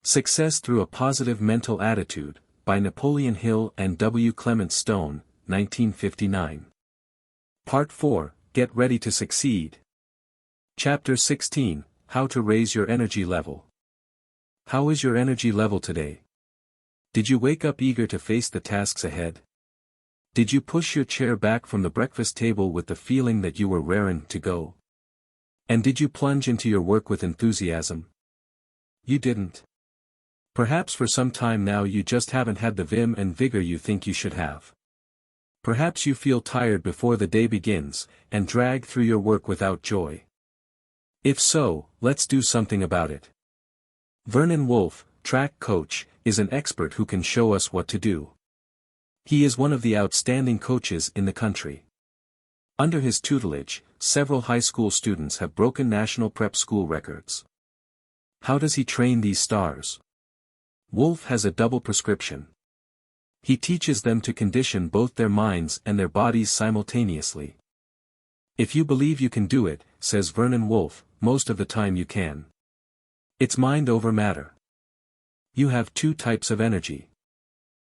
Success Through a Positive Mental Attitude, by Napoleon Hill and W. Clement Stone, 1959. Part 4, Get Ready to Succeed. Chapter 16, How to Raise Your Energy Level. How is your energy level today? Did you wake up eager to face the tasks ahead? Did you push your chair back from the breakfast table with the feeling that you were raring to go? And did you plunge into your work with enthusiasm? You didn't. Perhaps for some time now you just haven't had the vim and vigor you think you should have. Perhaps you feel tired before the day begins, and drag through your work without joy. If so, let's do something about it. Vernon Wolfe, track coach, is an expert who can show us what to do. He is one of the outstanding coaches in the country. Under his tutelage, several high school students have broken national prep school records. How does he train these stars? Wolfe has a double prescription. He teaches them to condition both their minds and their bodies simultaneously. If you believe you can do it, says Vernon Wolfe, most of the time you can. It's mind over matter. You have two types of energy.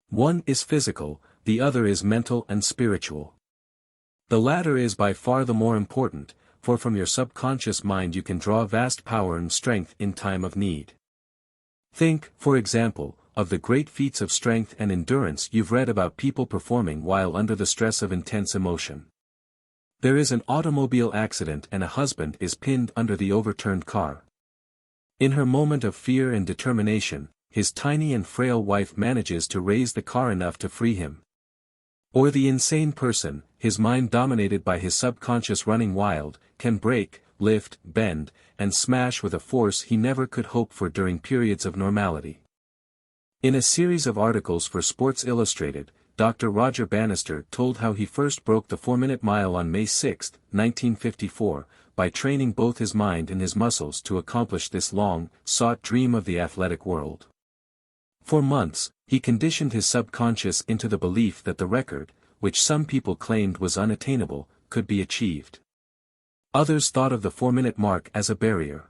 One is physical, the other is mental and spiritual. The latter is by far the more important, for from your subconscious mind you can draw vast power and strength in time of need. Think, for example, of the great feats of strength and endurance you've read about people performing while under the stress of intense emotion. There is an automobile accident and a husband is pinned under the overturned car. In her moment of fear and determination, his tiny and frail wife manages to raise the car enough to free him. Or the insane person, his mind dominated by his subconscious running wild, can break, lift, bend, and smash with a force he never could hope for during periods of normality. In a series of articles for Sports Illustrated, Dr. Roger Bannister told how he first broke the 4-minute mile on May 6, 1954, by training both his mind and his muscles to accomplish this long-sought dream of the athletic world. For months, he conditioned his subconscious into the belief that the record, which some people claimed was unattainable, could be achieved. Others thought of the 4-minute mark as a barrier.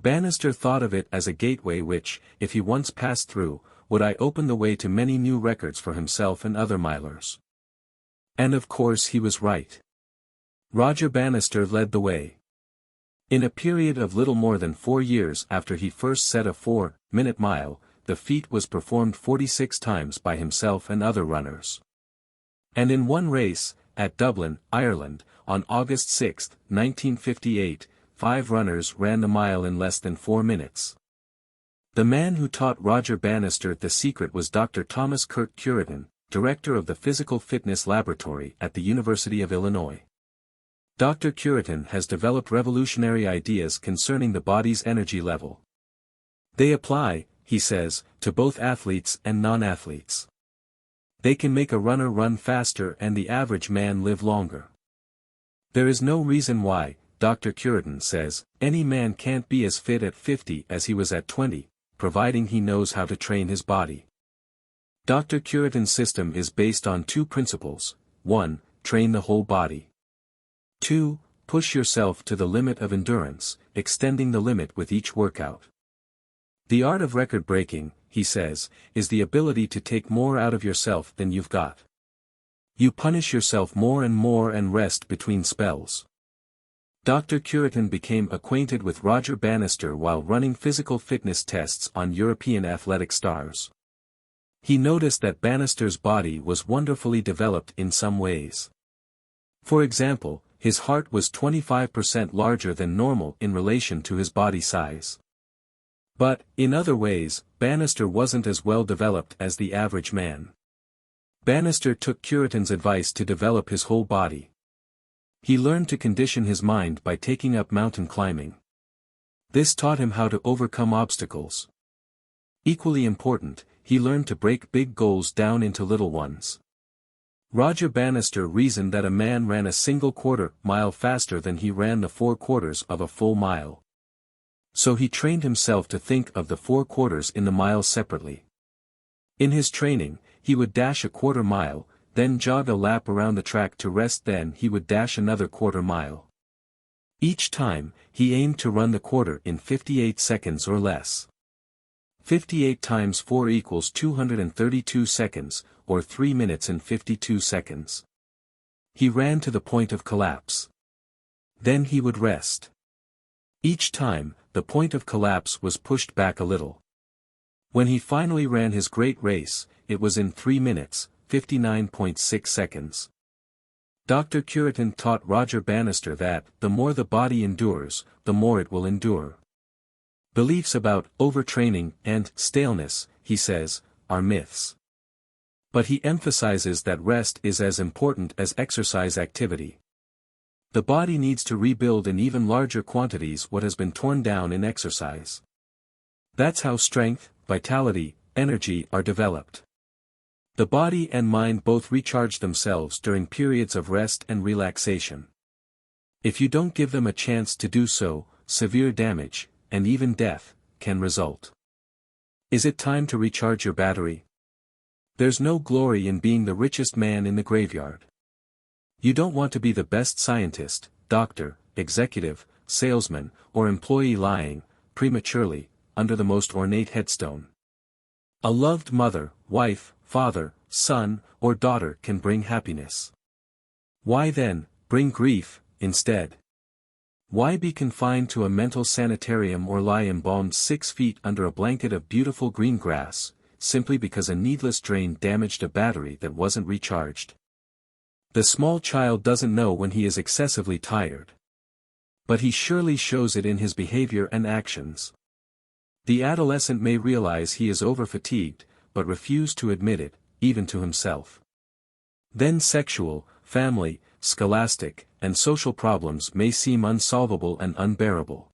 Bannister thought of it as a gateway which, if he once passed through, would open the way to many new records for himself and other milers. And of course he was right. Roger Bannister led the way. In a period of little more than 4 years after he first set a 4-minute mile, the feat was performed 46 times by himself and other runners. And in one race, at Dublin, Ireland, on August 6, 1958, 5 runners ran the mile in less than 4 minutes. The man who taught Roger Bannister the secret was Dr. Thomas Kurt Curitin, director of the Physical Fitness Laboratory at the University of Illinois. Dr. Curitin has developed revolutionary ideas concerning the body's energy level. They apply, he says, to both athletes and non-athletes. They can make a runner run faster and the average man live longer. There is no reason why, Dr. Curitin says, any man can't be as fit at 50 as he was at 20, providing he knows how to train his body. Dr. Curitin's system is based on 2 principles: 1, train the whole body. 2, push yourself to the limit of endurance, extending the limit with each workout. The art of record breaking, he says, is the ability to take more out of yourself than you've got. You punish yourself more and rest between spells. Dr. Curitin became acquainted with Roger Bannister while running physical fitness tests on European athletic stars. He noticed that Bannister's body was wonderfully developed in some ways. For example, his heart was 25% larger than normal in relation to his body size. But, in other ways, Bannister wasn't as well developed as the average man. Bannister took Curitin's advice to develop his whole body. He learned to condition his mind by taking up mountain climbing. This taught him how to overcome obstacles. Equally important, he learned to break big goals down into little ones. Roger Bannister reasoned that a man ran a single quarter-mile faster than he ran the 4 quarters of a full mile. So he trained himself to think of the 4 quarters in the mile separately. In his training, he would dash a quarter mile, then jog a lap around the track to rest, then he would dash another quarter mile. Each time, he aimed to run the quarter in 58 seconds or less. 58 times 4 equals 232 seconds, or 3 minutes and 52 seconds. He ran to the point of collapse. Then he would rest. Each time, the point of collapse was pushed back a little. When he finally ran his great race, it was in 3 minutes, 59.6 seconds. Dr. Quotient taught Roger Bannister that, the more the body endures, the more it will endure. Beliefs about overtraining and staleness, he says, are myths. But he emphasizes that rest is as important as exercise activity. The body needs to rebuild in even larger quantities what has been torn down in exercise. That's how strength, vitality, energy are developed. The body and mind both recharge themselves during periods of rest and relaxation. If you don't give them a chance to do so, severe damage, and even death, can result. Is it time to recharge your battery? There's no glory in being the richest man in the graveyard. You don't want to be the best scientist, doctor, executive, salesman, or employee lying, prematurely, under the most ornate headstone. A loved mother, wife, father, son, or daughter can bring happiness. Why then, bring grief, instead? Why be confined to a mental sanitarium or lie embalmed 6 feet under a blanket of beautiful green grass, simply because a needless drain damaged a battery that wasn't recharged? The small child doesn't know when he is excessively tired. But he surely shows it in his behavior and actions. The adolescent may realize he is over-fatigued, but refuse to admit it, even to himself. Then sexual, family, scholastic, and social problems may seem unsolvable and unbearable.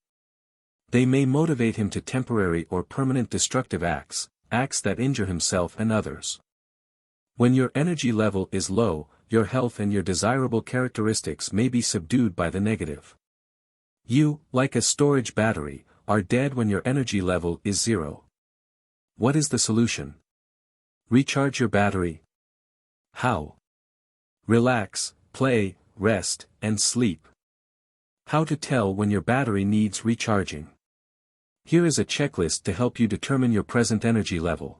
They may motivate him to temporary or permanent destructive acts that injure himself and others. When your energy level is low, your health and your desirable characteristics may be subdued by the negative. You, like a storage battery, are dead when your energy level is 0. What is the solution? Recharge your battery. How? Relax, play, rest, and sleep. How to tell when your battery needs recharging. Here is a checklist to help you determine your present energy level.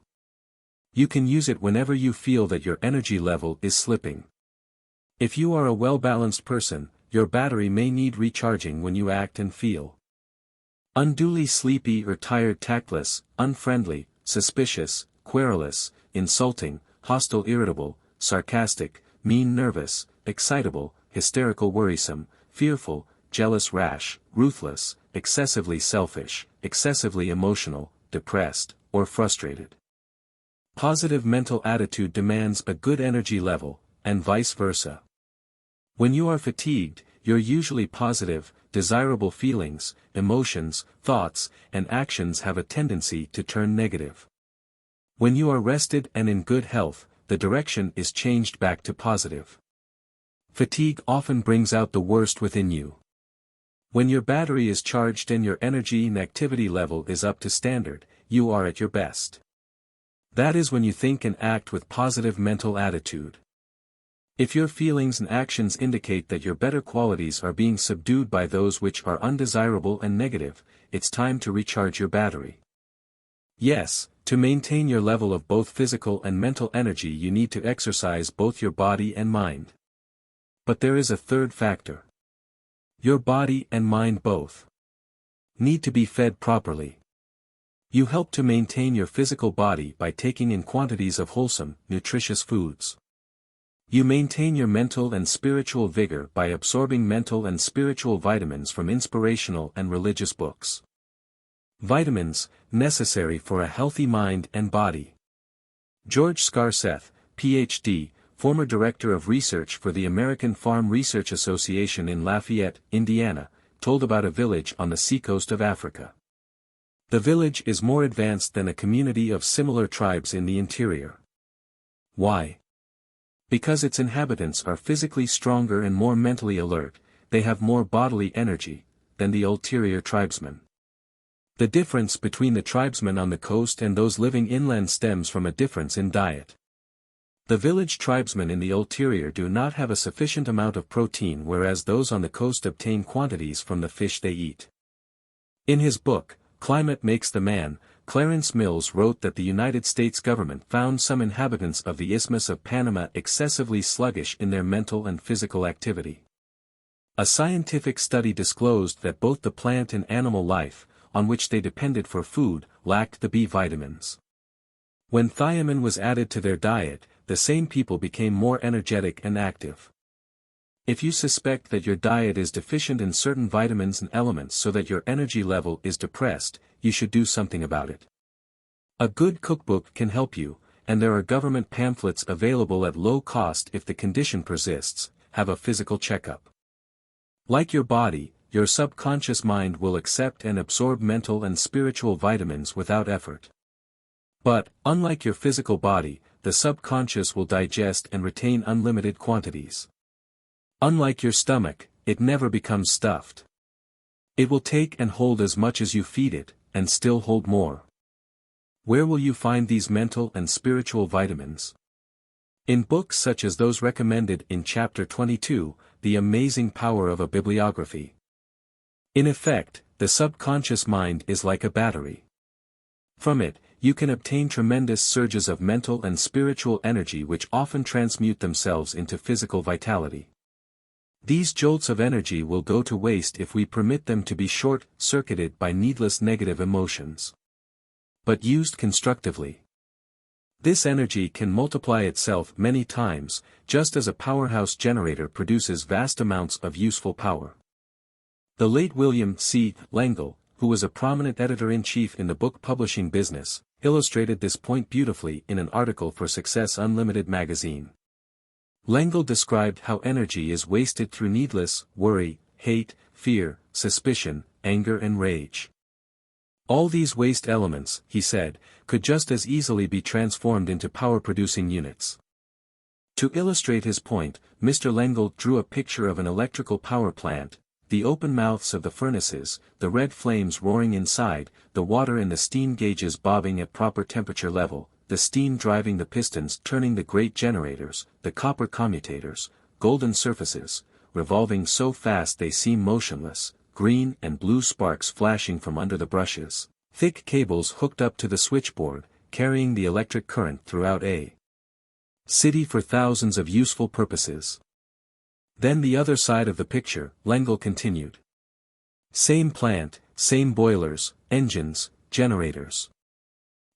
You can use it whenever you feel that your energy level is slipping. If you are a well-balanced person, your battery may need recharging when you act and feel unduly sleepy or tired, tactless, unfriendly, suspicious, querulous, insulting, hostile, irritable, sarcastic, mean, nervous, excitable, hysterical, worrisome, fearful, jealous, rash, ruthless, excessively selfish, excessively emotional, depressed, or frustrated. Positive mental attitude demands a good energy level, and vice versa. When you are fatigued, your usually positive, desirable feelings, emotions, thoughts, and actions have a tendency to turn negative. When you are rested and in good health, the direction is changed back to positive. Fatigue often brings out the worst within you. When your battery is charged and your energy and activity level is up to standard, you are at your best. That is when you think and act with positive mental attitude. If your feelings and actions indicate that your better qualities are being subdued by those which are undesirable and negative, it's time to recharge your battery. Yes, to maintain your level of both physical and mental energy you need to exercise both your body and mind. But there is a third factor. Your body and mind both need to be fed properly. You help to maintain your physical body by taking in quantities of wholesome, nutritious foods. You maintain your mental and spiritual vigor by absorbing mental and spiritual vitamins from inspirational and religious books. Vitamins, necessary for a healthy mind and body. George Scarseth, Ph.D., former Director of Research for the American Farm Research Association in Lafayette, Indiana, told about a village on the seacoast of Africa. The village is more advanced than a community of similar tribes in the interior. Why? Because its inhabitants are physically stronger and more mentally alert, they have more bodily energy than the ulterior tribesmen. The difference between the tribesmen on the coast and those living inland stems from a difference in diet. The village tribesmen in the ulterior do not have a sufficient amount of protein, whereas those on the coast obtain quantities from the fish they eat. In his book, Climate Makes the Man, Clarence Mills wrote that the United States government found some inhabitants of the Isthmus of Panama excessively sluggish in their mental and physical activity. A scientific study disclosed that both the plant and animal life, on which they depended for food, lacked the B vitamins. When thiamine was added to their diet, the same people became more energetic and active. If you suspect that your diet is deficient in certain vitamins and elements so that your energy level is depressed, you should do something about it. A good cookbook can help you, and there are government pamphlets available at low cost if the condition persists. Have a physical checkup. Like your body, your subconscious mind will accept and absorb mental and spiritual vitamins without effort. But, unlike your physical body, the subconscious will digest and retain unlimited quantities. Unlike your stomach, it never becomes stuffed. It will take and hold as much as you feed it, and still hold more. Where will you find these mental and spiritual vitamins? In books such as those recommended in Chapter 22, The Amazing Power of a Bibliography. In effect, the subconscious mind is like a battery. From it, you can obtain tremendous surges of mental and spiritual energy which often transmute themselves into physical vitality. These jolts of energy will go to waste if we permit them to be short-circuited by needless negative emotions. But used constructively, this energy can multiply itself many times, just as a powerhouse generator produces vast amounts of useful power. The late William C. L'Engle, who was a prominent editor-in-chief in the book publishing business, illustrated this point beautifully in an article for Success Unlimited magazine. L'Engle described how energy is wasted through needless worry, hate, fear, suspicion, anger and rage. All these waste elements, he said, could just as easily be transformed into power-producing units. To illustrate his point, Mr. L'Engle drew a picture of an electrical power plant, the open mouths of the furnaces, the red flames roaring inside, the water in the steam gauges bobbing at proper temperature level, the steam driving the pistons turning the great generators, the copper commutators, golden surfaces, revolving so fast they seem motionless, green and blue sparks flashing from under the brushes, thick cables hooked up to the switchboard, carrying the electric current throughout a city for thousands of useful purposes. Then the other side of the picture, L'Engle continued. Same plant, same boilers, engines, generators.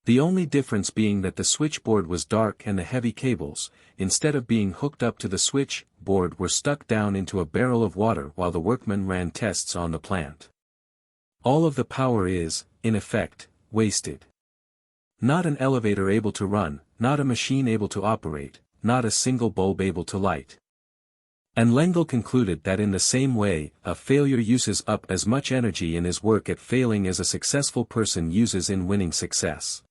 The only difference being that the switchboard was dark and the heavy cables, instead of being hooked up to the switchboard, were stuck down into a barrel of water while the workmen ran tests on the plant. All of the power is, in effect, wasted. Not an elevator able to run, not a machine able to operate, not a single bulb able to light. And L'Engle concluded that in the same way, a failure uses up as much energy in his work at failing as a successful person uses in winning success.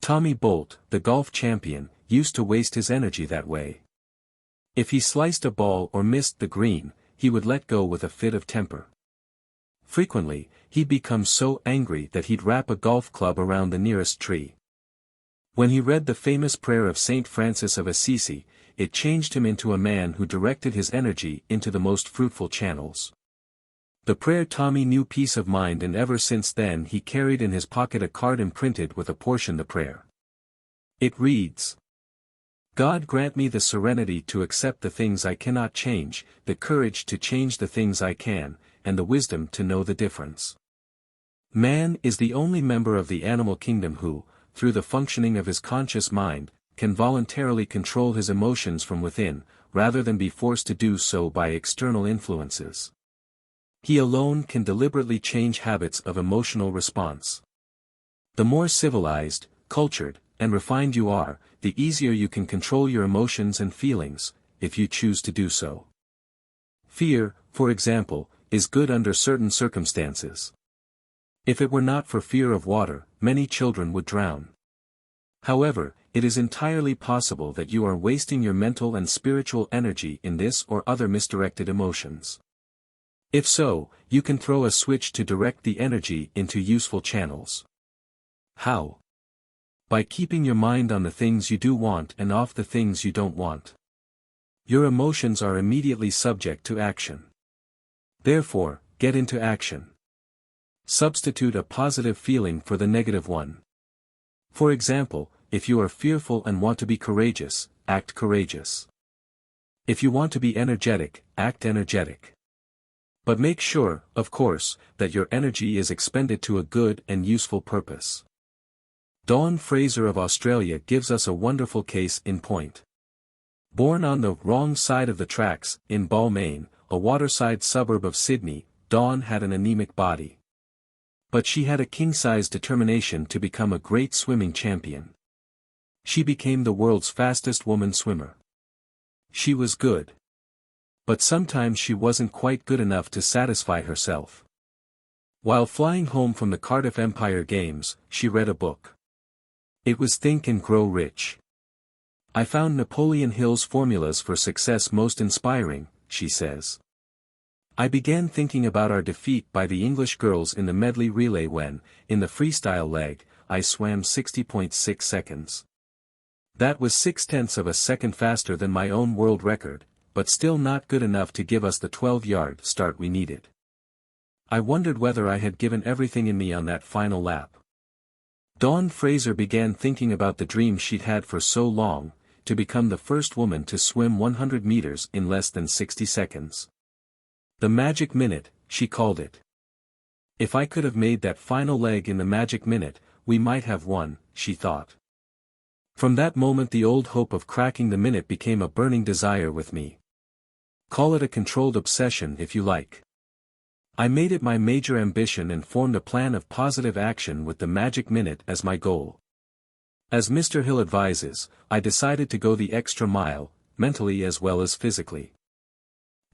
Tommy Bolt, the golf champion, used to waste his energy that way. If he sliced a ball or missed the green, he would let go with a fit of temper. Frequently, he'd become so angry that he'd wrap a golf club around the nearest tree. When he read the famous prayer of Saint Francis of Assisi, it changed him into a man who directed his energy into the most fruitful channels. The prayer Tommy knew peace of mind, and ever since then he carried in his pocket a card imprinted with a portion of the prayer. It reads, God grant me the serenity to accept the things I cannot change, the courage to change the things I can, and the wisdom to know the difference. Man is the only member of the animal kingdom who, through the functioning of his conscious mind, can voluntarily control his emotions from within, rather than be forced to do so by external influences. He alone can deliberately change habits of emotional response. The more civilized, cultured, and refined you are, the easier you can control your emotions and feelings, if you choose to do so. Fear, for example, is good under certain circumstances. If it were not for fear of water, many children would drown. However, it is entirely possible that you are wasting your mental and spiritual energy in this or other misdirected emotions. If so, you can throw a switch to direct the energy into useful channels. How? By keeping your mind on the things you do want and off the things you don't want. Your emotions are immediately subject to action. Therefore, get into action. Substitute a positive feeling for the negative one. For example, if you are fearful and want to be courageous, act courageous. If you want to be energetic, act energetic. But make sure, of course, that your energy is expended to a good and useful purpose. Dawn Fraser of Australia gives us a wonderful case in point. Born on the wrong side of the tracks, in Balmain, a waterside suburb of Sydney, Dawn had an anemic body. But she had a king-size determination to become a great swimming champion. She became the world's fastest woman swimmer. She was good. But sometimes she wasn't quite good enough to satisfy herself. While flying home from the Cardiff Empire Games, she read a book. It was Think and Grow Rich. I found Napoleon Hill's formulas for success most inspiring, she says. I began thinking about our defeat by the English girls in the medley relay when, in the freestyle leg, I swam 60.6 seconds. That was 0.6 of a second faster than my own world record, but still not good enough to give us the 12-yard start we needed. I wondered whether I had given everything in me on that final lap. Dawn Fraser began thinking about the dream she'd had for so long, to become the first woman to swim 100 meters in less than 60 seconds. The magic minute, she called it. If I could have made that final leg in the magic minute, we might have won, she thought. From that moment the old hope of cracking the minute became a burning desire with me. Call it a controlled obsession if you like. I made it my major ambition and formed a plan of positive action with the magic minute as my goal. As Mr. Hill advises, I decided to go the extra mile, mentally as well as physically.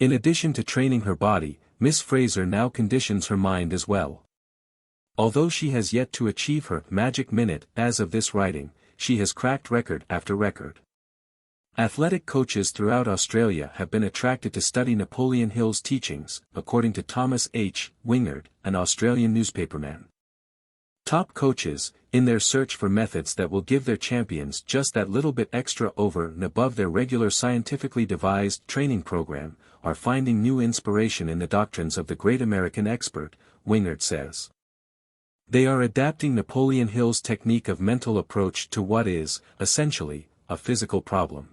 In addition to training her body, Miss Fraser now conditions her mind as well. Although she has yet to achieve her magic minute as of this writing, she has cracked record after record. Athletic coaches throughout Australia have been attracted to study Napoleon Hill's teachings, according to Thomas H. Wingard, an Australian newspaperman. Top coaches, in their search for methods that will give their champions just that little bit extra over and above their regular scientifically devised training program, are finding new inspiration in the doctrines of the great American expert, Wingard says. They are adapting Napoleon Hill's technique of mental approach to what is, essentially, a physical problem.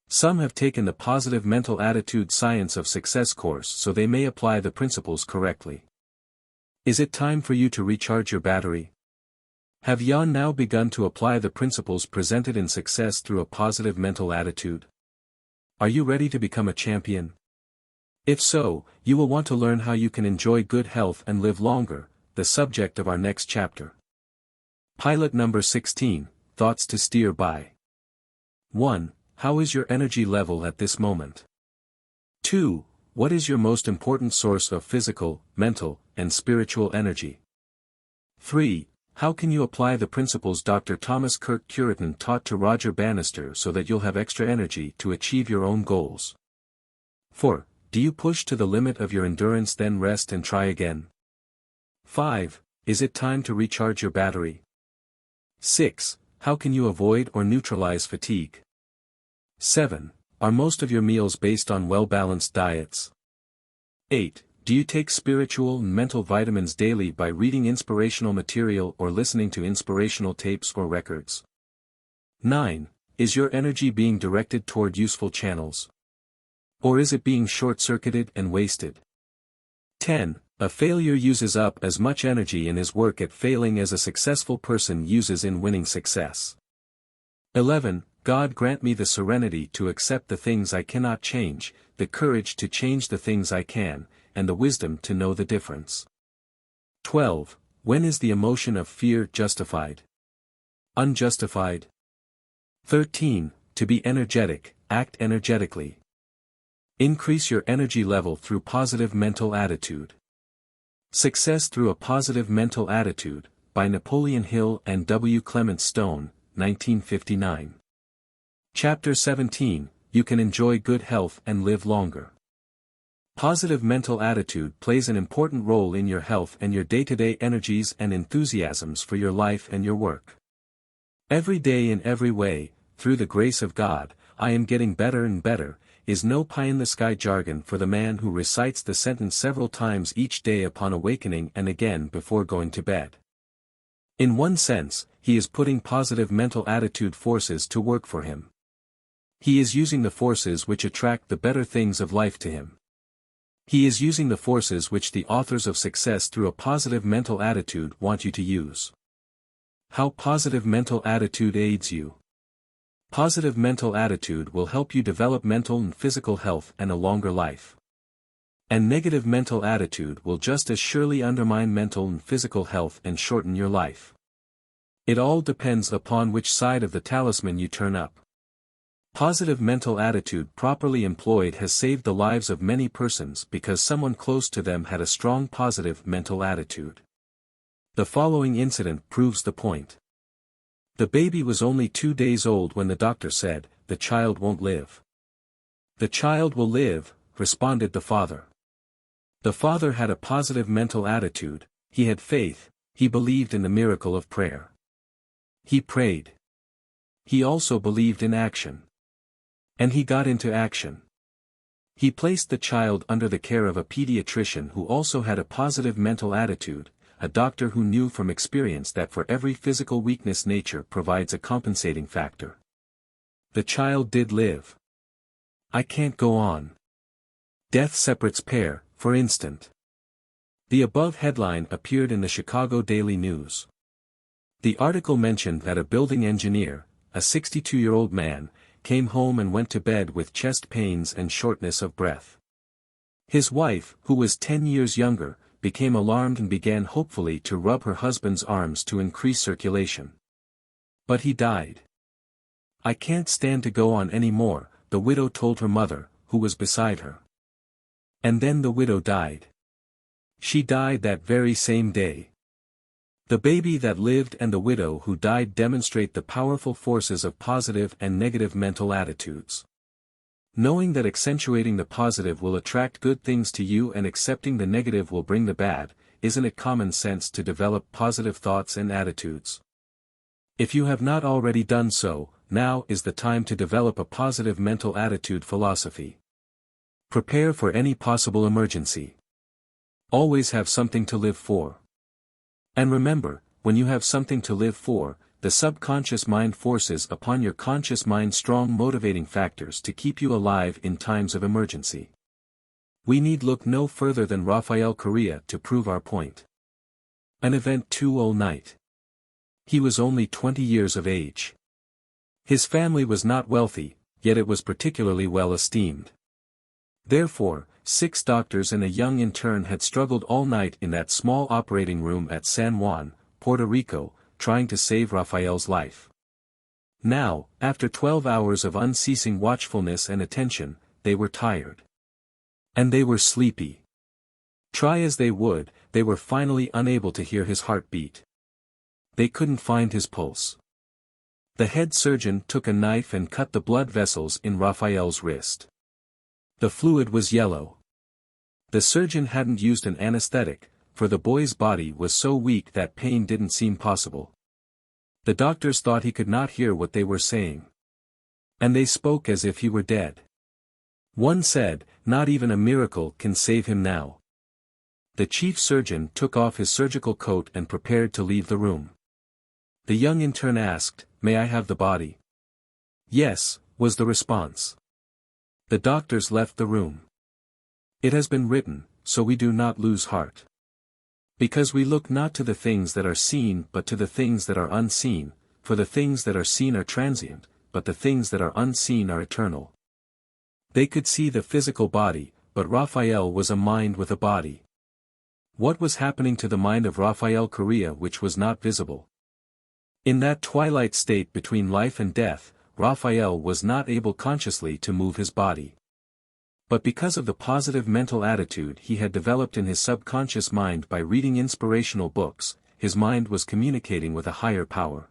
Some have taken the positive mental attitude science of success course so they may apply the principles correctly. Is it time for you to recharge your battery? Have you now begun to apply the principles presented in Success through a positive mental attitude? Are you ready to become a champion? If so, you will want to learn how you can enjoy good health and live longer, the subject of our next chapter. Pilot number 16, Thoughts to Steer By. 1. How is your energy level at this moment? 2. What is your most important source of physical, mental, and spiritual energy? 3. How can you apply the principles Dr. Thomas Kirk Curitan taught to Roger Bannister so that you'll have extra energy to achieve your own goals? 4. Do you push to the limit of your endurance then rest and try again? 5. Is it time to recharge your battery? 6. How can you avoid or neutralize fatigue? 7. Are most of your meals based on well-balanced diets? 8. Do you take spiritual and mental vitamins daily by reading inspirational material or listening to inspirational tapes or records? 9. Is your energy being directed toward useful channels? Or is it being short-circuited and wasted? 10. A failure uses up as much energy in his work at failing as a successful person uses in winning success. 11. God grant me the serenity to accept the things I cannot change, the courage to change the things I can, and the wisdom to know the difference. 12. When is the emotion of fear justified? Unjustified? 13. To be energetic, act energetically. Increase your energy level through positive mental attitude. Success through a positive mental attitude, by Napoleon Hill and W. Clement Stone, 1959. Chapter 17, You Can Enjoy Good Health and Live Longer. Positive mental attitude plays an important role in your health and your day-to-day energies and enthusiasms for your life and your work. Every day in every way, through the grace of God, I am getting better and better, is no pie-in-the-sky jargon for the man who recites the sentence several times each day upon awakening and again before going to bed. In one sense, he is putting positive mental attitude forces to work for him. He is using the forces which attract the better things of life to him. He is using the forces which the authors of success through a positive mental attitude want you to use. How positive mental attitude aids you. Positive mental attitude will help you develop mental and physical health and a longer life. And negative mental attitude will just as surely undermine mental and physical health and shorten your life. It all depends upon which side of the talisman you turn up. Positive mental attitude properly employed has saved the lives of many persons because someone close to them had a strong positive mental attitude. The following incident proves the point. The baby was only 2 days old when the doctor said, "The child won't live." "The child will live," responded the father. The father had a positive mental attitude, he had faith, he believed in the miracle of prayer. He prayed. He also believed in action. And he got into action. He placed the child under the care of a pediatrician who also had a positive mental attitude, a doctor who knew from experience that for every physical weakness nature provides a compensating factor. The child did live. I can't go on. Death separates pair, for instance. The above headline appeared in the Chicago Daily News. The article mentioned that a building engineer, a 62-year-old man, came home and went to bed with chest pains and shortness of breath. His wife, who was 10 years younger, became alarmed and began hopefully to rub her husband's arms to increase circulation. But he died. "I can't stand to go on any more," the widow told her mother, who was beside her. And then the widow died. She died that very same day. The baby that lived and the widow who died demonstrate the powerful forces of positive and negative mental attitudes. Knowing that accentuating the positive will attract good things to you and accepting the negative will bring the bad, isn't it common sense to develop positive thoughts and attitudes? If you have not already done so, now is the time to develop a positive mental attitude philosophy. Prepare for any possible emergency. Always have something to live for. And remember, when you have something to live for, the subconscious mind forces upon your conscious mind strong motivating factors to keep you alive in times of emergency. We need look no further than Rafael Correa to prove our point. An event too all night. He was only 20 years of age. His family was not wealthy, yet it was particularly well esteemed. Therefore, 6 doctors and a young intern had struggled all night in that small operating room at San Juan, Puerto Rico, trying to save Rafael's life. Now, after 12 hours of unceasing watchfulness and attention, they were tired. And they were sleepy. Try as they would, they were finally unable to hear his heartbeat. They couldn't find his pulse. The head surgeon took a knife and cut the blood vessels in Rafael's wrist. The fluid was yellow. The surgeon hadn't used an anesthetic, for the boy's body was so weak that pain didn't seem possible. The doctors thought he could not hear what they were saying. And they spoke as if he were dead. One said, "Not even a miracle can save him now." The chief surgeon took off his surgical coat and prepared to leave the room. The young intern asked, "May I have the body?" "Yes," was the response. The doctors left the room. It has been written, so we do not lose heart. Because we look not to the things that are seen but to the things that are unseen, for the things that are seen are transient, but the things that are unseen are eternal. They could see the physical body, but Raphael was a mind with a body. What was happening to the mind of Rafael Correa which was not visible? In that twilight state between life and death, Raphael was not able consciously to move his body. But because of the positive mental attitude he had developed in his subconscious mind by reading inspirational books, his mind was communicating with a higher power.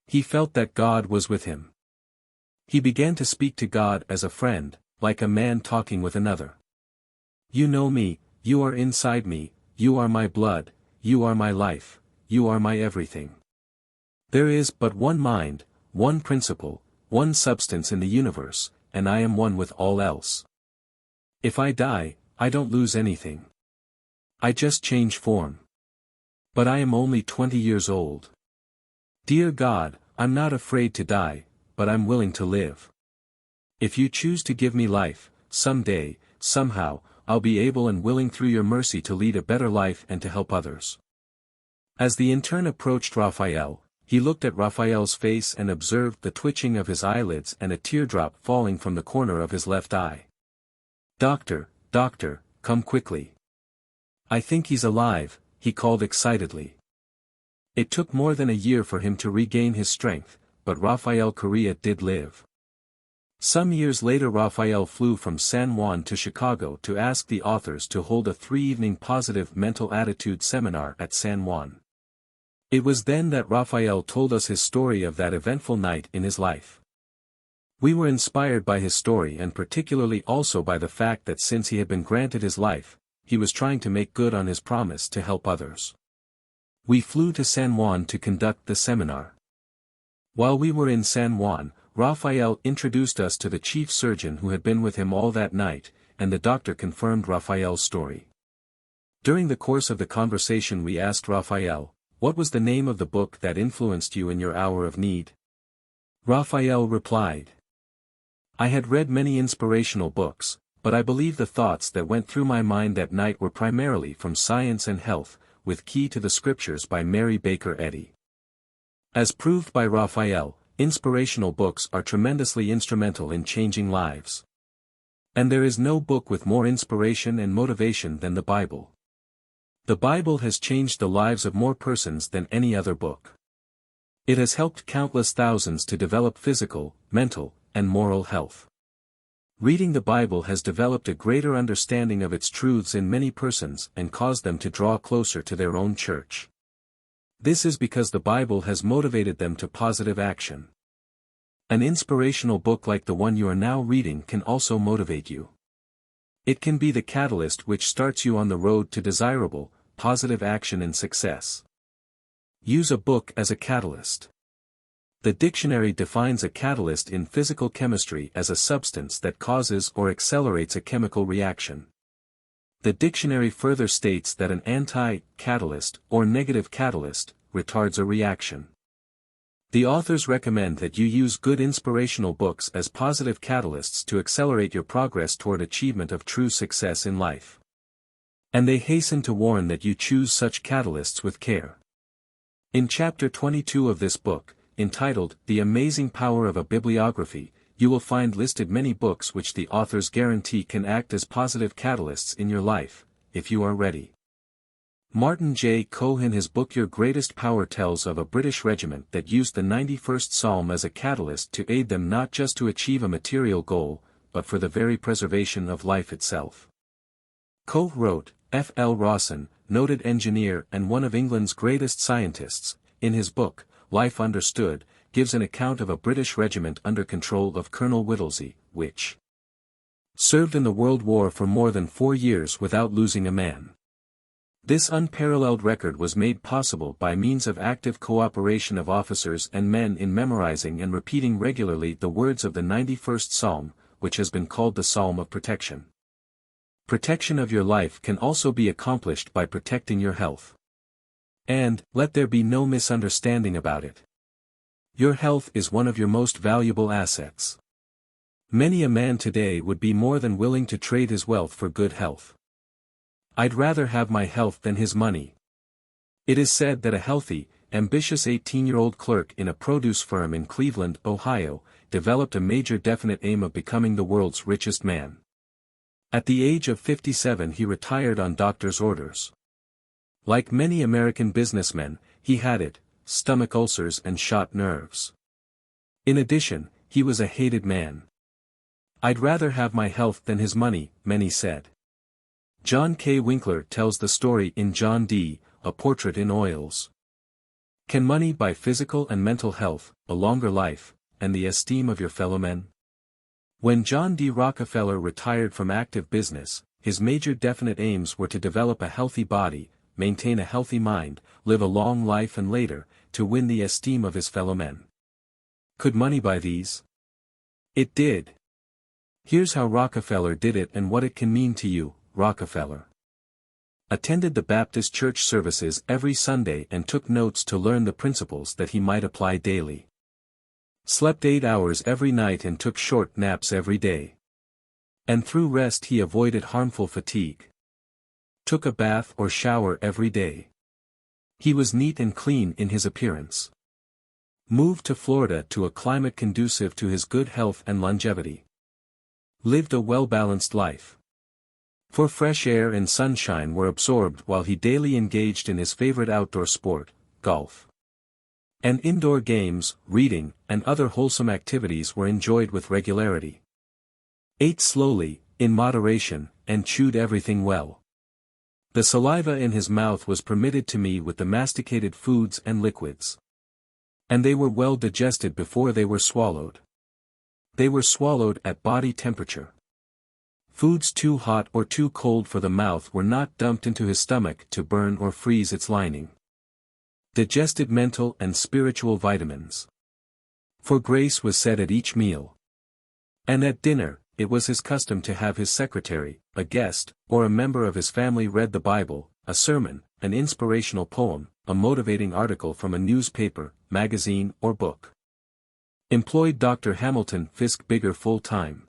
He felt that God was with him. He began to speak to God as a friend, like a man talking with another. "You know me, you are inside me, you are my blood, you are my life, you are my everything. There is but one mind, one principle, one substance in the universe, and I am one with all else. If I die, I don't lose anything. I just change form. But I am only 20 years old. Dear God, I'm not afraid to die, but I'm willing to live. If you choose to give me life, someday, somehow, I'll be able and willing through your mercy to lead a better life and to help others. As the intern approached Raphael, he looked at Raphael's face and observed the twitching of his eyelids and a teardrop falling from the corner of his left eye. Doctor, come quickly. I think he's alive, he called excitedly. It took more than a year for him to regain his strength, but Raphael Correa did live. Some years later Raphael flew from San Juan to Chicago to ask the authors to hold a 3-evening positive mental attitude seminar at San Juan. It was then that Raphael told us his story of that eventful night in his life. We were inspired by his story and particularly also by the fact that since he had been granted his life, he was trying to make good on his promise to help others. We flew to San Juan to conduct the seminar. While we were in San Juan, Raphael introduced us to the chief surgeon who had been with him all that night, and the doctor confirmed Raphael's story. During the course of the conversation we asked Raphael, what was the name of the book that influenced you in your hour of need? Raphael replied, I had read many inspirational books, but I believe the thoughts that went through my mind that night were primarily from Science and Health, with Key to the Scriptures by Mary Baker Eddy. As proved by Raphael, inspirational books are tremendously instrumental in changing lives. And there is no book with more inspiration and motivation than the Bible. The Bible has changed the lives of more persons than any other book. It has helped countless thousands to develop physical, mental, and moral health. Reading the Bible has developed a greater understanding of its truths in many persons and caused them to draw closer to their own church. This is because the Bible has motivated them to positive action. An inspirational book like the one you are now reading can also motivate you. It can be the catalyst which starts you on the road to desirable, positive action and success. Use a book as a catalyst. The dictionary defines a catalyst in physical chemistry as a substance that causes or accelerates a chemical reaction. The dictionary further states that an anti-catalyst or negative catalyst retards a reaction. The authors recommend that you use good inspirational books as positive catalysts to accelerate your progress toward achievement of true success in life. And they hasten to warn that you choose such catalysts with care. In chapter 22 of this book, entitled The Amazing Power of a Bibliography, you will find listed many books which the authors guarantee can act as positive catalysts in your life, if you are ready. Martin J. Cohen, his book Your Greatest Power, tells of a British regiment that used the 91st Psalm as a catalyst to aid them not just to achieve a material goal, but for the very preservation of life itself. Coe wrote, F. L. Rawson, noted engineer and one of England's greatest scientists, in his book, Life Understood, gives an account of a British regiment under control of Colonel Whittlesey, which served in the World War for more than 4 years without losing a man. This unparalleled record was made possible by means of active cooperation of officers and men in memorizing and repeating regularly the words of the 91st Psalm, which has been called the Psalm of Protection. Protection of your life can also be accomplished by protecting your health. And, let there be no misunderstanding about it. Your health is one of your most valuable assets. Many a man today would be more than willing to trade his wealth for good health. I'd rather have my health than his money. It is said that a healthy, ambitious 18-year-old clerk in a produce firm in Cleveland, Ohio, developed a major definite aim of becoming the world's richest man. At the age of 57 he retired on doctor's orders. Like many American businessmen, he had stomach ulcers and shot nerves. In addition, he was a hated man. I'd rather have my health than his money, many said. John K. Winkler tells the story in John D., A Portrait in Oils. Can money buy physical and mental health, a longer life, and the esteem of your fellow men? When John D. Rockefeller retired from active business, his major definite aims were to develop a healthy body, maintain a healthy mind, live a long life and later, to win the esteem of his fellow men. Could money buy these? It did. Here's how Rockefeller did it and what it can mean to you. Rockefeller attended the Baptist church services every Sunday and took notes to learn the principles that he might apply daily. Slept 8 hours every night and took short naps every day. And through rest he avoided harmful fatigue. Took a bath or shower every day. He was neat and clean in his appearance. Moved to Florida to a climate conducive to his good health and longevity. Lived a well-balanced life. For fresh air and sunshine were absorbed while he daily engaged in his favorite outdoor sport, golf. And indoor games, reading, and other wholesome activities were enjoyed with regularity. Ate slowly, in moderation, and chewed everything well. The saliva in his mouth was permitted to me with the masticated foods and liquids. And they were well digested before they were swallowed. They were swallowed at body temperature. Foods too hot or too cold for the mouth were not dumped into his stomach to burn or freeze its lining. Digested mental and spiritual vitamins. For grace was said at each meal. And at dinner, it was his custom to have his secretary, a guest, or a member of his family read the Bible, a sermon, an inspirational poem, a motivating article from a newspaper, magazine, or book. Employed Dr. Hamilton Fisk Bigger full-time.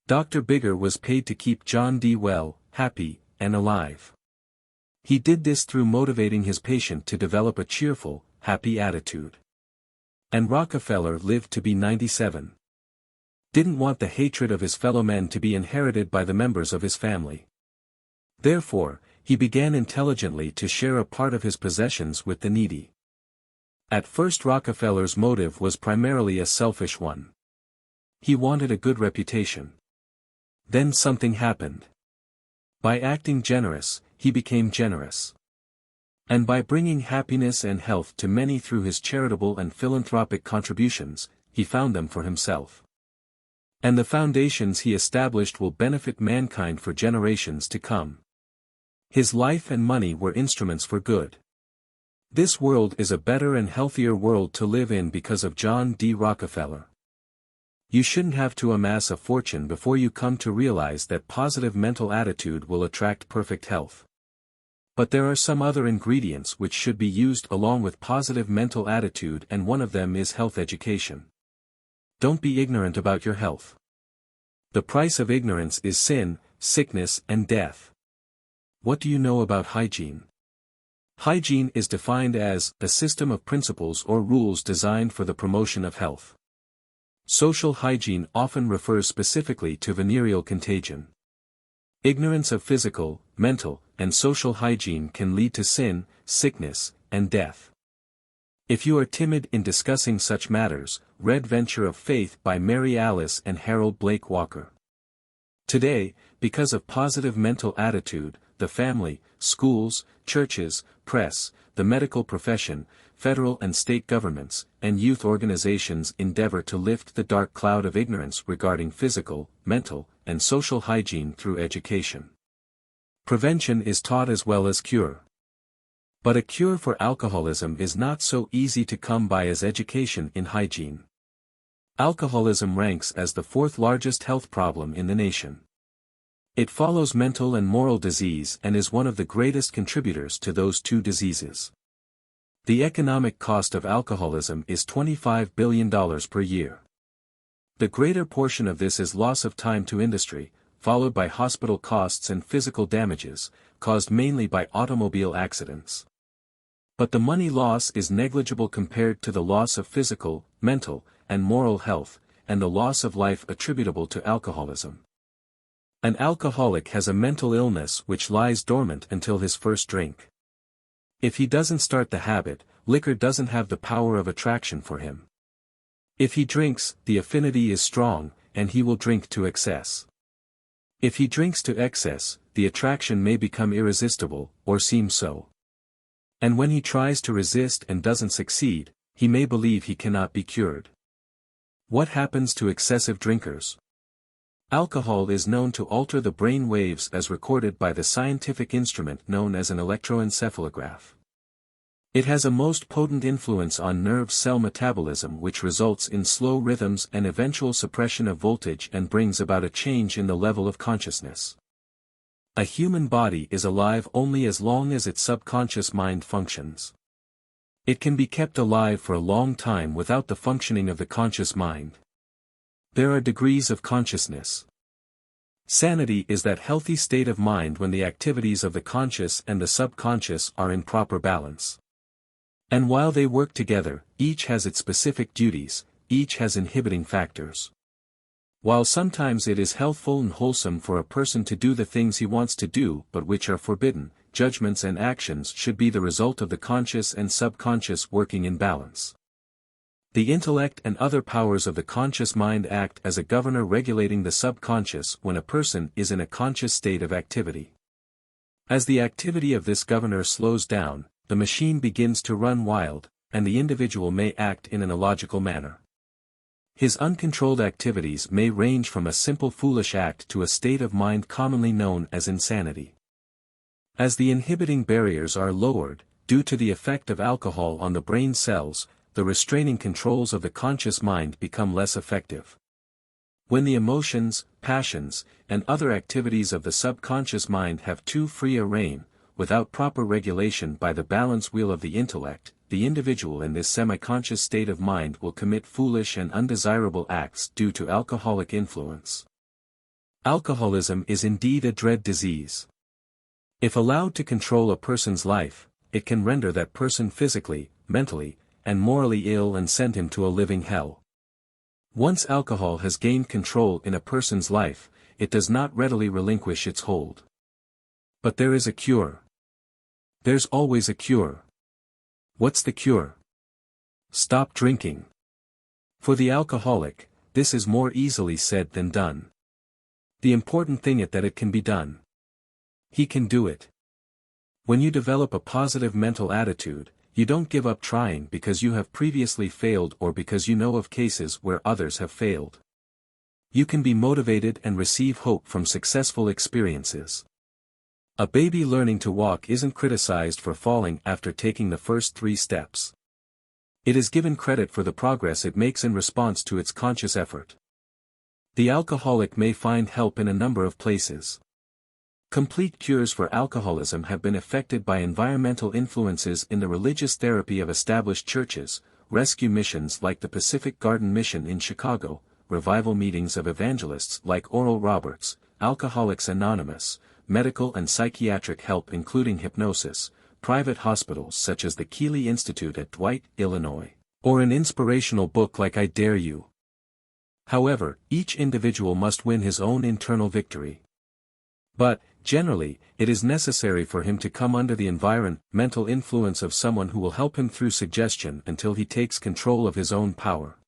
Dr. Bigger was paid to keep John D. well, happy, and alive. He did this through motivating his patient to develop a cheerful, happy attitude. And Rockefeller lived to be 97. Didn't want the hatred of his fellow men to be inherited by the members of his family. Therefore, he began intelligently to share a part of his possessions with the needy. At first Rockefeller's motive was primarily a selfish one. He wanted a good reputation. Then something happened. By acting generous, he became generous. And by bringing happiness and health to many through his charitable and philanthropic contributions, he found them for himself. And the foundations he established will benefit mankind for generations to come. His life and money were instruments for good. This world is a better and healthier world to live in because of John D. Rockefeller. You shouldn't have to amass a fortune before you come to realize that positive mental attitude will attract perfect health. But there are some other ingredients which should be used along with positive mental attitude, and one of them is health education. Don't be ignorant about your health. The price of ignorance is sin, sickness, and death. What do you know about hygiene? Hygiene is defined as a system of principles or rules designed for the promotion of health. Social hygiene often refers specifically to venereal contagion. Ignorance of physical, mental, and social hygiene can lead to sin, sickness, and death. If you are timid in discussing such matters, read Venture of Faith by Mary Alice and Harold Blake Walker. Today, because of positive mental attitude, the family, schools, churches, press, the medical profession, federal and state governments, and youth organizations endeavor to lift the dark cloud of ignorance regarding physical, mental, and social hygiene through education. Prevention is taught as well as cure. But a cure for alcoholism is not so easy to come by as education in hygiene. Alcoholism ranks as the 4th largest health problem in the nation. It follows mental and moral disease and is one of the greatest contributors to those two diseases. The economic cost of alcoholism is $25 billion per year. The greater portion of this is loss of time to industry, followed by hospital costs and physical damages, caused mainly by automobile accidents. But the money loss is negligible compared to the loss of physical, mental, and moral health, and the loss of life attributable to alcoholism. An alcoholic has a mental illness which lies dormant until his first drink. If he doesn't start the habit, liquor doesn't have the power of attraction for him. If he drinks, the affinity is strong, and he will drink to excess. If he drinks to excess, the attraction may become irresistible, or seem so. And when he tries to resist and doesn't succeed, he may believe he cannot be cured. What happens to excessive drinkers? Alcohol is known to alter the brain waves as recorded by the scientific instrument known as an electroencephalograph. It has a most potent influence on nerve cell metabolism, which results in slow rhythms and eventual suppression of voltage and brings about a change in the level of consciousness. A human body is alive only as long as its subconscious mind functions. It can be kept alive for a long time without the functioning of the conscious mind. There are degrees of consciousness. Sanity is that healthy state of mind when the activities of the conscious and the subconscious are in proper balance. And while they work together, each has its specific duties, each has inhibiting factors. While sometimes it is healthful and wholesome for a person to do the things he wants to do but which are forbidden, judgments and actions should be the result of the conscious and subconscious working in balance. The intellect and other powers of the conscious mind act as a governor regulating the subconscious when a person is in a conscious state of activity. As the activity of this governor slows down, the machine begins to run wild, and the individual may act in an illogical manner. His uncontrolled activities may range from a simple foolish act to a state of mind commonly known as insanity. As the inhibiting barriers are lowered, due to the effect of alcohol on the brain cells, the restraining controls of the conscious mind become less effective. When the emotions, passions, and other activities of the subconscious mind have too free a rein, without proper regulation by the balance wheel of the intellect, the individual in this semi-conscious state of mind will commit foolish and undesirable acts due to alcoholic influence. Alcoholism is indeed a dread disease. If allowed to control a person's life, it can render that person physically, mentally, and morally ill and send him to a living hell. Once alcohol has gained control in a person's life, it does not readily relinquish its hold. But there is a cure. There's always a cure. What's the cure? Stop drinking. For the alcoholic, this is more easily said than done. The important thing is that it can be done. He can do it. When you develop a positive mental attitude, you don't give up trying because you have previously failed or because you know of cases where others have failed. You can be motivated and receive hope from successful experiences. A baby learning to walk isn't criticized for falling after taking the first 3 steps. It is given credit for the progress it makes in response to its conscious effort. The alcoholic may find help in a number of places. Complete cures for alcoholism have been effected by environmental influences in the religious therapy of established churches, rescue missions like the Pacific Garden Mission in Chicago, revival meetings of evangelists like Oral Roberts, Alcoholics Anonymous, medical and psychiatric help including hypnosis, private hospitals such as the Keeley Institute at Dwight, Illinois, or an inspirational book like I Dare You. However, each individual must win his own internal victory. But, generally, it is necessary for him to come under the environmental influence of someone who will help him through suggestion until he takes control of his own power.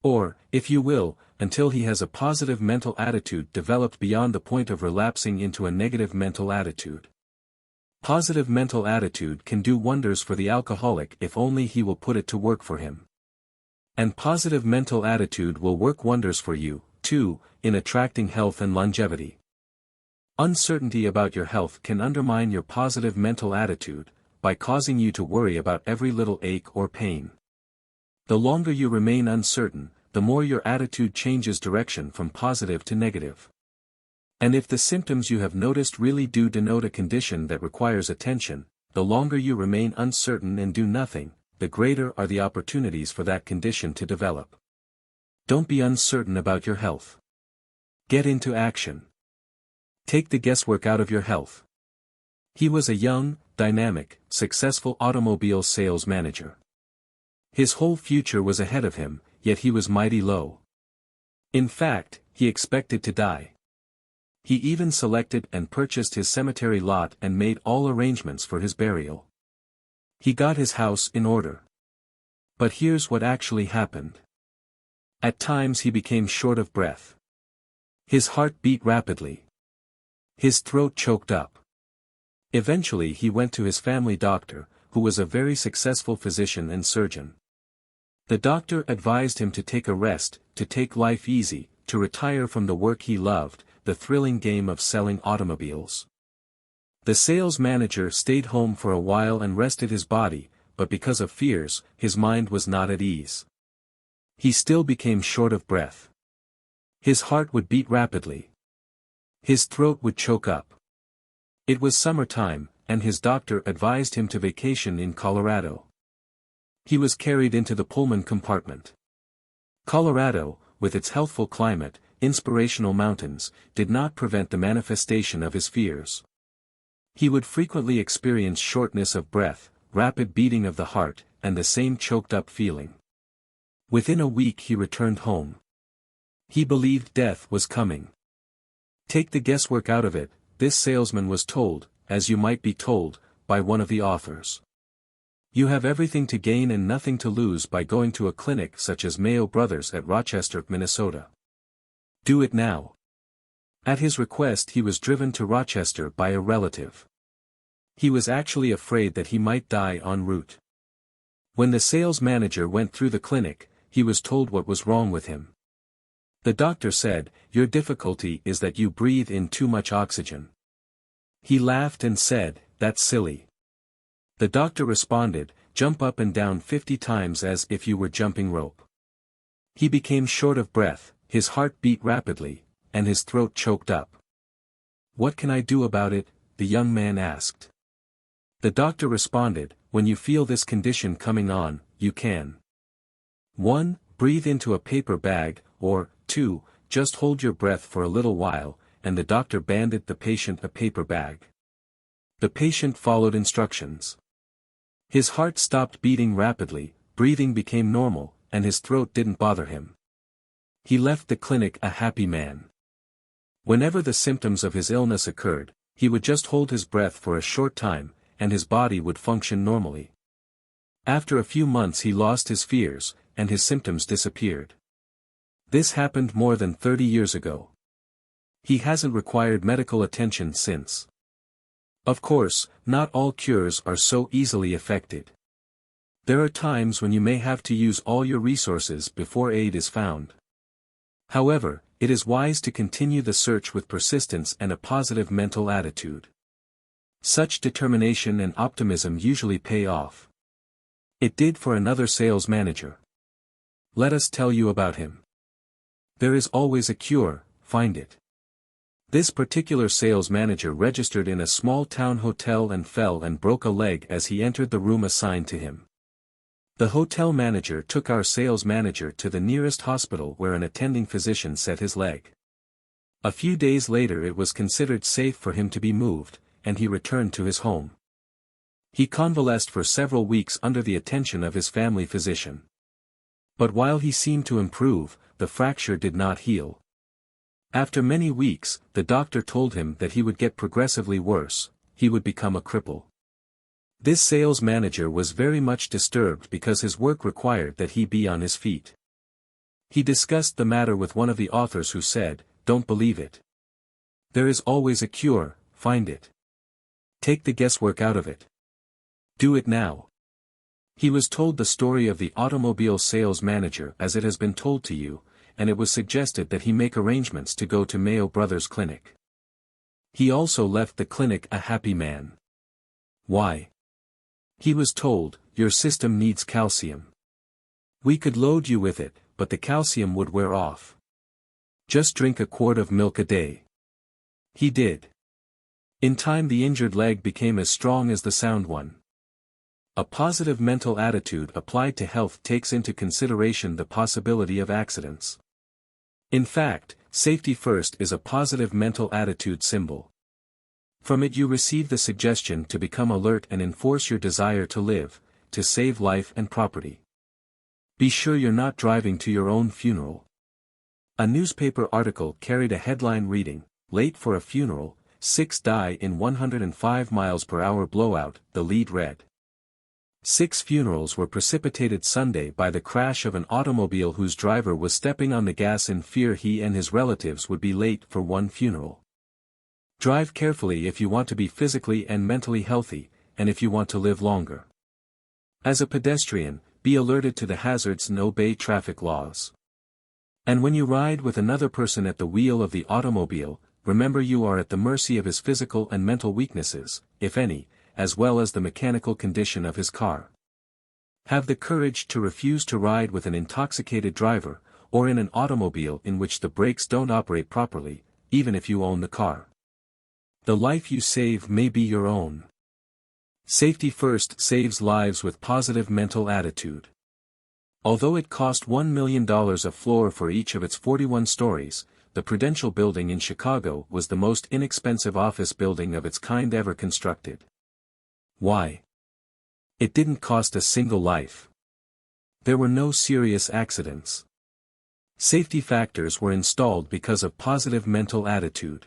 Or, if you will, until he has a positive mental attitude developed beyond the point of relapsing into a negative mental attitude. Positive mental attitude can do wonders for the alcoholic if only he will put it to work for him. And positive mental attitude will work wonders for you, too, in attracting health and longevity. Uncertainty about your health can undermine your positive mental attitude, by causing you to worry about every little ache or pain. The longer you remain uncertain, the more your attitude changes direction from positive to negative. And if the symptoms you have noticed really do denote a condition that requires attention, the longer you remain uncertain and do nothing, the greater are the opportunities for that condition to develop. Don't be uncertain about your health. Get into action. Take the guesswork out of your health. He was a young, dynamic, successful automobile sales manager. His whole future was ahead of him, yet he was mighty low. In fact, he expected to die. He even selected and purchased his cemetery lot and made all arrangements for his burial. He got his house in order. But here's what actually happened. At times he became short of breath. His heart beat rapidly. His throat choked up. Eventually he went to his family doctor, who was a very successful physician and surgeon. The doctor advised him to take a rest, to take life easy, to retire from the work he loved, the thrilling game of selling automobiles. The sales manager stayed home for a while and rested his body, but because of fears, his mind was not at ease. He still became short of breath. His heart would beat rapidly. His throat would choke up. It was summertime, and his doctor advised him to vacation in Colorado. He was carried into the Pullman compartment. Colorado, with its healthful climate, inspirational mountains, did not prevent the manifestation of his fears. He would frequently experience shortness of breath, rapid beating of the heart, and the same choked-up feeling. Within a week he returned home. He believed death was coming. Take the guesswork out of it, this salesman was told, as you might be told, by one of the authors. You have everything to gain and nothing to lose by going to a clinic such as Mayo Brothers at Rochester, Minnesota. Do it now. At his request he was driven to Rochester by a relative. He was actually afraid that he might die en route. When the sales manager went through the clinic, he was told what was wrong with him. The doctor said, "Your difficulty is that you breathe in too much oxygen." He laughed and said, "That's silly." The doctor responded, "Jump up and down 50 times as if you were jumping rope." He became short of breath, his heart beat rapidly, and his throat choked up. "What can I do about it?" the young man asked. The doctor responded, "When you feel this condition coming on, you can 1. Breathe into a paper bag, or 2. Just hold your breath for a little while," and the doctor banded the patient a paper bag. The patient followed instructions. His heart stopped beating rapidly, breathing became normal, and his throat didn't bother him. He left the clinic a happy man. Whenever the symptoms of his illness occurred, he would just hold his breath for a short time, and his body would function normally. After a few months he lost his fears, and his symptoms disappeared. This happened more than 30 years ago. He hasn't required medical attention since. Of course, not all cures are so easily effected. There are times when you may have to use all your resources before aid is found. However, it is wise to continue the search with persistence and a positive mental attitude. Such determination and optimism usually pay off. It did for another sales manager. Let us tell you about him. There is always a cure, find it. This particular sales manager registered in a small town hotel and fell and broke a leg as he entered the room assigned to him. The hotel manager took our sales manager to the nearest hospital where an attending physician set his leg. A few days later it was considered safe for him to be moved, and he returned to his home. He convalesced for several weeks under the attention of his family physician. But while he seemed to improve, the fracture did not heal. After many weeks, the doctor told him that he would get progressively worse, he would become a cripple. This sales manager was very much disturbed because his work required that he be on his feet. He discussed the matter with one of the authors who said, "Don't believe it. There is always a cure, find it. Take the guesswork out of it. Do it now." He was told the story of the automobile sales manager as it has been told to you, and it was suggested that he make arrangements to go to Mayo Brothers Clinic. He also left the clinic a happy man. Why? He was told, "Your system needs calcium. We could load you with it, but the calcium would wear off. Just drink a quart of milk a day." He did. In time the injured leg became as strong as the sound one. A positive mental attitude applied to health takes into consideration the possibility of accidents. In fact, safety first is a positive mental attitude symbol. From it you receive the suggestion to become alert and enforce your desire to live, to save life and property. Be sure you're not driving to your own funeral. A newspaper article carried a headline reading, "Late for a funeral, 6 die in 105 mph blowout," the lead read. 6 funerals were precipitated Sunday by the crash of an automobile whose driver was stepping on the gas in fear he and his relatives would be late for one funeral. Drive carefully if you want to be physically and mentally healthy, and if you want to live longer. As a pedestrian, be alerted to the hazards and obey traffic laws. And when you ride with another person at the wheel of the automobile, remember you are at the mercy of his physical and mental weaknesses, if any, as well as the mechanical condition of his car. Have the courage to refuse to ride with an intoxicated driver, or in an automobile in which the brakes don't operate properly, even if you own the car. The life you save may be your own. Safety first saves lives with positive mental attitude. Although it cost $1 million a floor for each of its 41 stories, the Prudential Building in Chicago was the most inexpensive office building of its kind ever constructed. Why? It didn't cost a single life. There were no serious accidents. Safety factors were installed because of positive mental attitude.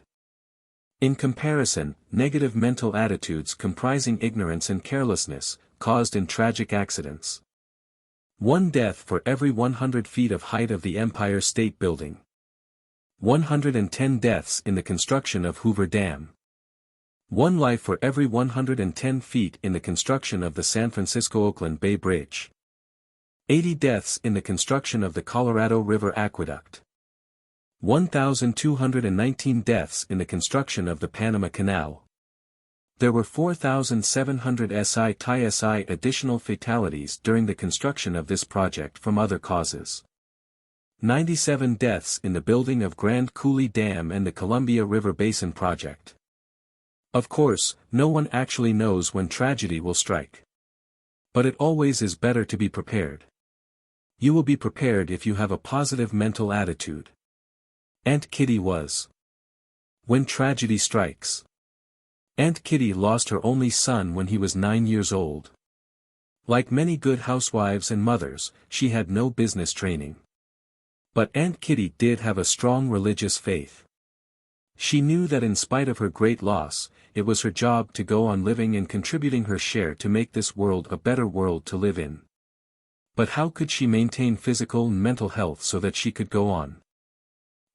In comparison, negative mental attitudes comprising ignorance and carelessness, caused in tragic accidents. 1 death for every 100 feet of height of the Empire State Building. 110 deaths in the construction of Hoover Dam. 1 life for every 110 feet in the construction of the San Francisco-Oakland Bay Bridge. 80 deaths in the construction of the Colorado River Aqueduct. 1,219 deaths in the construction of the Panama Canal. There were 4,700 SI additional fatalities during the construction of this project from other causes. 97 deaths in the building of Grand Coulee Dam and the Columbia River Basin Project. Of course, no one actually knows when tragedy will strike. But it always is better to be prepared. You will be prepared if you have a positive mental attitude. Aunt Kitty was. When tragedy strikes. Aunt Kitty lost her only son when he was 9 years old. Like many good housewives and mothers, she had no business training. But Aunt Kitty did have a strong religious faith. She knew that in spite of her great loss, it was her job to go on living and contributing her share to make this world a better world to live in. But how could she maintain physical and mental health so that she could go on?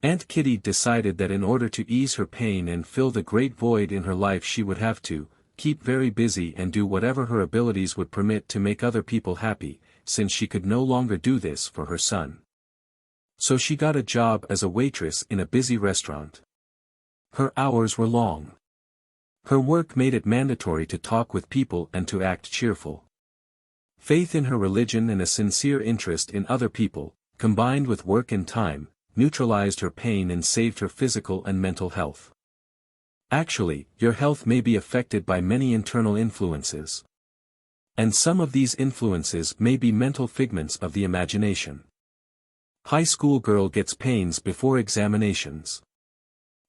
Aunt Kitty decided that in order to ease her pain and fill the great void in her life she would have to keep very busy and do whatever her abilities would permit to make other people happy, since she could no longer do this for her son. So she got a job as a waitress in a busy restaurant. Her hours were long. Her work made it mandatory to talk with people and to act cheerful. Faith in her religion and a sincere interest in other people, combined with work and time, neutralized her pain and saved her physical and mental health. Actually, your health may be affected by many internal influences. And some of these influences may be mental figments of the imagination. High school girl gets pains before examinations.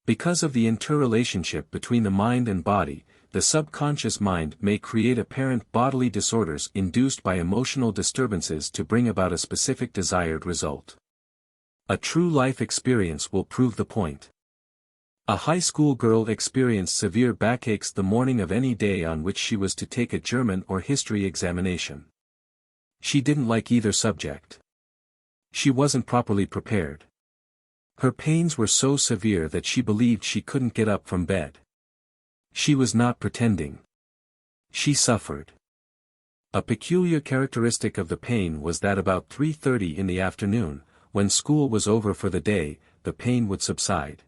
Because of the interrelationship between the mind and body, the subconscious mind may create apparent bodily disorders induced by emotional disturbances to bring about a specific desired result. A true life experience will prove the point. A high school girl experienced severe backaches the morning of any day on which she was to take a German or history examination. She didn't like either subject. She wasn't properly prepared. Her pains were so severe that she believed she couldn't get up from bed. She was not pretending. She suffered. A peculiar characteristic of the pain was that about 3:30 in the afternoon, when school was over for the day, the pain would subside.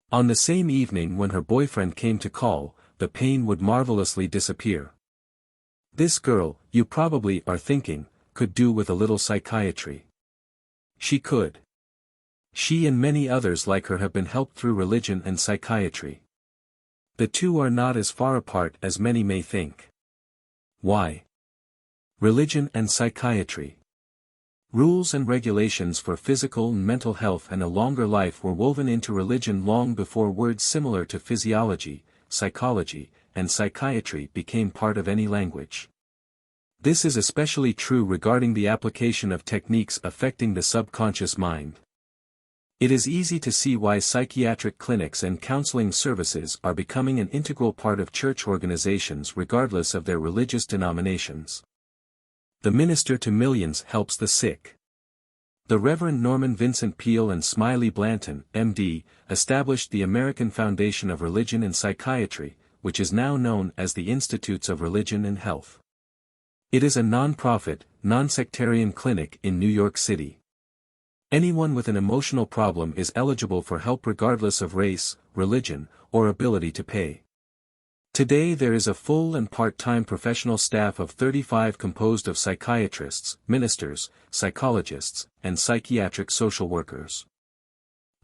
On the same evening when her boyfriend came to call, the pain would marvelously disappear. This girl, you probably are thinking, could do with a little psychiatry. She could. She and many others like her have been helped through religion and psychiatry. The two are not as far apart as many may think. Why? Religion and psychiatry. Rules and regulations for physical and mental health and a longer life were woven into religion long before words similar to physiology, psychology, and psychiatry became part of any language. This is especially true regarding the application of techniques affecting the subconscious mind. It is easy to see why psychiatric clinics and counseling services are becoming an integral part of church organizations regardless of their religious denominations. The minister to millions helps the sick. The Reverend Norman Vincent Peale and Smiley Blanton, M.D., established the American Foundation of Religion and Psychiatry, which is now known as the Institutes of Religion and Health. It is a non-profit, non-sectarian clinic in New York City. Anyone with an emotional problem is eligible for help regardless of race, religion, or ability to pay. Today there is a full and part-time professional staff of 35 composed of psychiatrists, ministers, psychologists, and psychiatric social workers.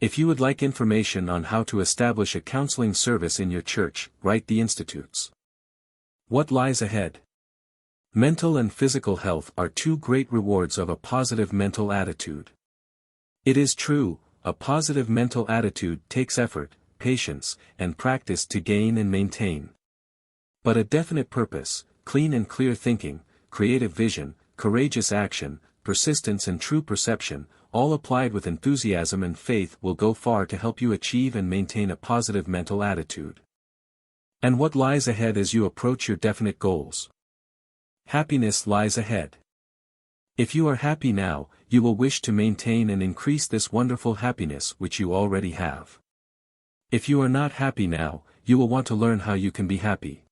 If you would like information on how to establish a counseling service in your church, write the institutes. What lies ahead? Mental and physical health are two great rewards of a positive mental attitude. It is true, a positive mental attitude takes effort, patience, and practice to gain and maintain. But a definite purpose, clean and clear thinking, creative vision, courageous action, persistence and true perception, all applied with enthusiasm and faith will go far to help you achieve and maintain a positive mental attitude. And what lies ahead as you approach your definite goals? Happiness lies ahead. If you are happy now, you will wish to maintain and increase this wonderful happiness which you already have. If you are not happy now, you will want to learn how you can be happy.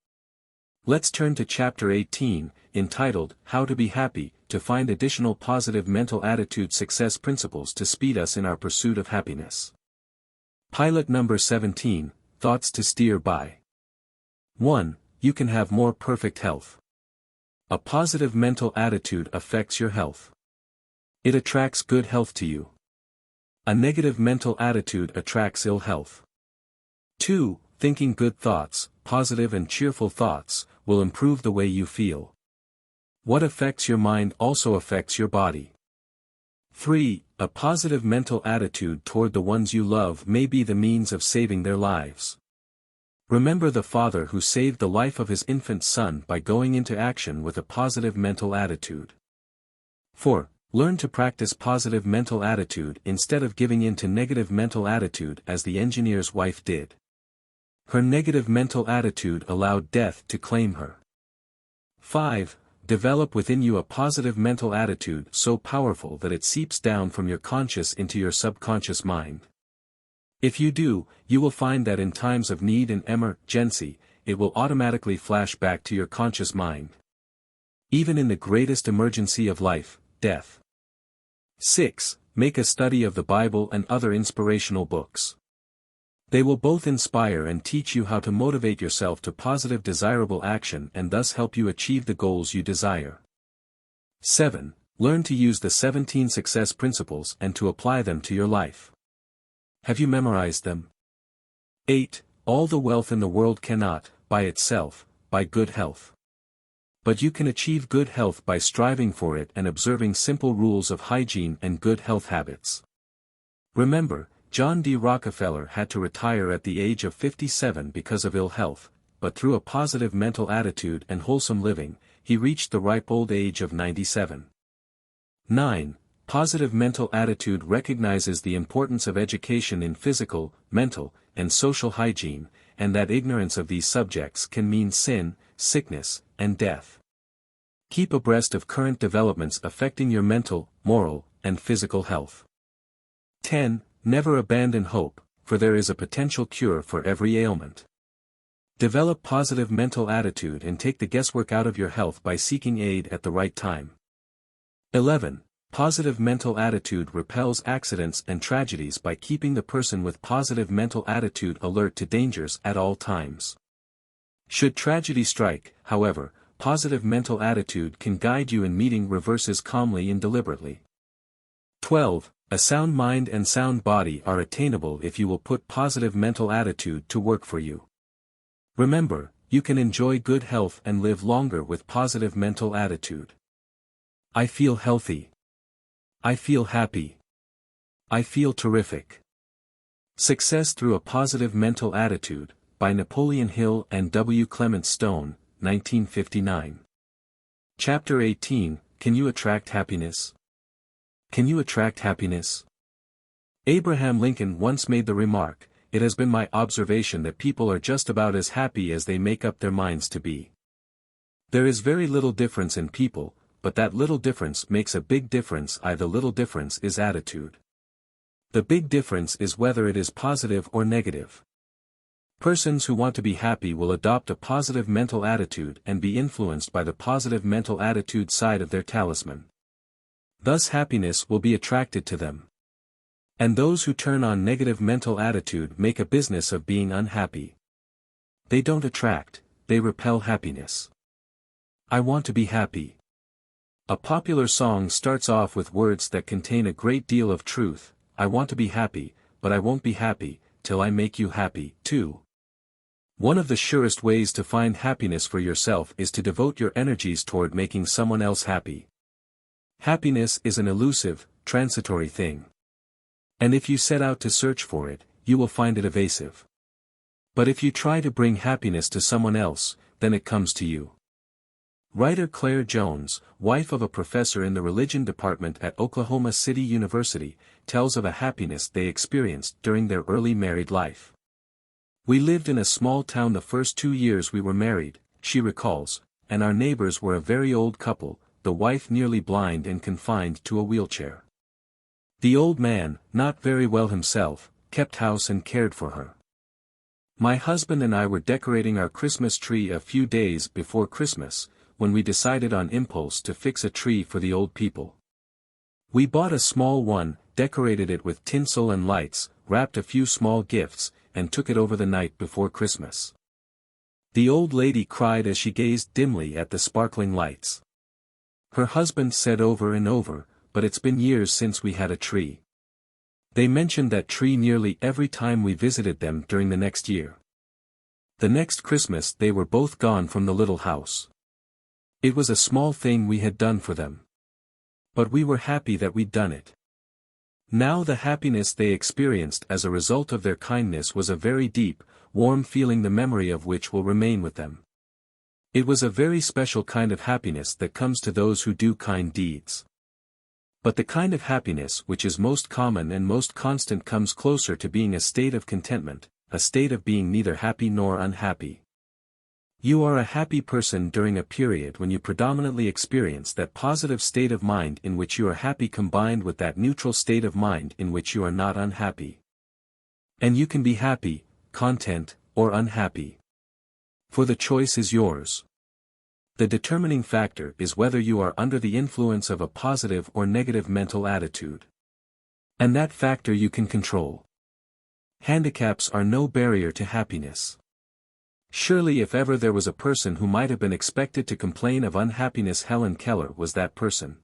Let's turn to chapter 18, entitled, How to Be Happy, to find additional positive mental attitude success principles to speed us in our pursuit of happiness. Pilot number 17, Thoughts to Steer By. 1. You can have more perfect health. A positive mental attitude affects your health. It attracts good health to you. A negative mental attitude attracts ill health. 2. Thinking good thoughts, positive and cheerful thoughts, will improve the way you feel. What affects your mind also affects your body. 3. A positive mental attitude toward the ones you love may be the means of saving their lives. Remember the father who saved the life of his infant son by going into action with a positive mental attitude. 4. Learn to practice positive mental attitude instead of giving in to negative mental attitude as the engineer's wife did. Her negative mental attitude allowed death to claim her. 5. Develop within you a positive mental attitude so powerful that it seeps down from your conscious into your subconscious mind. If you do, you will find that in times of need and emergency, it will automatically flash back to your conscious mind. Even in the greatest emergency of life, death. 6. Make a study of the Bible and other inspirational books. They will both inspire and teach you how to motivate yourself to positive desirable action and thus help you achieve the goals you desire. 7. Learn to use the 17 success principles and to apply them to your life. Have you memorized them? 8. All the wealth in the world cannot, by itself, buy good health. But you can achieve good health by striving for it and observing simple rules of hygiene and good health habits. Remember, John D. Rockefeller had to retire at the age of 57 because of ill health, but through a positive mental attitude and wholesome living, he reached the ripe old age of 97. 9. Positive mental attitude recognizes the importance of education in physical, mental, and social hygiene, and that ignorance of these subjects can mean sin, sickness, and death. Keep abreast of current developments affecting your mental, moral, and physical health. 10. Never abandon hope, for there is a potential cure for every ailment. Develop positive mental attitude and take the guesswork out of your health by seeking aid at the right time. 11. Positive mental attitude repels accidents and tragedies by keeping the person with positive mental attitude alert to dangers at all times. Should tragedy strike, however, positive mental attitude can guide you in meeting reverses calmly and deliberately. 12. A sound mind and sound body are attainable if you will put positive mental attitude to work for you. Remember, you can enjoy good health and live longer with positive mental attitude. I feel healthy. I feel happy. I feel terrific. Success Through a Positive Mental Attitude, by Napoleon Hill and W. Clement Stone, 1959. Chapter 18, Can You Attract Happiness? Can you attract happiness? Abraham Lincoln once made the remark, "It has been my observation that people are just about as happy as they make up their minds to be." There is very little difference in people, but that little difference makes a big difference. The little difference is attitude. The big difference is whether it is positive or negative. Persons who want to be happy will adopt a positive mental attitude and be influenced by the positive mental attitude side of their talisman. Thus happiness will be attracted to them. And those who turn on negative mental attitude make a business of being unhappy. They don't attract, they repel happiness. I want to be happy. A popular song starts off with words that contain a great deal of truth. I want to be happy, but I won't be happy, till I make you happy, too. One of the surest ways to find happiness for yourself is to devote your energies toward making someone else happy. Happiness is an elusive, transitory thing. And if you set out to search for it, you will find it evasive. But if you try to bring happiness to someone else, then it comes to you. Writer Claire Jones, wife of a professor in the religion department at Oklahoma City University, tells of a happiness they experienced during their early married life. We lived in a small town the first 2 years we were married, she recalls, and our neighbors were a very old couple, the wife nearly blind and confined to a wheelchair. The old man, not very well himself, kept house and cared for her. My husband and I were decorating our Christmas tree a few days before Christmas, when we decided on impulse to fix a tree for the old people. We bought a small one, decorated it with tinsel and lights, wrapped a few small gifts, and took it over the night before Christmas. The old lady cried as she gazed dimly at the sparkling lights. Her husband said over and over, "But it's been years since we had a tree." They mentioned that tree nearly every time we visited them during the next year. The next Christmas they were both gone from the little house. It was a small thing we had done for them. But we were happy that we'd done it. Now the happiness they experienced as a result of their kindness was a very deep, warm feeling, the memory of which will remain with them. It was a very special kind of happiness that comes to those who do kind deeds. But the kind of happiness which is most common and most constant comes closer to being a state of contentment, a state of being neither happy nor unhappy. You are a happy person during a period when you predominantly experience that positive state of mind in which you are happy combined with that neutral state of mind in which you are not unhappy. And you can be happy, content, or unhappy. For the choice is yours. The determining factor is whether you are under the influence of a positive or negative mental attitude. And that factor you can control. Handicaps are no barrier to happiness. Surely if ever there was a person who might have been expected to complain of unhappiness, Helen Keller was that person.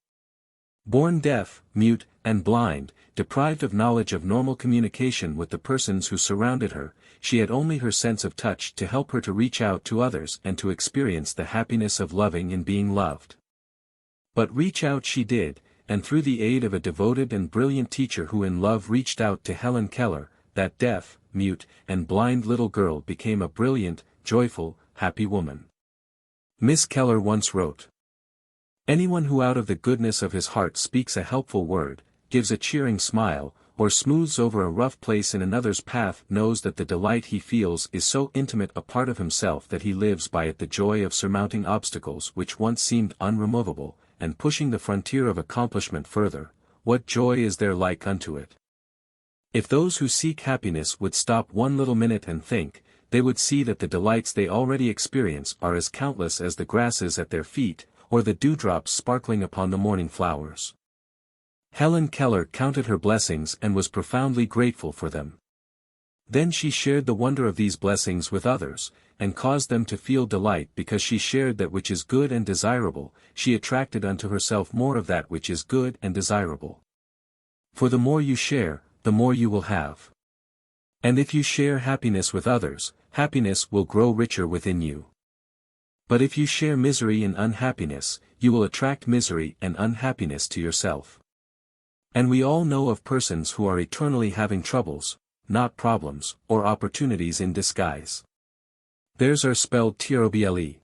Born deaf, mute, and blind, deprived of knowledge of normal communication with the persons who surrounded her, she had only her sense of touch to help her to reach out to others and to experience the happiness of loving and being loved. But reach out she did, and through the aid of a devoted and brilliant teacher who in love reached out to Helen Keller, that deaf, mute, and blind little girl became a brilliant, joyful, happy woman. Miss Keller once wrote, "Anyone who out of the goodness of his heart speaks a helpful word, gives a cheering smile, or smooths over a rough place in another's path knows that the delight he feels is so intimate a part of himself that he lives by it the joy of surmounting obstacles which once seemed unremovable, and pushing the frontier of accomplishment further. What joy is there like unto it?" If those who seek happiness would stop one little minute and think, they would see that the delights they already experience are as countless as the grasses at their feet, or the dewdrops sparkling upon the morning flowers. Helen Keller counted her blessings and was profoundly grateful for them. Then she shared the wonder of these blessings with others, and caused them to feel delight because she shared that which is good and desirable. She attracted unto herself more of that which is good and desirable. For the more you share, the more you will have. And if you share happiness with others, happiness will grow richer within you. But if you share misery and unhappiness, you will attract misery and unhappiness to yourself. And we all know of persons who are eternally having troubles, not problems, or opportunities in disguise. Theirs are spelled trouble.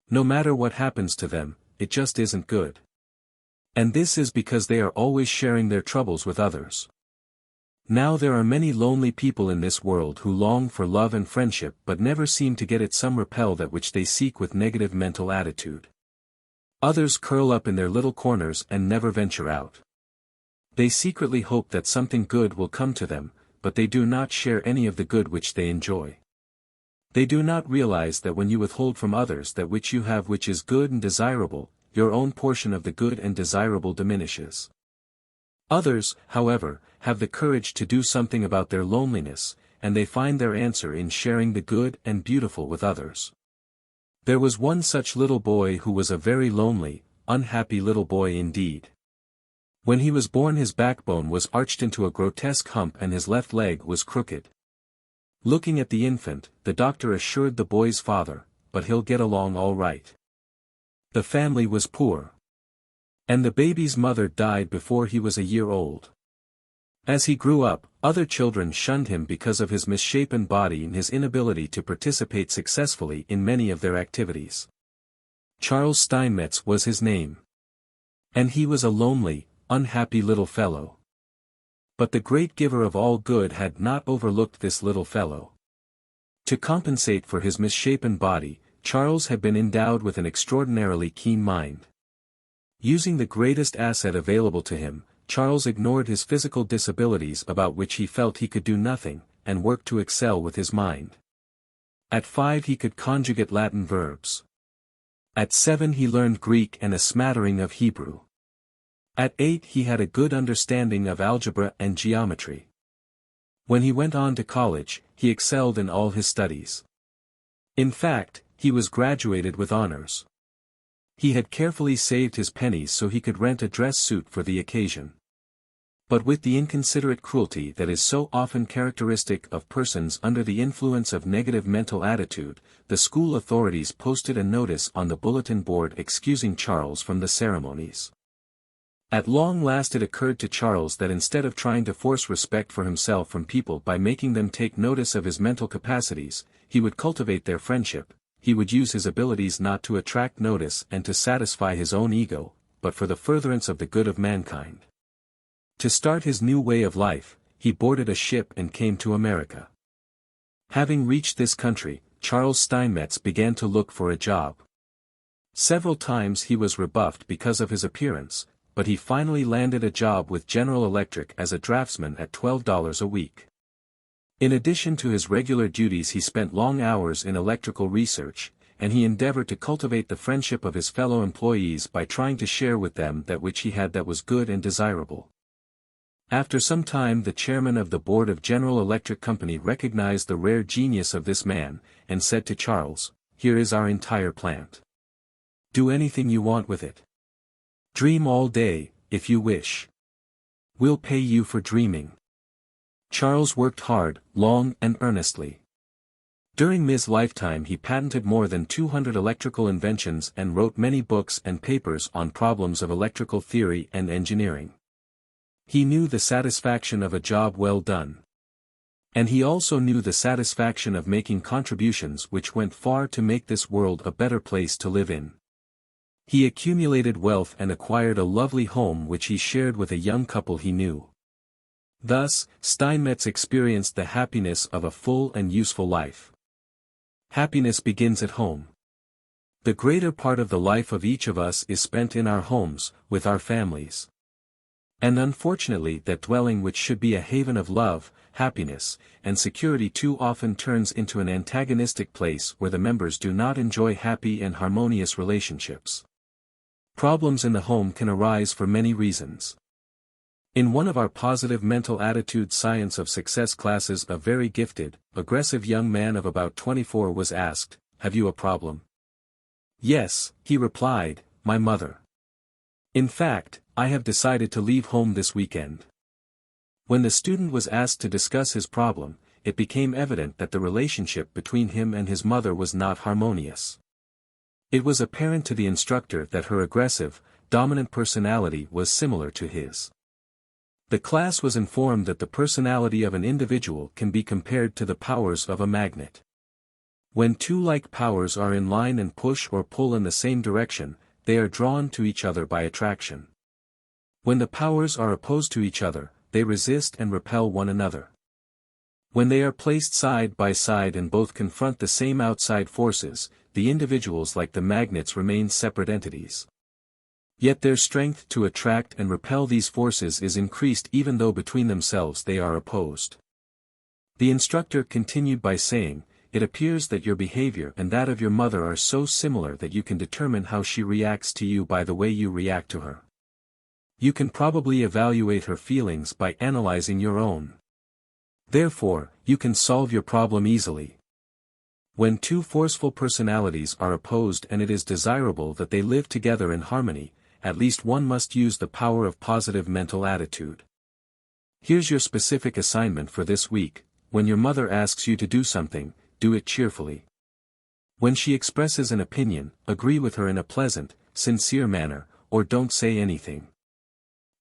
No matter what happens to them, it just isn't good. And this is because they are always sharing their troubles with others. Now there are many lonely people in this world who long for love and friendship but never seem to get it. Some repel that which they seek with negative mental attitude. Others curl up in their little corners and never venture out. They secretly hope that something good will come to them, but they do not share any of the good which they enjoy. They do not realize that when you withhold from others that which you have which is good and desirable, your own portion of the good and desirable diminishes. Others, however, have the courage to do something about their loneliness, and they find their answer in sharing the good and beautiful with others. There was one such little boy who was a very lonely, unhappy little boy indeed. When he was born his backbone was arched into a grotesque hump and his left leg was crooked. Looking at the infant, the doctor assured the boy's father, "But he'll get along all right." The family was poor. And the baby's mother died before he was a year old. As he grew up, other children shunned him because of his misshapen body and his inability to participate successfully in many of their activities. Charles Steinmetz was his name. And he was a lonely, unhappy little fellow. But the great giver of all good had not overlooked this little fellow. To compensate for his misshapen body, Charles had been endowed with an extraordinarily keen mind. Using the greatest asset available to him, Charles ignored his physical disabilities about which he felt he could do nothing, and worked to excel with his mind. At 5 he could conjugate Latin verbs. At 7 he learned Greek and a smattering of Hebrew. At 8 he had a good understanding of algebra and geometry. When he went on to college, he excelled in all his studies. In fact, he was graduated with honors. He had carefully saved his pennies so he could rent a dress suit for the occasion. But with the inconsiderate cruelty that is so often characteristic of persons under the influence of negative mental attitude, the school authorities posted a notice on the bulletin board excusing Charles from the ceremonies. At long last it occurred to Charles that instead of trying to force respect for himself from people by making them take notice of his mental capacities, he would cultivate their friendship. He would use his abilities not to attract notice and to satisfy his own ego, but for the furtherance of the good of mankind. To start his new way of life, he boarded a ship and came to America. Having reached this country, Charles Steinmetz began to look for a job. Several times he was rebuffed because of his appearance, but he finally landed a job with General Electric as a draftsman at $12 a week. In addition to his regular duties he spent long hours in electrical research, and he endeavored to cultivate the friendship of his fellow employees by trying to share with them that which he had that was good and desirable. After some time the chairman of the board of General Electric Company recognized the rare genius of this man, and said to Charles, "Here is our entire plant. Do anything you want with it. Dream all day, if you wish. We'll pay you for dreaming." Charles worked hard, long and earnestly. During his lifetime he patented more than 200 electrical inventions and wrote many books and papers on problems of electrical theory and engineering. He knew the satisfaction of a job well done. And he also knew the satisfaction of making contributions which went far to make this world a better place to live in. He accumulated wealth and acquired a lovely home which he shared with a young couple he knew. Thus, Steinmetz experienced the happiness of a full and useful life. Happiness begins at home. The greater part of the life of each of us is spent in our homes, with our families. And unfortunately that dwelling which should be a haven of love, happiness, and security too often turns into an antagonistic place where the members do not enjoy happy and harmonious relationships. Problems in the home can arise for many reasons. In one of our positive mental attitude science of success classes a very gifted, aggressive young man of about 24 was asked, "Have you a problem?" "Yes," he replied, "my mother. In fact, I have decided to leave home this weekend." When the student was asked to discuss his problem, it became evident that the relationship between him and his mother was not harmonious. It was apparent to the instructor that her aggressive, dominant personality was similar to his. The class was informed that the personality of an individual can be compared to the powers of a magnet. When two like powers are in line and push or pull in the same direction, they are drawn to each other by attraction. When the powers are opposed to each other, they resist and repel one another. When they are placed side by side and both confront the same outside forces, the individuals like the magnets remain separate entities. Yet their strength to attract and repel these forces is increased even though between themselves they are opposed. The instructor continued by saying, "It appears that your behavior and that of your mother are so similar that you can determine how she reacts to you by the way you react to her. You can probably evaluate her feelings by analyzing your own. Therefore, you can solve your problem easily. When two forceful personalities are opposed and it is desirable that they live together in harmony, at least one must use the power of positive mental attitude. Here's your specific assignment for this week: when your mother asks you to do something, do it cheerfully. When she expresses an opinion, agree with her in a pleasant, sincere manner, or don't say anything.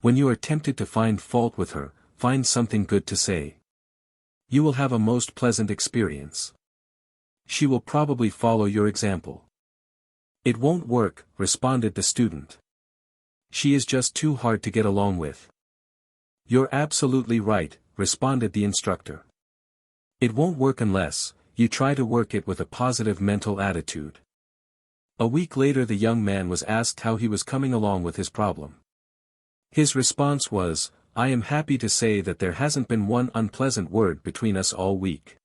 When you are tempted to find fault with her, find something good to say. You will have a most pleasant experience. She will probably follow your example. It won't work, responded the student. She is just too hard to get along with. You're absolutely right, responded the instructor. It won't work unless you try to work it with a positive mental attitude. A week later the young man was asked how he was coming along with his problem. His response was, "I am happy to say that there hasn't been one unpleasant word between us all week.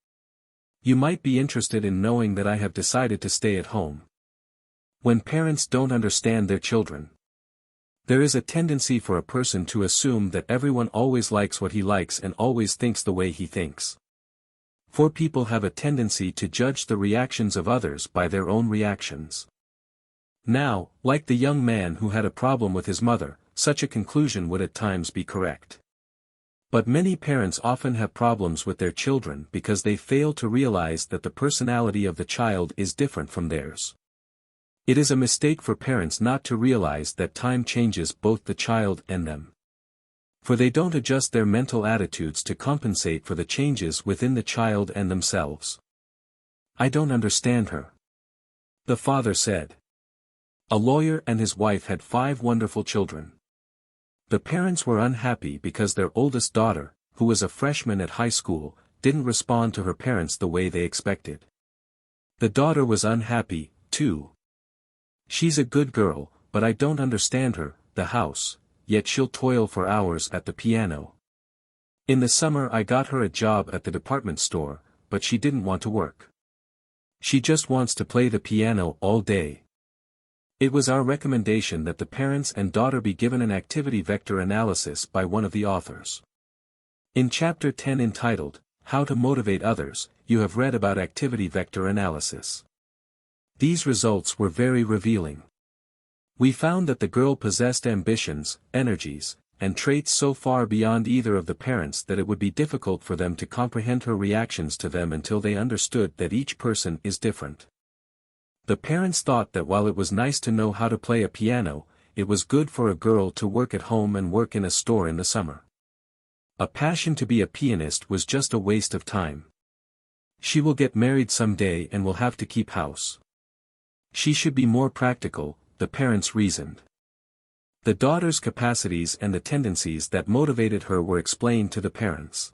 You might be interested in knowing that I have decided to stay at home." When parents don't understand their children, there is a tendency for a person to assume that everyone always likes what he likes and always thinks the way he thinks. For people have a tendency to judge the reactions of others by their own reactions. Now, like the young man who had a problem with his mother, such a conclusion would at times be correct. But many parents often have problems with their children because they fail to realize that the personality of the child is different from theirs. It is a mistake for parents not to realize that time changes both the child and them. For they don't adjust their mental attitudes to compensate for the changes within the child and themselves. "I don't understand her," the father said. A lawyer and his wife had 5 wonderful children. The parents were unhappy because their oldest daughter, who was a freshman at high school, didn't respond to her parents the way they expected. The daughter was unhappy, too. "She's a good girl, but I don't understand her, the house, yet she'll toil for hours at the piano. In the summer I got her a job at the department store, but she didn't want to work. She just wants to play the piano all day." It was our recommendation that the parents and daughter be given an activity vector analysis by one of the authors. In Chapter 10 entitled, How to Motivate Others, you have read about activity vector analysis. These results were very revealing. We found that the girl possessed ambitions, energies, and traits so far beyond either of the parents that it would be difficult for them to comprehend her reactions to them until they understood that each person is different. The parents thought that while it was nice to know how to play a piano, it was good for a girl to work at home and work in a store in the summer. A passion to be a pianist was just a waste of time. She will get married someday and will have to keep house. She should be more practical, the parents reasoned. The daughter's capacities and the tendencies that motivated her were explained to the parents.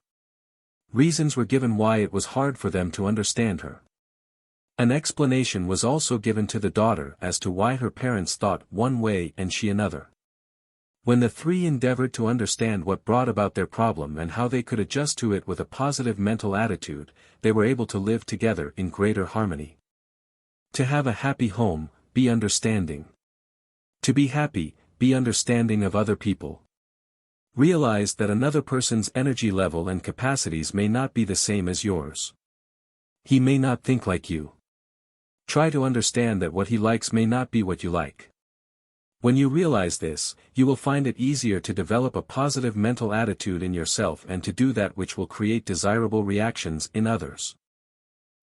Reasons were given why it was hard for them to understand her. An explanation was also given to the daughter as to why her parents thought one way and she another. When the 3 endeavored to understand what brought about their problem and how they could adjust to it with a positive mental attitude, they were able to live together in greater harmony. To have a happy home, be understanding. To be happy, be understanding of other people. Realize that another person's energy level and capacities may not be the same as yours. He may not think like you. Try to understand that what he likes may not be what you like. When you realize this, you will find it easier to develop a positive mental attitude in yourself and to do that which will create desirable reactions in others.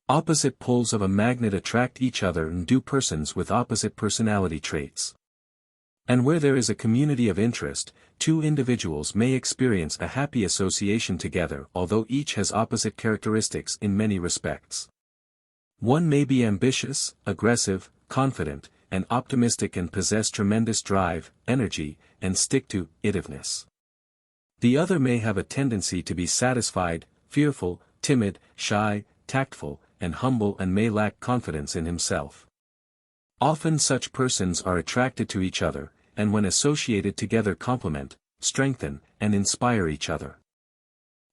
Opposite poles of a magnet attract each other and do persons with opposite personality traits. And where there is a community of interest, 2 individuals may experience a happy association together although each has opposite characteristics in many respects. One may be ambitious, aggressive, confident, and optimistic and possess tremendous drive, energy, and stick-to-itiveness. The other may have a tendency to be satisfied, fearful, timid, shy, tactful, and humble and may lack confidence in himself. Often such persons are attracted to each other, and when associated together complement, strengthen, and inspire each other.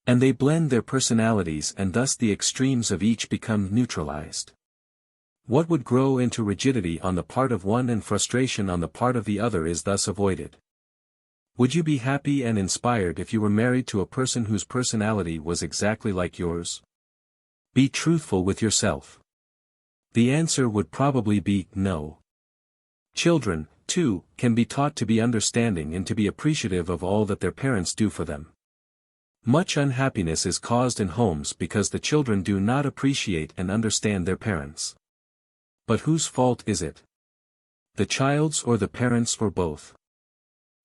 And they blend their personalities and thus the extremes of each become neutralized. What would grow into rigidity on the part of one and frustration on the part of the other is thus avoided. Would you be happy and inspired if you were married to a person whose personality was exactly like yours? Be truthful with yourself. The answer would probably be no. Children, too, can be taught to be understanding and to be appreciative of all that their parents do for them. Much unhappiness is caused in homes because the children do not appreciate and understand their parents. But whose fault is it? The child's or the parents' or both?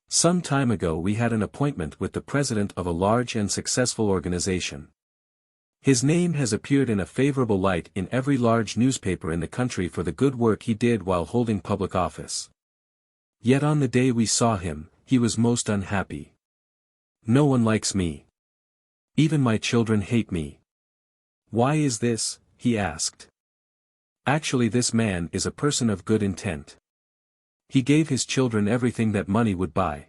Some time ago we had an appointment with the president of a large and successful organization. His name has appeared in a favorable light in every large newspaper in the country for the good work he did while holding public office. Yet on the day we saw him, he was most unhappy. "No one likes me. Even my children hate me. Why is this?" he asked. Actually, this man is a person of good intent. He gave his children everything that money would buy.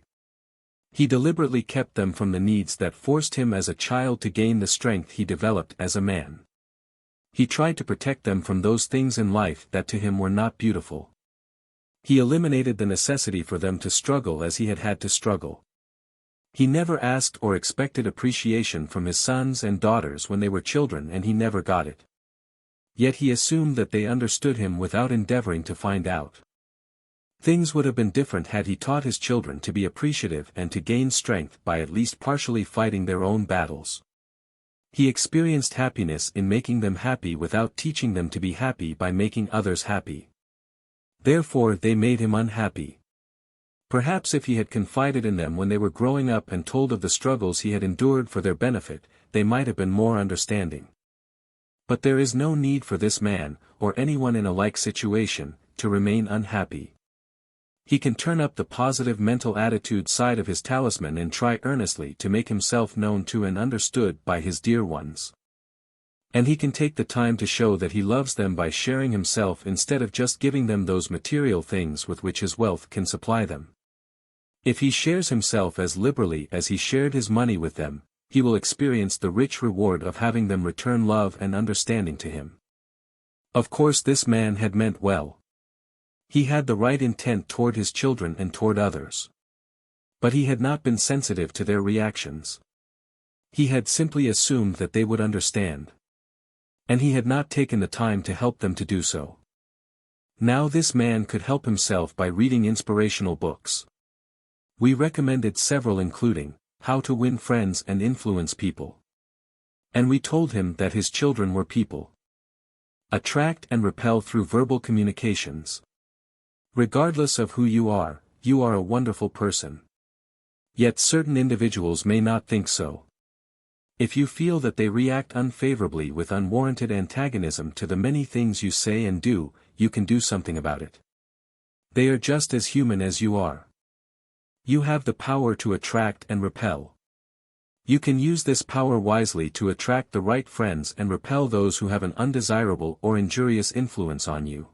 He deliberately kept them from the needs that forced him as a child to gain the strength he developed as a man. He tried to protect them from those things in life that to him were not beautiful. He eliminated the necessity for them to struggle as he had had to struggle. He never asked or expected appreciation from his sons and daughters when they were children, and he never got it. Yet he assumed that they understood him without endeavoring to find out. Things would have been different had he taught his children to be appreciative and to gain strength by at least partially fighting their own battles. He experienced happiness in making them happy without teaching them to be happy by making others happy. Therefore they made him unhappy. Perhaps if he had confided in them when they were growing up and told of the struggles he had endured for their benefit, they might have been more understanding. But there is no need for this man, or anyone in a like situation, to remain unhappy. He can turn up the positive mental attitude side of his talisman and try earnestly to make himself known to and understood by his dear ones. And he can take the time to show that he loves them by sharing himself instead of just giving them those material things with which his wealth can supply them. If he shares himself as liberally as he shared his money with them, he will experience the rich reward of having them return love and understanding to him. Of course, this man had meant well. He had the right intent toward his children and toward others. But he had not been sensitive to their reactions. He had simply assumed that they would understand. And he had not taken the time to help them to do so. Now this man could help himself by reading inspirational books. We recommended several, including How to Win Friends and Influence People. And we told him that his children were people. Attract and repel through verbal communications. Regardless of who you are a wonderful person. Yet certain individuals may not think so. If you feel that they react unfavorably with unwarranted antagonism to the many things you say and do, you can do something about it. They are just as human as you are. You have the power to attract and repel. You can use this power wisely to attract the right friends and repel those who have an undesirable or injurious influence on you.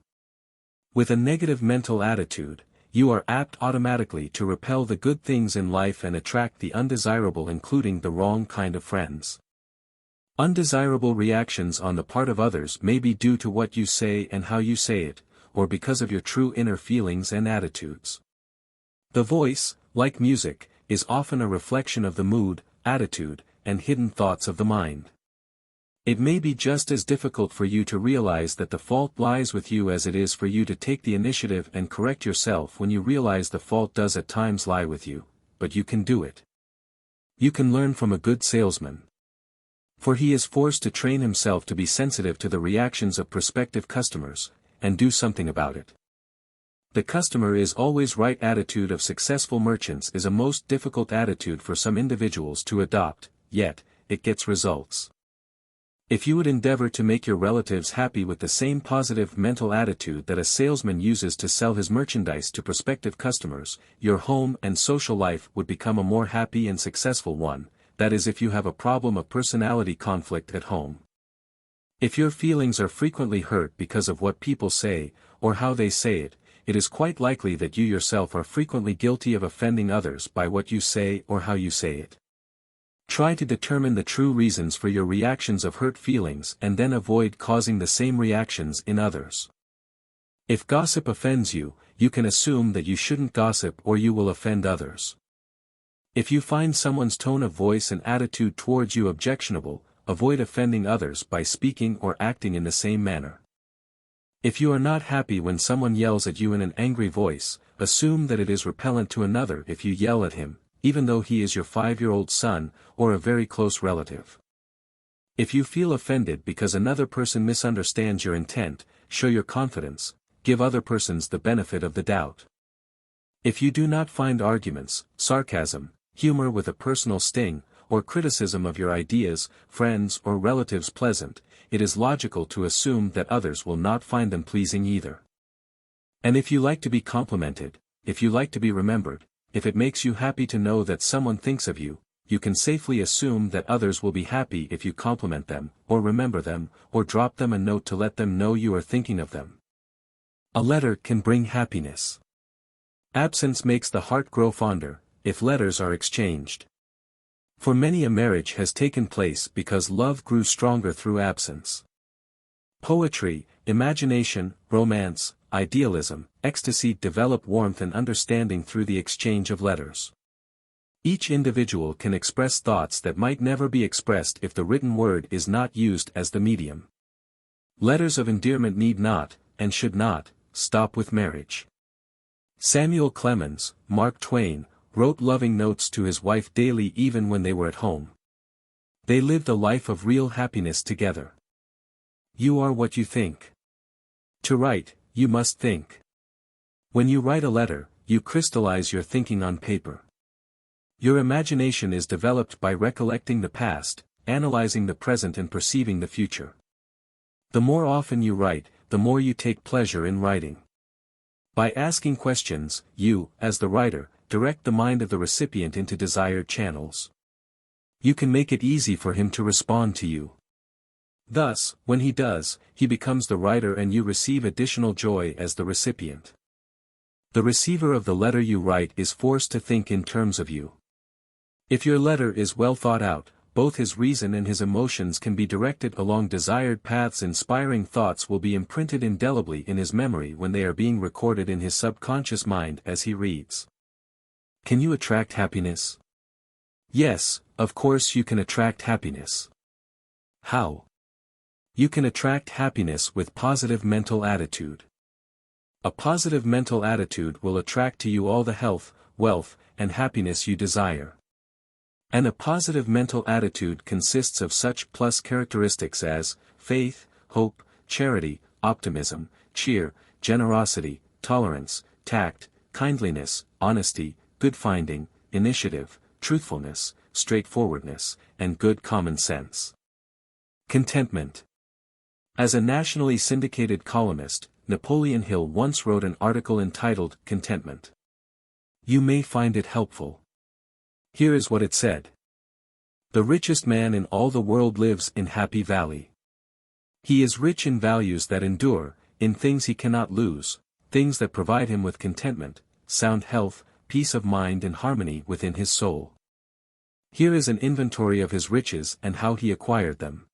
With a negative mental attitude, you are apt automatically to repel the good things in life and attract the undesirable, including the wrong kind of friends. Undesirable reactions on the part of others may be due to what you say and how you say it, or because of your true inner feelings and attitudes. The voice, like music, is often a reflection of the mood, attitude, and hidden thoughts of the mind. It may be just as difficult for you to realize that the fault lies with you as it is for you to take the initiative and correct yourself when you realize the fault does at times lie with you, but you can do it. You can learn from a good salesman. For he is forced to train himself to be sensitive to the reactions of prospective customers, and do something about it. The customer is always right attitude of successful merchants is a most difficult attitude for some individuals to adopt, yet, it gets results. If you would endeavor to make your relatives happy with the same positive mental attitude that a salesman uses to sell his merchandise to prospective customers, your home and social life would become a more happy and successful one, that is, if you have a problem of personality conflict at home. If your feelings are frequently hurt because of what people say, or how they say it, it is quite likely that you yourself are frequently guilty of offending others by what you say or how you say it. Try to determine the true reasons for your reactions of hurt feelings and then avoid causing the same reactions in others. If gossip offends you, you can assume that you shouldn't gossip or you will offend others. If you find someone's tone of voice and attitude towards you objectionable, avoid offending others by speaking or acting in the same manner. If you are not happy when someone yells at you in an angry voice, assume that it is repellent to another if you yell at him, even though he is your 5-year-old son, or a very close relative. If you feel offended because another person misunderstands your intent, show your confidence, give other persons the benefit of the doubt. If you do not find arguments, sarcasm, humor with a personal sting, or criticism of your ideas, friends or relatives pleasant, it is logical to assume that others will not find them pleasing either. And if you like to be complimented, if you like to be remembered, if it makes you happy to know that someone thinks of you, you can safely assume that others will be happy if you compliment them, or remember them, or drop them a note to let them know you are thinking of them. A letter can bring happiness. Absence makes the heart grow fonder, if letters are exchanged. For many a marriage has taken place because love grew stronger through absence. Poetry, imagination, romance, idealism, ecstasy develop warmth and understanding through the exchange of letters. Each individual can express thoughts that might never be expressed if the written word is not used as the medium. Letters of endearment need not, and should not, stop with marriage. Samuel Clemens, Mark Twain, wrote loving notes to his wife daily even when they were at home. They lived a life of real happiness together. You are what you think. To write, you must think. When you write a letter, you crystallize your thinking on paper. Your imagination is developed by recollecting the past, analyzing the present and perceiving the future. The more often you write, the more you take pleasure in writing. By asking questions, you, as the writer, direct the mind of the recipient into desired channels. You can make it easy for him to respond to you. Thus, when he does, he becomes the writer and you receive additional joy as the recipient. The receiver of the letter you write is forced to think in terms of you. If your letter is well thought out, both his reason and his emotions can be directed along desired paths. Inspiring thoughts will be imprinted indelibly in his memory when they are being recorded in his subconscious mind as he reads. Can you attract happiness? Yes, of course you can attract happiness. How? You can attract happiness with positive mental attitude. A positive mental attitude will attract to you all the health, wealth, and happiness you desire. And a positive mental attitude consists of such plus characteristics as faith, hope, charity, optimism, cheer, generosity, tolerance, tact, kindliness, honesty, good finding, initiative, truthfulness, straightforwardness, and good common sense. Contentment. As a nationally syndicated columnist, Napoleon Hill once wrote an article entitled Contentment. You may find it helpful. Here is what it said. The richest man in all the world lives in Happy Valley. He is rich in values that endure, in things he cannot lose, things that provide him with contentment, sound health, peace of mind and harmony within his soul. Here is an inventory of his riches and how he acquired them.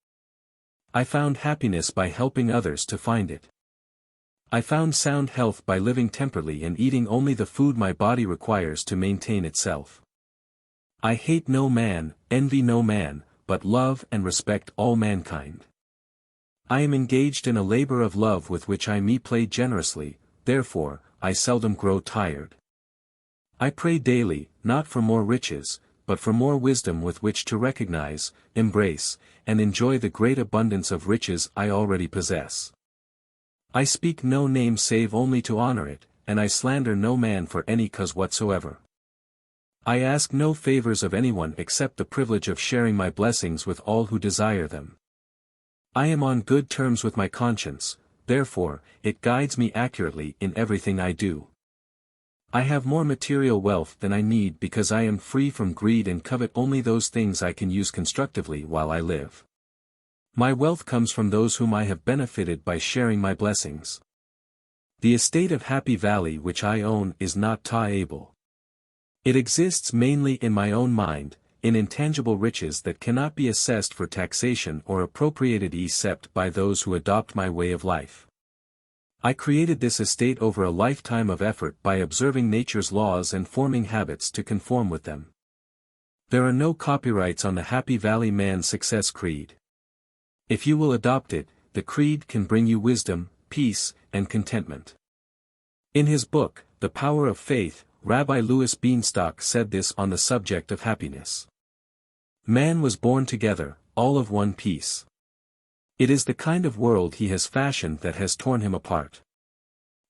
I found happiness by helping others to find it. I found sound health by living temperately and eating only the food my body requires to maintain itself. I hate no man, envy no man, but love and respect all mankind. I am engaged in a labor of love with which I me play generously, therefore, I seldom grow tired. I pray daily, not for more riches, but for more wisdom with which to recognize, embrace, and enjoy the great abundance of riches I already possess. I speak no name save only to honor it, and I slander no man for any cause whatsoever. I ask no favors of anyone except the privilege of sharing my blessings with all who desire them. I am on good terms with my conscience, therefore, it guides me accurately in everything I do. I have more material wealth than I need because I am free from greed and covet only those things I can use constructively while I live. My wealth comes from those whom I have benefited by sharing my blessings. The estate of Happy Valley which I own is not ta-able. It exists mainly in my own mind, in intangible riches that cannot be assessed for taxation or appropriated except by those who adopt my way of life. I created this estate over a lifetime of effort by observing nature's laws and forming habits to conform with them. There are no copyrights on the Happy Valley Man's Success Creed. If you will adopt it, the creed can bring you wisdom, peace, and contentment. In his book, The Power of Faith, Rabbi Louis Beanstalk said this on the subject of happiness. Man was born together, all of one piece. It is the kind of world he has fashioned that has torn him apart.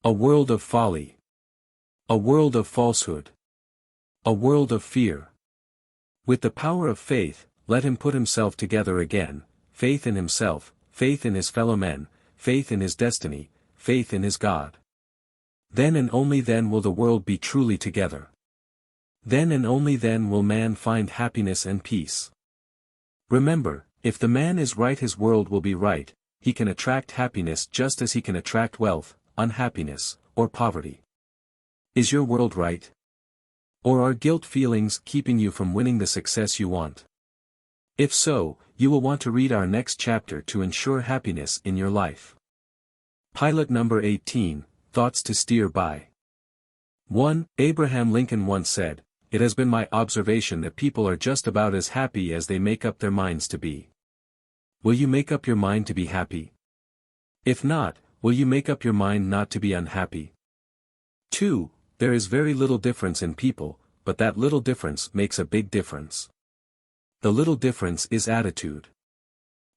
A world of folly. A world of falsehood. A world of fear. With the power of faith, let him put himself together again, faith in himself, faith in his fellow men, faith in his destiny, faith in his God. Then and only then will the world be truly together. Then and only then will man find happiness and peace. Remember, if the man is right, his world will be right. He can attract happiness just as he can attract wealth, unhappiness, or poverty. Is your world right? Or are guilt feelings keeping you from winning the success you want? If so, you will want to read our next chapter to ensure happiness in your life. Pilot number 18, Thoughts to Steer By. 1. Abraham Lincoln once said, "It has been my observation that people are just about as happy as they make up their minds to be." Will you make up your mind to be happy? If not, will you make up your mind not to be unhappy? 2. There is very little difference in people, but that little difference makes a big difference. The little difference is attitude.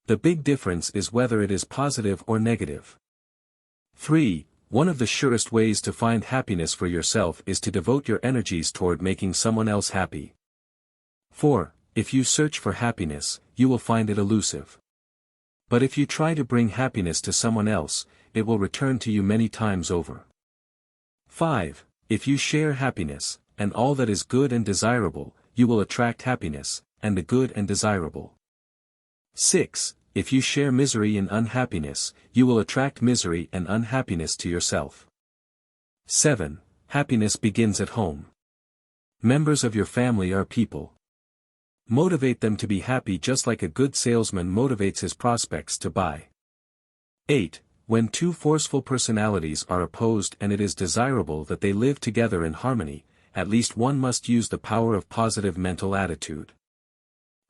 The big difference is whether it is positive or negative. 3. One of the surest ways to find happiness for yourself is to devote your energies toward making someone else happy. 4. If you search for happiness, you will find it elusive. But if you try to bring happiness to someone else, it will return to you many times over. 5. If you share happiness, and all that is good and desirable, you will attract happiness, and the good and desirable. 6. If you share misery and unhappiness, you will attract misery and unhappiness to yourself. 7. Happiness begins at home. Members of your family are people. Motivate them to be happy just like a good salesman motivates his prospects to buy. 8. When two forceful personalities are opposed and it is desirable that they live together in harmony, at least one must use the power of positive mental attitude.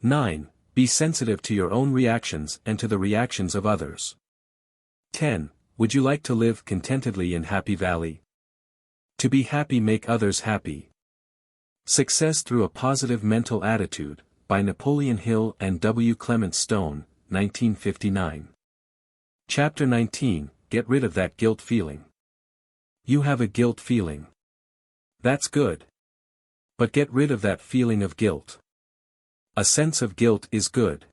9. Be sensitive to your own reactions and to the reactions of others. 10. Would you like to live contentedly in Happy Valley? To be happy, make others happy. Success Through a Positive Mental Attitude, by Napoleon Hill and W. Clement Stone, 1959. Chapter 19, Get rid of that guilt feeling. You have a guilt feeling. That's good. But get rid of that feeling of guilt. A sense of guilt is good.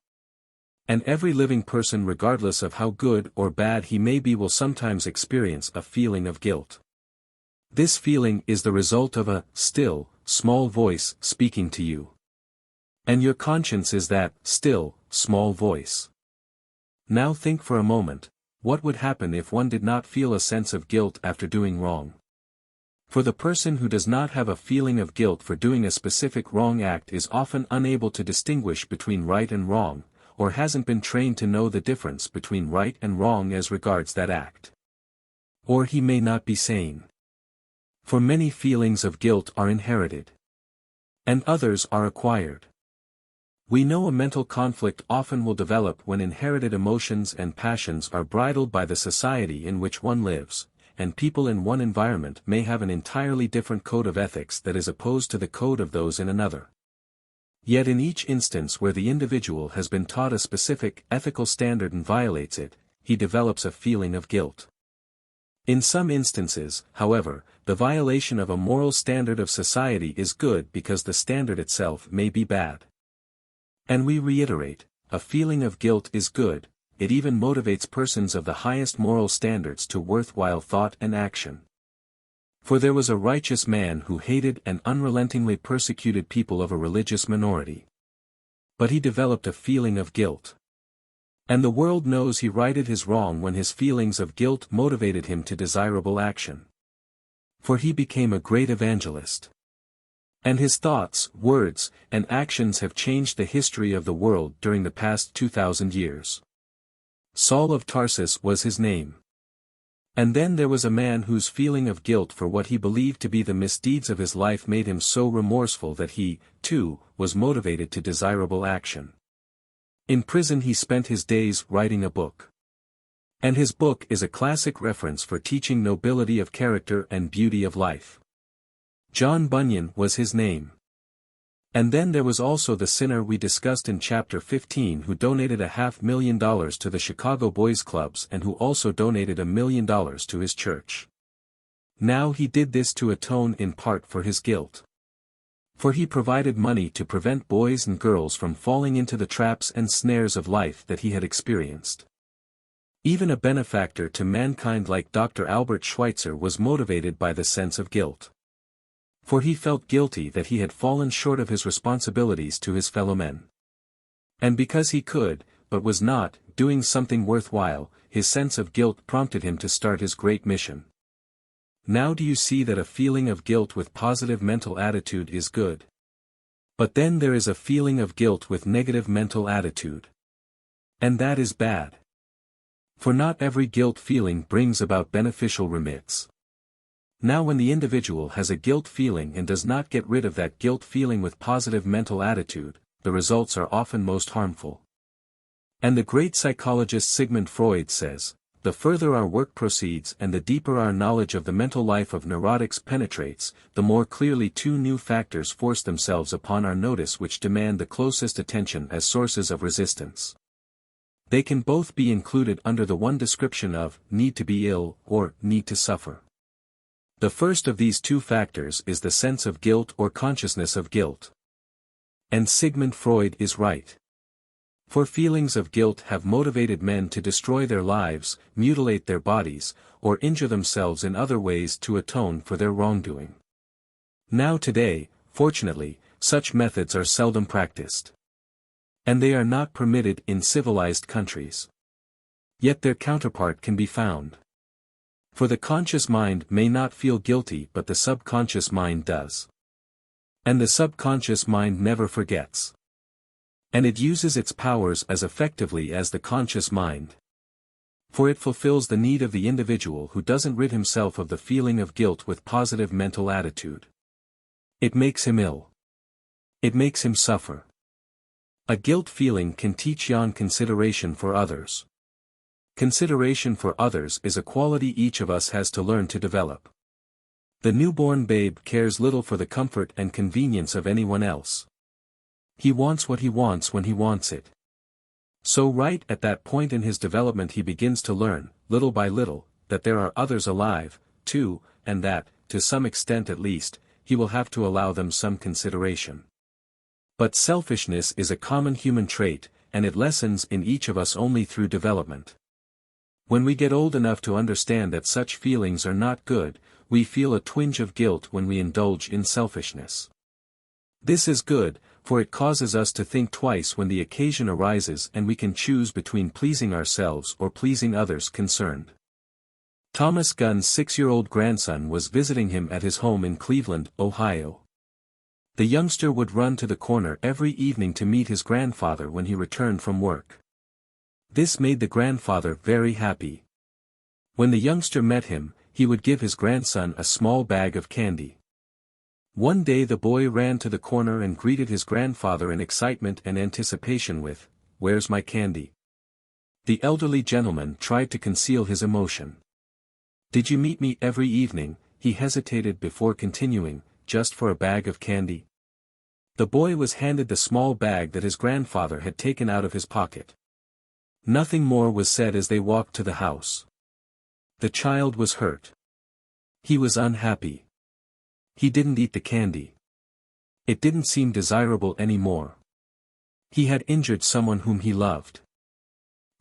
And every living person, regardless of how good or bad he may be, will sometimes experience a feeling of guilt. This feeling is the result of a still, small voice speaking to you. And your conscience is that still, small voice. Now think for a moment, what would happen if one did not feel a sense of guilt after doing wrong? For the person who does not have a feeling of guilt for doing a specific wrong act is often unable to distinguish between right and wrong, or hasn't been trained to know the difference between right and wrong as regards that act. Or he may not be sane. For many feelings of guilt are inherited. And others are acquired. We know a mental conflict often will develop when inherited emotions and passions are bridled by the society in which one lives, and people in one environment may have an entirely different code of ethics that is opposed to the code of those in another. Yet in each instance where the individual has been taught a specific ethical standard and violates it, he develops a feeling of guilt. In some instances, however, the violation of a moral standard of society is good because the standard itself may be bad. And we reiterate, a feeling of guilt is good. It even motivates persons of the highest moral standards to worthwhile thought and action. For there was a righteous man who hated and unrelentingly persecuted people of a religious minority. But he developed a feeling of guilt. And the world knows he righted his wrong when his feelings of guilt motivated him to desirable action. For he became a great evangelist. And his thoughts, words, and actions have changed the history of the world during the past 2,000 years. Saul of Tarsus was his name. And then there was a man whose feeling of guilt for what he believed to be the misdeeds of his life made him so remorseful that he, too, was motivated to desirable action. In prison he spent his days writing a book. And his book is a classic reference for teaching nobility of character and beauty of life. John Bunyan was his name. And then there was also the sinner we discussed in chapter 15 who donated $500,000 to the Chicago Boys Clubs and who also donated $1 million to his church. Now he did this to atone in part for his guilt. For he provided money to prevent boys and girls from falling into the traps and snares of life that he had experienced. Even a benefactor to mankind like Dr. Albert Schweitzer was motivated by the sense of guilt. For he felt guilty that he had fallen short of his responsibilities to his fellow men. And because he could, but was not, doing something worthwhile, his sense of guilt prompted him to start his great mission. Now do you see that a feeling of guilt with positive mental attitude is good? But then there is a feeling of guilt with negative mental attitude. And that is bad. For not every guilt feeling brings about beneficial remits. Now when the individual has a guilt feeling and does not get rid of that guilt feeling with positive mental attitude, the results are often most harmful. And the great psychologist Sigmund Freud says, the further our work proceeds and the deeper our knowledge of the mental life of neurotics penetrates, the more clearly two new factors force themselves upon our notice which demand the closest attention as sources of resistance. They can both be included under the one description of need to be ill or need to suffer. The first of these two factors is the sense of guilt or consciousness of guilt. And Sigmund Freud is right. For feelings of guilt have motivated men to destroy their lives, mutilate their bodies, or injure themselves in other ways to atone for their wrongdoing. Now today, fortunately, such methods are seldom practiced. And they are not permitted in civilized countries. Yet their counterpart can be found. For the conscious mind may not feel guilty but the subconscious mind does. And the subconscious mind never forgets. And it uses its powers as effectively as the conscious mind. For it fulfills the need of the individual who doesn't rid himself of the feeling of guilt with positive mental attitude. It makes him ill. It makes him suffer. A guilt feeling can teach yon consideration for others. Consideration for others is a quality each of us has to learn to develop. The newborn babe cares little for the comfort and convenience of anyone else. He wants what he wants when he wants it. So right at that point in his development he begins to learn, little by little, that there are others alive, too, and that, to some extent at least, he will have to allow them some consideration. But selfishness is a common human trait, and it lessens in each of us only through development. When we get old enough to understand that such feelings are not good, we feel a twinge of guilt when we indulge in selfishness. This is good, for it causes us to think twice when the occasion arises and we can choose between pleasing ourselves or pleasing others concerned. Thomas Gunn's 6-year-old grandson was visiting him at his home in Cleveland, Ohio. The youngster would run to the corner every evening to meet his grandfather when he returned from work. This made the grandfather very happy. When the youngster met him, he would give his grandson a small bag of candy. One day the boy ran to the corner and greeted his grandfather in excitement and anticipation with, "Where's my candy?" The elderly gentleman tried to conceal his emotion. "Did you meet me every evening?" he hesitated before continuing, "just for a bag of candy?" The boy was handed the small bag that his grandfather had taken out of his pocket. Nothing more was said as they walked to the house. The child was hurt. He was unhappy. He didn't eat the candy. It didn't seem desirable anymore. He had injured someone whom he loved.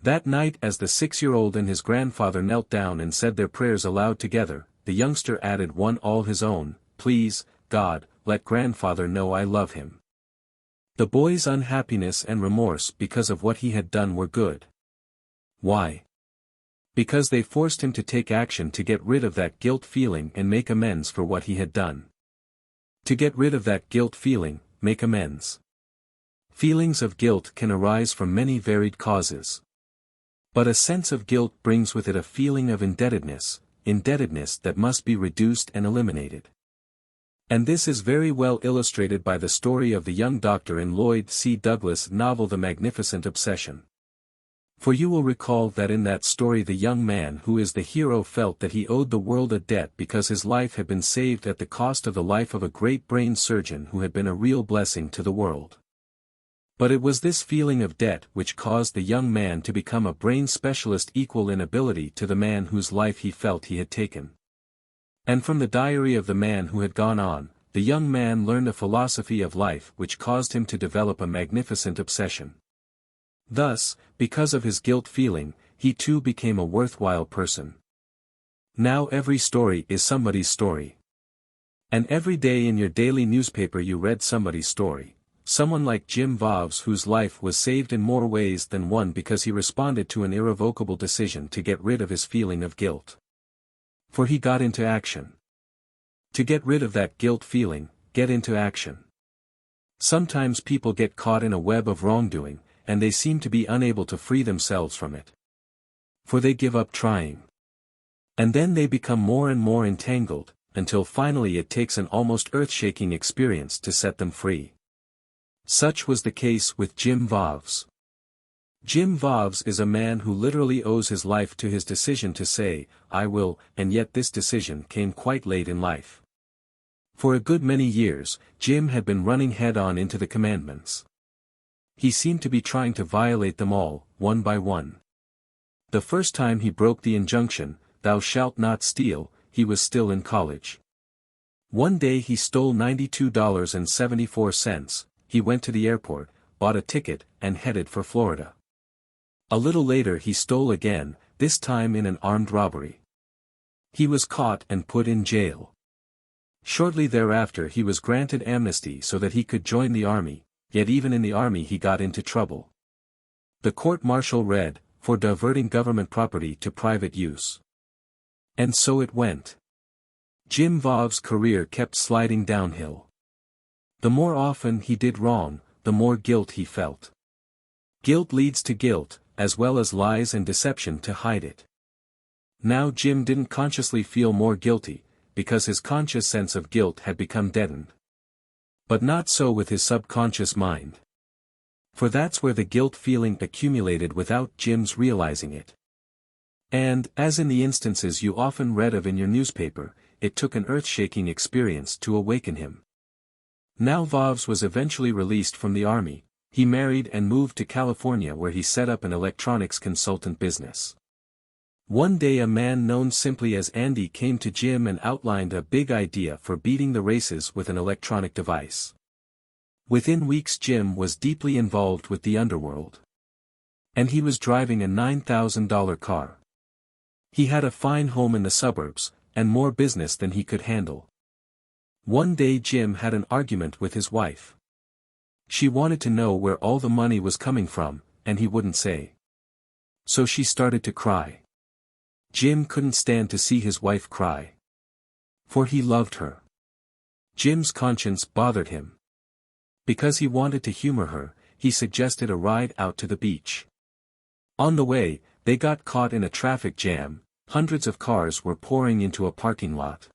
That night as the 6-year-old and his grandfather knelt down and said their prayers aloud together, the youngster added one all his own, "Please, God, let grandfather know I love him." The boy's unhappiness and remorse because of what he had done were good. Why? Because they forced him to take action to get rid of that guilt feeling and make amends for what he had done. To get rid of that guilt feeling, make amends. Feelings of guilt can arise from many varied causes. But a sense of guilt brings with it a feeling of indebtedness that must be reduced and eliminated. And this is very well illustrated by the story of the young doctor in Lloyd C. Douglas' novel The Magnificent Obsession. For you will recall that in that story the young man who is the hero felt that he owed the world a debt because his life had been saved at the cost of the life of a great brain surgeon who had been a real blessing to the world. But it was this feeling of debt which caused the young man to become a brain specialist equal in ability to the man whose life he felt he had taken. And from the diary of the man who had gone on, the young man learned a philosophy of life which caused him to develop a magnificent obsession. Thus, because of his guilt feeling, he too became a worthwhile person. Now every story is somebody's story. And every day in your daily newspaper you read somebody's story. Someone like Jim Voves whose life was saved in more ways than one because he responded to an irrevocable decision to get rid of his feeling of guilt. For he got into action. To get rid of that guilt feeling, get into action. Sometimes people get caught in a web of wrongdoing, and they seem to be unable to free themselves from it. For they give up trying. And then they become more and more entangled, until finally it takes an almost earth-shaking experience to set them free. Such was the case with Jim Voves. Jim Voves is a man who literally owes his life to his decision to say, I will, and yet this decision came quite late in life. For a good many years, Jim had been running head-on into the commandments. He seemed to be trying to violate them all, one by one. The first time he broke the injunction, thou shalt not steal, he was still in college. One day he stole $92.74, he went to the airport, bought a ticket, and headed for Florida. A little later he stole again, this time in an armed robbery. He was caught and put in jail. Shortly thereafter he was granted amnesty so that he could join the army. Yet even in the army he got into trouble. The court-martial read, for diverting government property to private use. And so it went. Jim Voves' career kept sliding downhill. The more often he did wrong, the more guilt he felt. Guilt leads to guilt, as well as lies and deception to hide it. Now Jim didn't consciously feel more guilty, because his conscious sense of guilt had become deadened. But not so with his subconscious mind. For that's where the guilt feeling accumulated without Jim's realizing it. And, as in the instances you often read of in your newspaper, it took an earth-shaking experience to awaken him. Now Voves was eventually released from the army, he married and moved to California where he set up an electronics consultant business. One day a man known simply as Andy came to Jim and outlined a big idea for beating the races with an electronic device. Within weeks Jim was deeply involved with the underworld. And he was driving a $9,000 car. He had a fine home in the suburbs, and more business than he could handle. One day Jim had an argument with his wife. She wanted to know where all the money was coming from, and he wouldn't say. So she started to cry. Jim couldn't stand to see his wife cry. For he loved her. Jim's conscience bothered him. Because he wanted to humor her, he suggested a ride out to the beach. On the way, they got caught in a traffic jam, hundreds of cars were pouring into a parking lot.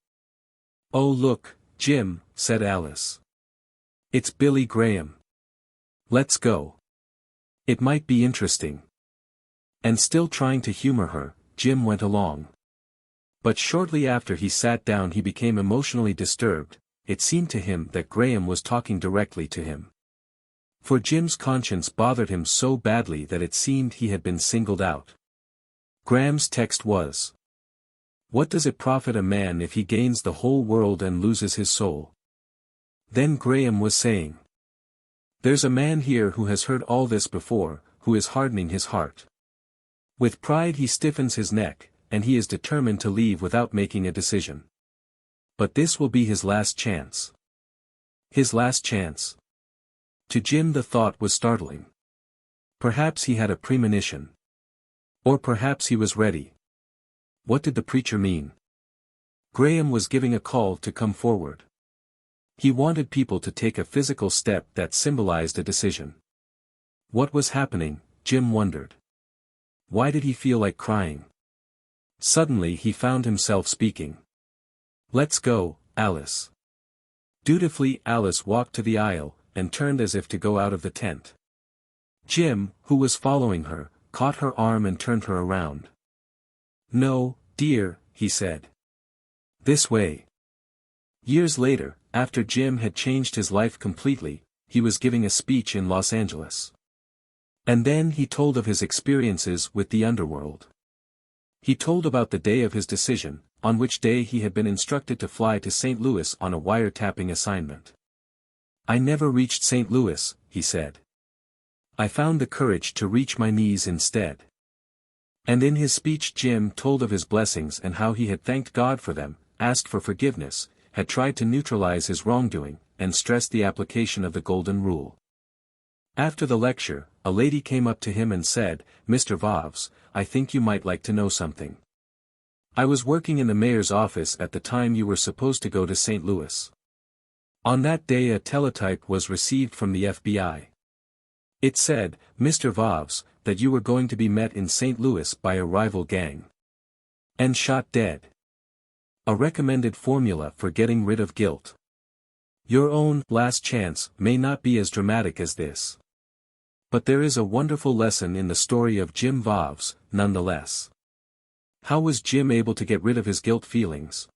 Oh look, Jim, said Alice. It's Billy Graham. Let's go. It might be interesting. And still trying to humor her, Jim went along. But shortly after he sat down he became emotionally disturbed, it seemed to him that Graham was talking directly to him. For Jim's conscience bothered him so badly that it seemed he had been singled out. Graham's text was, "What does it profit a man if he gains the whole world and loses his soul?" Then Graham was saying, "There's a man here who has heard all this before, who is hardening his heart. With pride he stiffens his neck, and he is determined to leave without making a decision. But this will be his last chance." His last chance. To Jim the thought was startling. Perhaps he had a premonition. Or perhaps he was ready. What did the preacher mean? Graham was giving a call to come forward. He wanted people to take a physical step that symbolized a decision. What was happening, Jim wondered. Why did he feel like crying? Suddenly he found himself speaking. "Let's go, Alice." Dutifully Alice walked to the aisle, and turned as if to go out of the tent. Jim, who was following her, caught her arm and turned her around. "No, dear," he said. "This way." Years later, after Jim had changed his life completely, he was giving a speech in Los Angeles. And then he told of his experiences with the underworld. He told about the day of his decision, on which day he had been instructed to fly to St. Louis on a wiretapping assignment. "I never reached St. Louis," he said. "I found the courage to reach my knees instead." And in his speech Jim told of his blessings and how he had thanked God for them, asked for forgiveness, had tried to neutralize his wrongdoing, and stressed the application of the Golden Rule. After the lecture, a lady came up to him and said, "Mr. Vavs, I think you might like to know something. I was working in the mayor's office at the time you were supposed to go to St. Louis. On that day a teletype was received from the FBI. It said, Mr. Vavs, that you were going to be met in St. Louis by a rival gang. And shot dead. A recommended formula for getting rid of guilt. Your own last chance may not be as dramatic as this. But there is a wonderful lesson in the story of Jim Vavs, nonetheless. How was Jim able to get rid of his guilt feelings?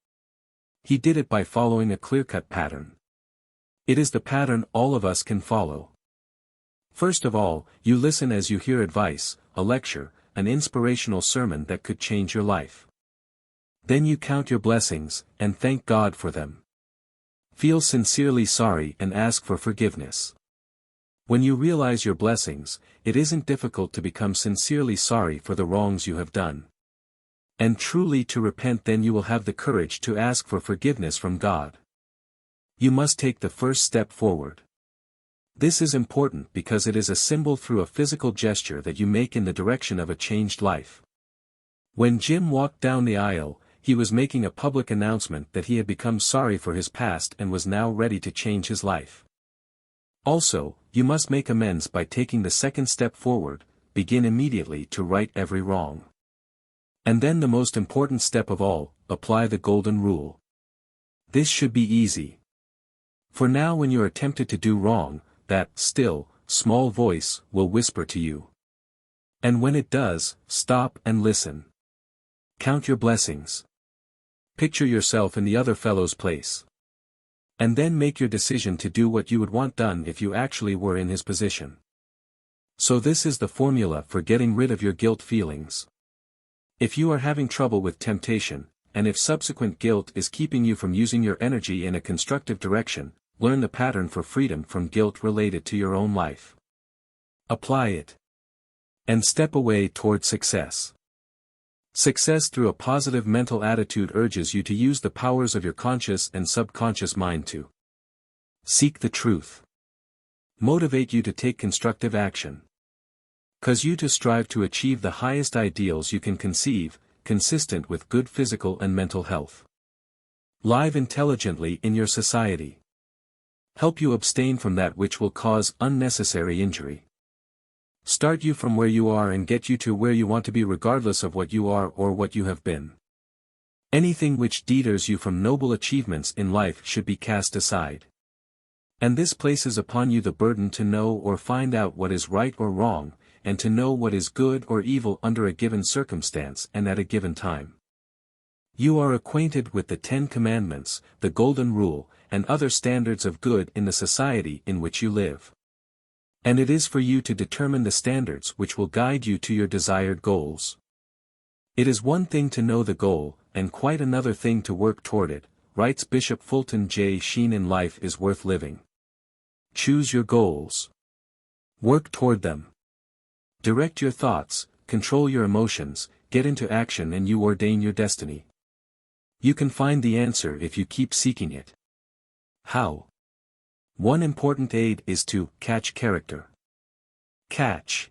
He did it by following a clear-cut pattern. It is the pattern all of us can follow. First of all, you listen as you hear advice, a lecture, an inspirational sermon that could change your life. Then you count your blessings, and thank God for them. Feel sincerely sorry and ask for forgiveness. When you realize your blessings, it isn't difficult to become sincerely sorry for the wrongs you have done. And truly to repent, then you will have the courage to ask for forgiveness from God. You must take the first step forward. This is important because it is a symbol through a physical gesture that you make in the direction of a changed life. When Jim walked down the aisle, he was making a public announcement that he had become sorry for his past and was now ready to change his life. Also, you must make amends by taking the second step forward, begin immediately to right every wrong. And then the most important step of all, apply the Golden Rule. This should be easy. For now when you are tempted to do wrong, that still, small voice will whisper to you. And when it does, stop and listen. Count your blessings. Picture yourself in the other fellow's place. And then make your decision to do what you would want done if you actually were in his position. So this is the formula for getting rid of your guilt feelings. If you are having trouble with temptation, and if subsequent guilt is keeping you from using your energy in a constructive direction, learn the pattern for freedom from guilt related to your own life. Apply it. And step away toward success. Success through a positive mental attitude urges you to use the powers of your conscious and subconscious mind to seek the truth. Motivate you to take constructive action. Cause you to strive to achieve the highest ideals you can conceive, consistent with good physical and mental health. Live intelligently in your society. Help you abstain from that which will cause unnecessary injury. Start you from where you are and get you to where you want to be regardless of what you are or what you have been. Anything which deters you from noble achievements in life should be cast aside. And this places upon you the burden to know or find out what is right or wrong, and to know what is good or evil under a given circumstance and at a given time. You are acquainted with the 10 Commandments, the Golden Rule, and other standards of good in the society in which you live. And it is for you to determine the standards which will guide you to your desired goals. It is one thing to know the goal, and quite another thing to work toward it, writes Bishop Fulton J. Sheen. In life is worth living. Choose your goals. Work toward them. Direct your thoughts, control your emotions, get into action, and you ordain your destiny. You can find the answer if you keep seeking it. How? One important aid is to catch character. Catch.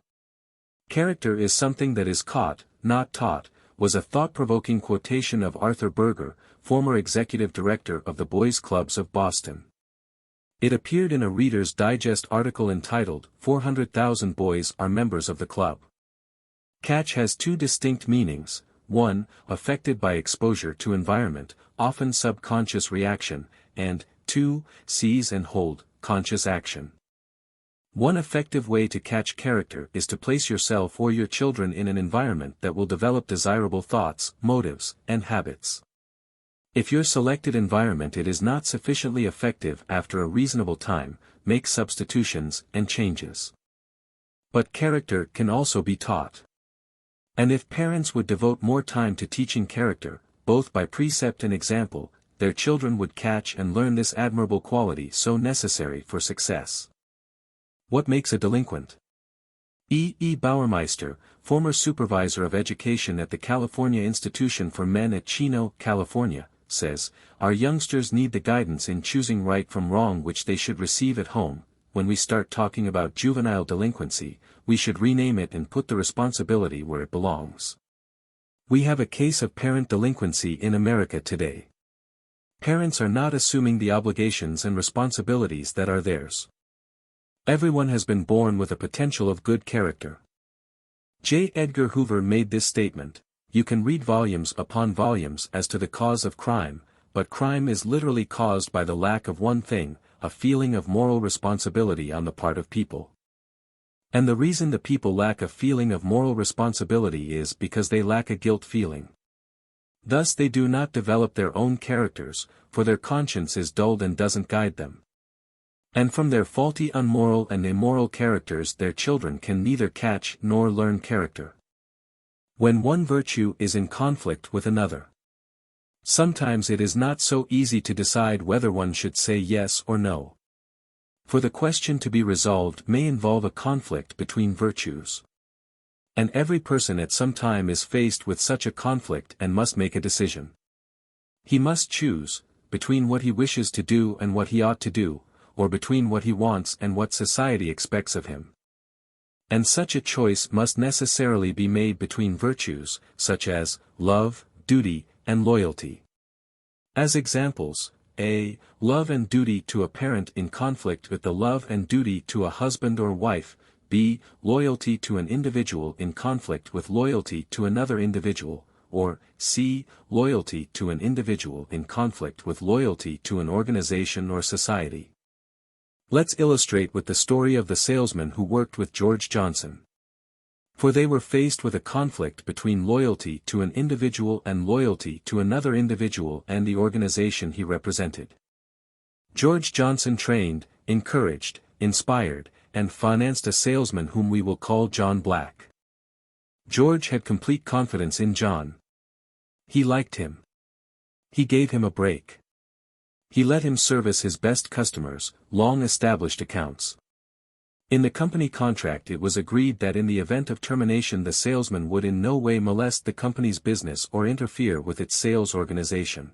Character is something that is caught, not taught, was a thought-provoking quotation of Arthur Berger, former executive director of the Boys Clubs of Boston. It appeared in a Reader's Digest article entitled, 400,000 Boys Are Members of the Club. Catch has two distinct meanings: 1, affected by exposure to environment, often subconscious reaction, and 2, seize and hold, conscious action. One effective way to catch character is to place yourself or your children in an environment that will develop desirable thoughts, motives, and habits. If your selected environment is not sufficiently effective after a reasonable time, make substitutions and changes. But character can also be taught. And if parents would devote more time to teaching character, both by precept and example, their children would catch and learn this admirable quality so necessary for success. What makes a delinquent? E. Bauermeister, former supervisor of education at the California Institution for Men at Chino, California, says, "Our youngsters need the guidance in choosing right from wrong which they should receive at home. When we start talking about juvenile delinquency, we should rename it and put the responsibility where it belongs." We have a case of parent delinquency in America today. Parents are not assuming the obligations and responsibilities that are theirs. Everyone has been born with a potential of good character. J. Edgar Hoover made this statement: "You can read volumes upon volumes as to the cause of crime, but crime is literally caused by the lack of one thing, a feeling of moral responsibility on the part of people. And the reason the people lack a feeling of moral responsibility is because they lack a guilt feeling. Thus they do not develop their own characters, for their conscience is dulled and doesn't guide them. And from their faulty unmoral and immoral characters their children can neither catch nor learn character. When one virtue is in conflict with another, sometimes it is not so easy to decide whether one should say yes or no. For the question to be resolved may involve a conflict between virtues. And every person at some time is faced with such a conflict and must make a decision. He must choose, between what he wishes to do and what he ought to do, or between what he wants and what society expects of him. And such a choice must necessarily be made between virtues, such as love, duty, and loyalty. As examples, a. Love and duty to a parent in conflict with the love and duty to a husband or wife, b. Loyalty to an individual in conflict with loyalty to another individual, or c. Loyalty to an individual in conflict with loyalty to an organization or society. Let's illustrate with the story of the salesman who worked with George Johnson. For they were faced with a conflict between loyalty to an individual and loyalty to another individual and the organization he represented. George Johnson trained, encouraged, inspired, and financed a salesman whom we will call John Black. George had complete confidence in John. He liked him. He gave him a break. He let him service his best customers, long-established accounts. In the company contract it was agreed that in the event of termination the salesman would in no way molest the company's business or interfere with its sales organization.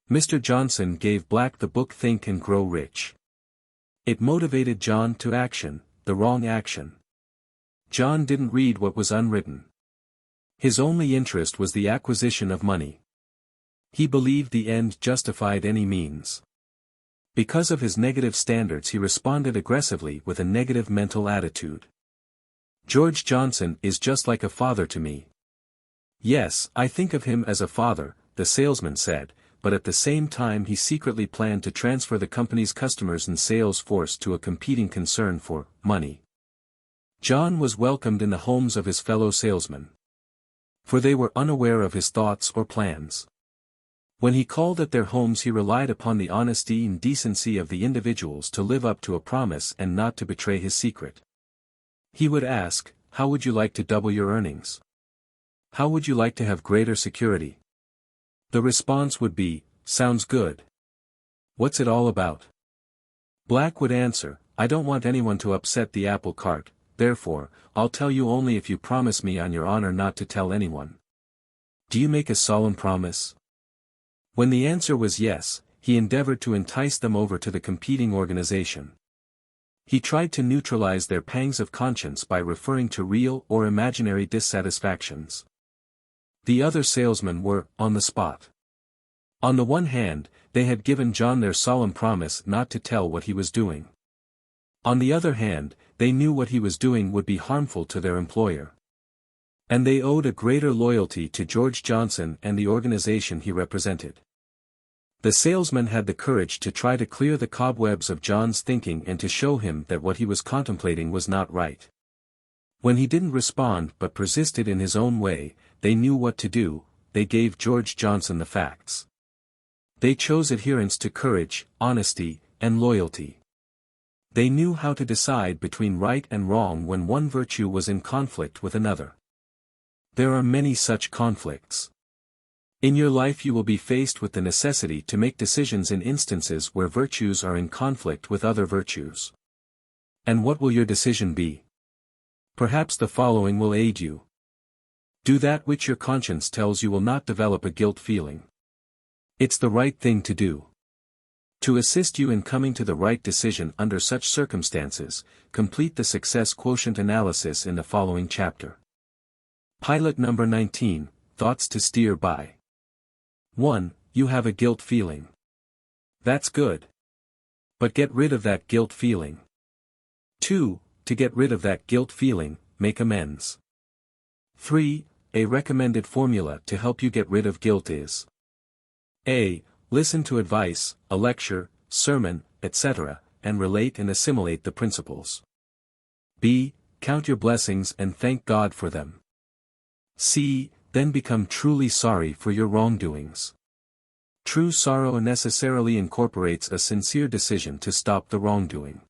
Mr. Johnson gave Black the book Think and Grow Rich. It motivated John to action, the wrong action. John didn't read what was unwritten. His only interest was the acquisition of money. He believed the end justified any means. Because of his negative standards he responded aggressively with a negative mental attitude. George Johnson is just like a father to me. Yes, I think of him as a father, the salesman said, but at the same time he secretly planned to transfer the company's customers and sales force to a competing concern for money. John was welcomed in the homes of his fellow salesmen. For they were unaware of his thoughts or plans. When he called at their homes he relied upon the honesty and decency of the individuals to live up to a promise and not to betray his secret. He would ask, "How would you like to double your earnings? How would you like to have greater security?" The response would be, "Sounds good. What's it all about?" Black would answer, "I don't want anyone to upset the apple cart, therefore, I'll tell you only if you promise me on your honor not to tell anyone. Do you make a solemn promise?" When the answer was yes, he endeavored to entice them over to the competing organization. He tried to neutralize their pangs of conscience by referring to real or imaginary dissatisfactions. The other salesmen were on the spot. On the one hand, they had given John their solemn promise not to tell what he was doing. On the other hand, they knew what he was doing would be harmful to their employer. And they owed a greater loyalty to George Johnson and the organization he represented. The salesman had the courage to try to clear the cobwebs of John's thinking and to show him that what he was contemplating was not right. When he didn't respond but persisted in his own way, they knew what to do. They gave George Johnson the facts. They chose adherence to courage, honesty, and loyalty. They knew how to decide between right and wrong when one virtue was in conflict with another. There are many such conflicts. In your life you will be faced with the necessity to make decisions in instances where virtues are in conflict with other virtues. And what will your decision be? Perhaps the following will aid you. Do that which your conscience tells you will not develop a guilt feeling. It's the right thing to do. To assist you in coming to the right decision under such circumstances, complete the success quotient analysis in the following chapter. Pilot number 19, Thoughts to Steer By. 1. You have a guilt feeling. That's good. But get rid of that guilt feeling. 2. To get rid of that guilt feeling, make amends. 3. A recommended formula to help you get rid of guilt is A. Listen to advice, a lecture, sermon, etc., and relate and assimilate the principles. B. Count your blessings and thank God for them. C. Then become truly sorry for your wrongdoings. True sorrow necessarily incorporates a sincere decision to stop the wrongdoing.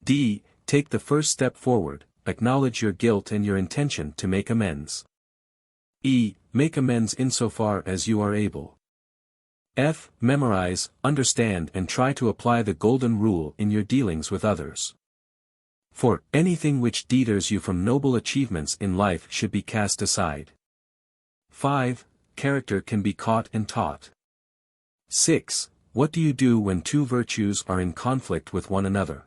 D. Take the first step forward, acknowledge your guilt and your intention to make amends. E. Make amends insofar as you are able. F. Memorize, understand and try to apply the golden rule in your dealings with others. For anything which deters you from noble achievements in life should be cast aside. 5. Character can be caught and taught. 6. What do you do when two virtues are in conflict with one another?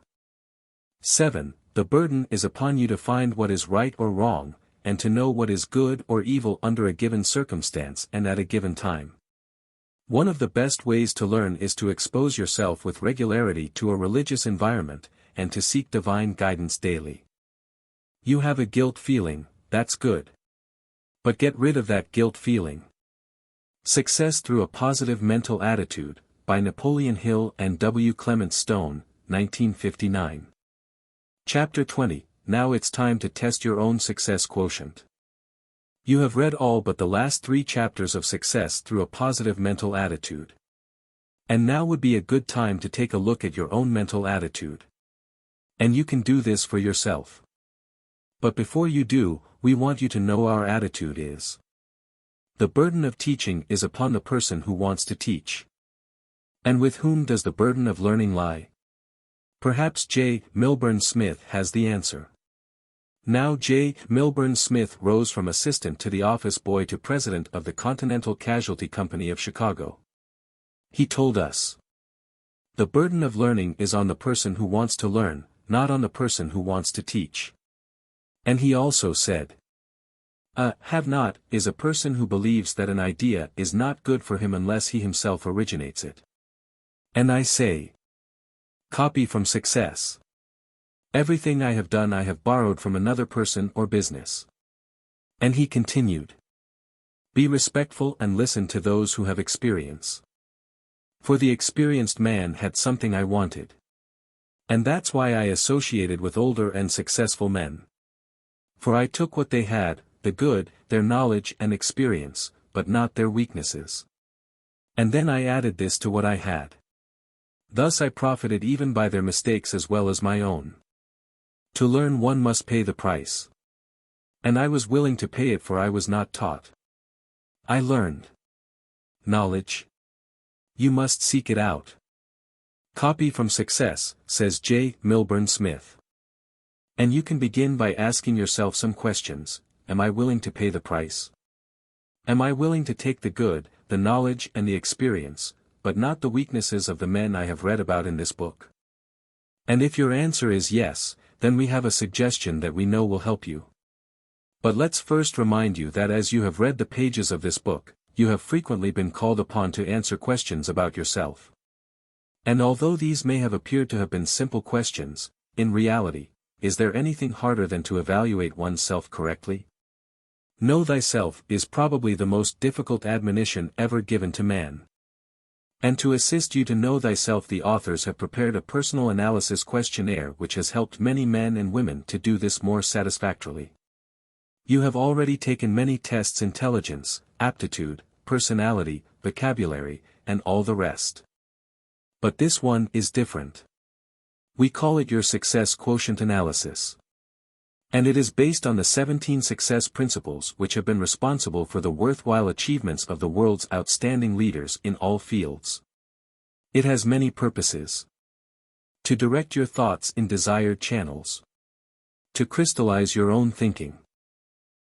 7. The burden is upon you to find what is right or wrong, and to know what is good or evil under a given circumstance and at a given time. One of the best ways to learn is to expose yourself with regularity to a religious environment, and to seek divine guidance daily. You have a guilt feeling, that's good. But get rid of that guilt feeling. Success Through a Positive Mental Attitude, by Napoleon Hill and W. Clement Stone, 1959. Chapter 20, Now it's time to test your own success quotient. You have read all but the last 3 chapters of Success Through a Positive Mental Attitude. And now would be a good time to take a look at your own mental attitude. And you can do this for yourself. But before you do, we want you to know our attitude is. The burden of teaching is upon the person who wants to teach. And with whom does the burden of learning lie? Perhaps J. Milburn Smith has the answer. Now J. Milburn Smith rose from assistant to the office boy to president of the Continental Casualty Company of Chicago. He told us. The burden of learning is on the person who wants to learn, not on the person who wants to teach. And he also said, a have-not is a person who believes that an idea is not good for him unless he himself originates it. And I say, copy from Success. Everything I have done I have borrowed from another person or business. And he continued. Be respectful and listen to those who have experience. For the experienced man had something I wanted. And that's why I associated with older and successful men. For I took what they had, the good, their knowledge and experience, but not their weaknesses. And then I added this to what I had. Thus I profited even by their mistakes as well as my own. To learn one must pay the price. And I was willing to pay it, for I was not taught. I learned. Knowledge. You must seek it out. Copy from Success, says J. Milburn Smith. And you can begin by asking yourself some questions. Am I willing to pay the price? Am I willing to take the good, the knowledge and the experience, but not the weaknesses of the men I have read about in this book? And if your answer is yes, then we have a suggestion that we know will help you. But let's first remind you that as you have read the pages of this book, you have frequently been called upon to answer questions about yourself. And although these may have appeared to have been simple questions, in reality, is there anything harder than to evaluate oneself correctly? Know thyself is probably the most difficult admonition ever given to man. And to assist you to know thyself, the authors have prepared a personal analysis questionnaire which has helped many men and women to do this more satisfactorily. You have already taken many tests: intelligence, aptitude, personality, vocabulary, and all the rest. But this one is different. We call it your success quotient analysis. And it is based on the 17 success principles which have been responsible for the worthwhile achievements of the world's outstanding leaders in all fields. It has many purposes. To direct your thoughts in desired channels. To crystallize your own thinking.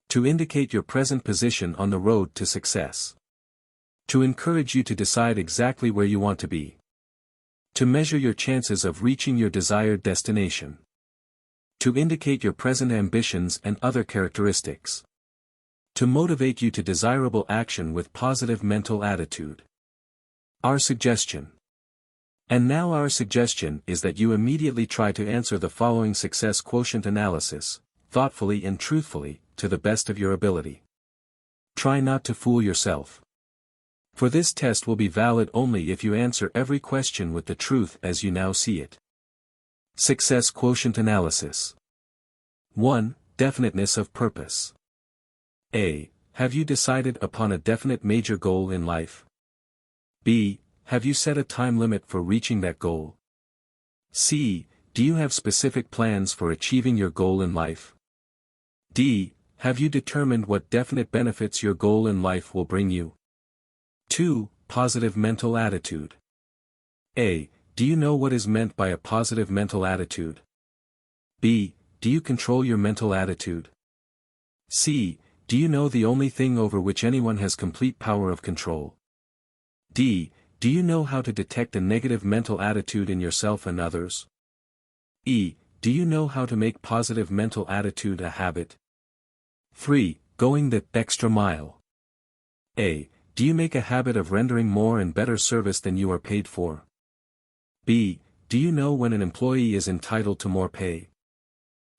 To indicate your present position on the road to success. To encourage you to decide exactly where you want to be. To measure your chances of reaching your desired destination. To indicate your present ambitions and other characteristics. To motivate you to desirable action with positive mental attitude. Our suggestion. And now our suggestion is that you immediately try to answer the following success quotient analysis, thoughtfully and truthfully, to the best of your ability. Try not to fool yourself. For this test will be valid only if you answer every question with the truth as you now see it. Success quotient analysis. 1. Definiteness of purpose. A. Have you decided upon a definite major goal in life? B. Have you set a time limit for reaching that goal? C. Do you have specific plans for achieving your goal in life? D. Have you determined what definite benefits your goal in life will bring you? 2. Positive mental attitude. A. Do you know what is meant by a positive mental attitude? B. Do you control your mental attitude? C. Do you know the only thing over which anyone has complete power of control? D. Do you know how to detect a negative mental attitude in yourself and others? E. Do you know how to make positive mental attitude a habit? 3. Going the extra mile. A. Do you make a habit of rendering more and better service than you are paid for? B. Do you know when an employee is entitled to more pay?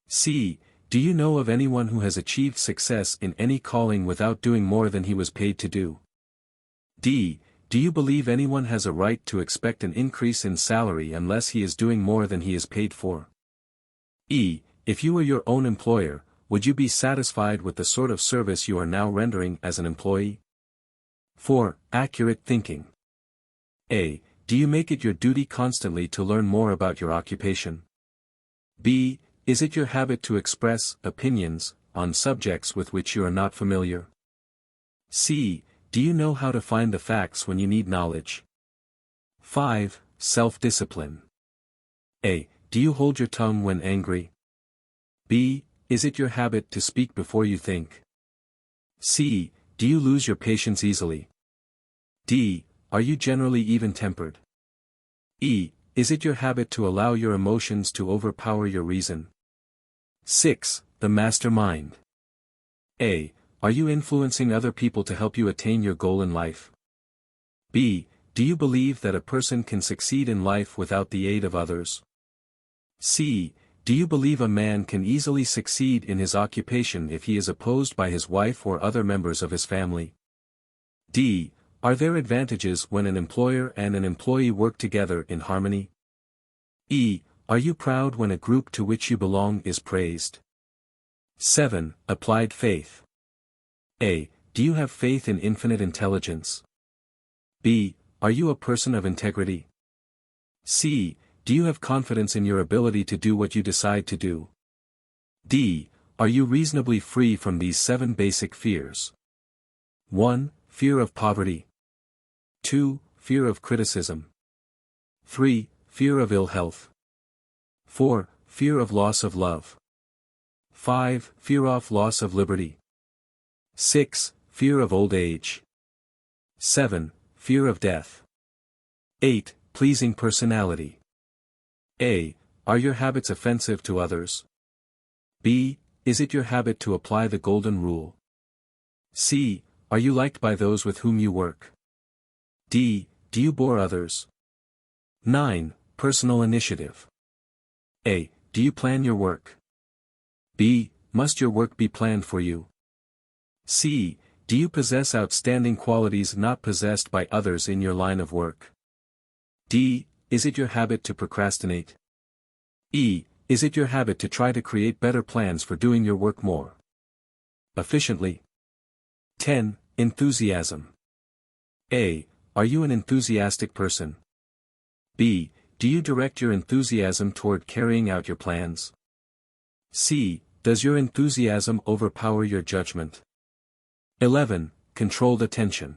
C. Do you know of anyone who has achieved success in any calling without doing more than he was paid to do? D. Do you believe anyone has a right to expect an increase in salary unless he is doing more than he is paid for? E. If you were your own employer, would you be satisfied with the sort of service you are now rendering as an employee? 4. Accurate thinking. A. Do you make it your duty constantly to learn more about your occupation? B. Is it your habit to express opinions on subjects with which you are not familiar? C. Do you know how to find the facts when you need knowledge? 5. Self-discipline. A. Do you hold your tongue when angry? B. Is it your habit to speak before you think? C. Do you lose your patience easily? D. Are you generally even-tempered? E. Is it your habit to allow your emotions to overpower your reason? 6. The mastermind. A. Are you influencing other people to help you attain your goal in life? B. Do you believe that a person can succeed in life without the aid of others? C. Do you believe a man can easily succeed in his occupation if he is opposed by his wife or other members of his family? D. Are there advantages when an employer and an employee work together in harmony? E. Are you proud when a group to which you belong is praised? 7. Applied faith. A. Do you have faith in infinite intelligence? B. Are you a person of integrity? C. Do you have confidence in your ability to do what you decide to do? D. Are you reasonably free from these 7 basic fears? 1. Fear of poverty. 2. Fear of criticism. 3. Fear of ill health. 4. Fear of loss of love. 5. Fear of loss of liberty. 6. Fear of old age. 7. Fear of death. 8. Pleasing personality. A. Are your habits offensive to others? B. Is it your habit to apply the golden rule? C. Are you liked by those with whom you work? D. Do you bore others? 9. Personal initiative. A. Do you plan your work? B. Must your work be planned for you? C. Do you possess outstanding qualities not possessed by others in your line of work? D. Is it your habit to procrastinate? E. Is it your habit to try to create better plans for doing your work more efficiently? 10. Enthusiasm. A. Are you an enthusiastic person? B. Do you direct your enthusiasm toward carrying out your plans? C. Does your enthusiasm overpower your judgment? 11. Controlled attention.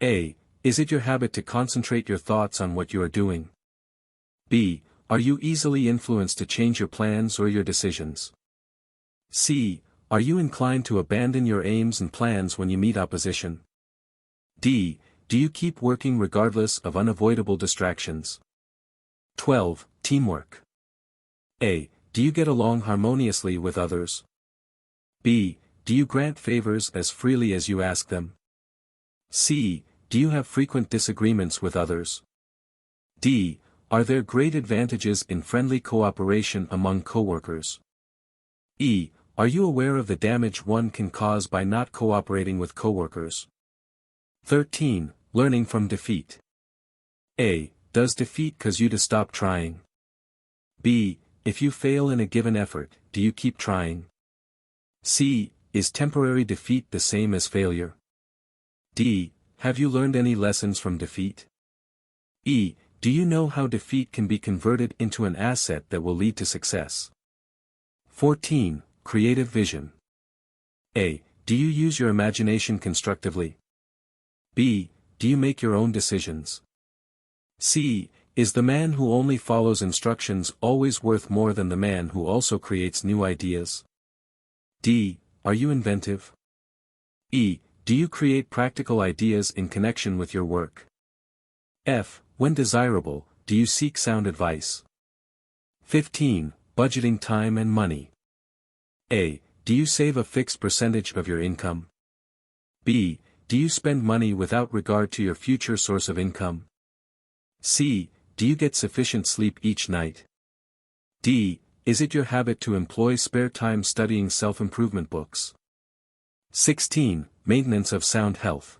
A. Is it your habit to concentrate your thoughts on what you are doing? B. Are you easily influenced to change your plans or your decisions? C. Are you inclined to abandon your aims and plans when you meet opposition? D. Do you keep working regardless of unavoidable distractions? 12. Teamwork. A. Do you get along harmoniously with others? B. Do you grant favors as freely as you ask them? C. Do you have frequent disagreements with others? D. Are there great advantages in friendly cooperation among coworkers? E. Are you aware of the damage one can cause by not cooperating with coworkers? 13. Learning from defeat. A. Does defeat cause you to stop trying? B. If you fail in a given effort, do you keep trying? C. Is temporary defeat the same as failure? D. Have you learned any lessons from defeat? E. Do you know how defeat can be converted into an asset that will lead to success? 14. Creative vision. A. Do you use your imagination constructively? B. Do you make your own decisions? C. Is the man who only follows instructions always worth more than the man who also creates new ideas? D. Are you inventive? E. Do you create practical ideas in connection with your work? F. When desirable, do you seek sound advice? 15. Budgeting time and money. A. Do you save a fixed percentage of your income? B. Do you spend money without regard to your future source of income? C. Do you get sufficient sleep each night? D. Is it your habit to employ spare time studying self-improvement books? 16. Maintenance of sound health.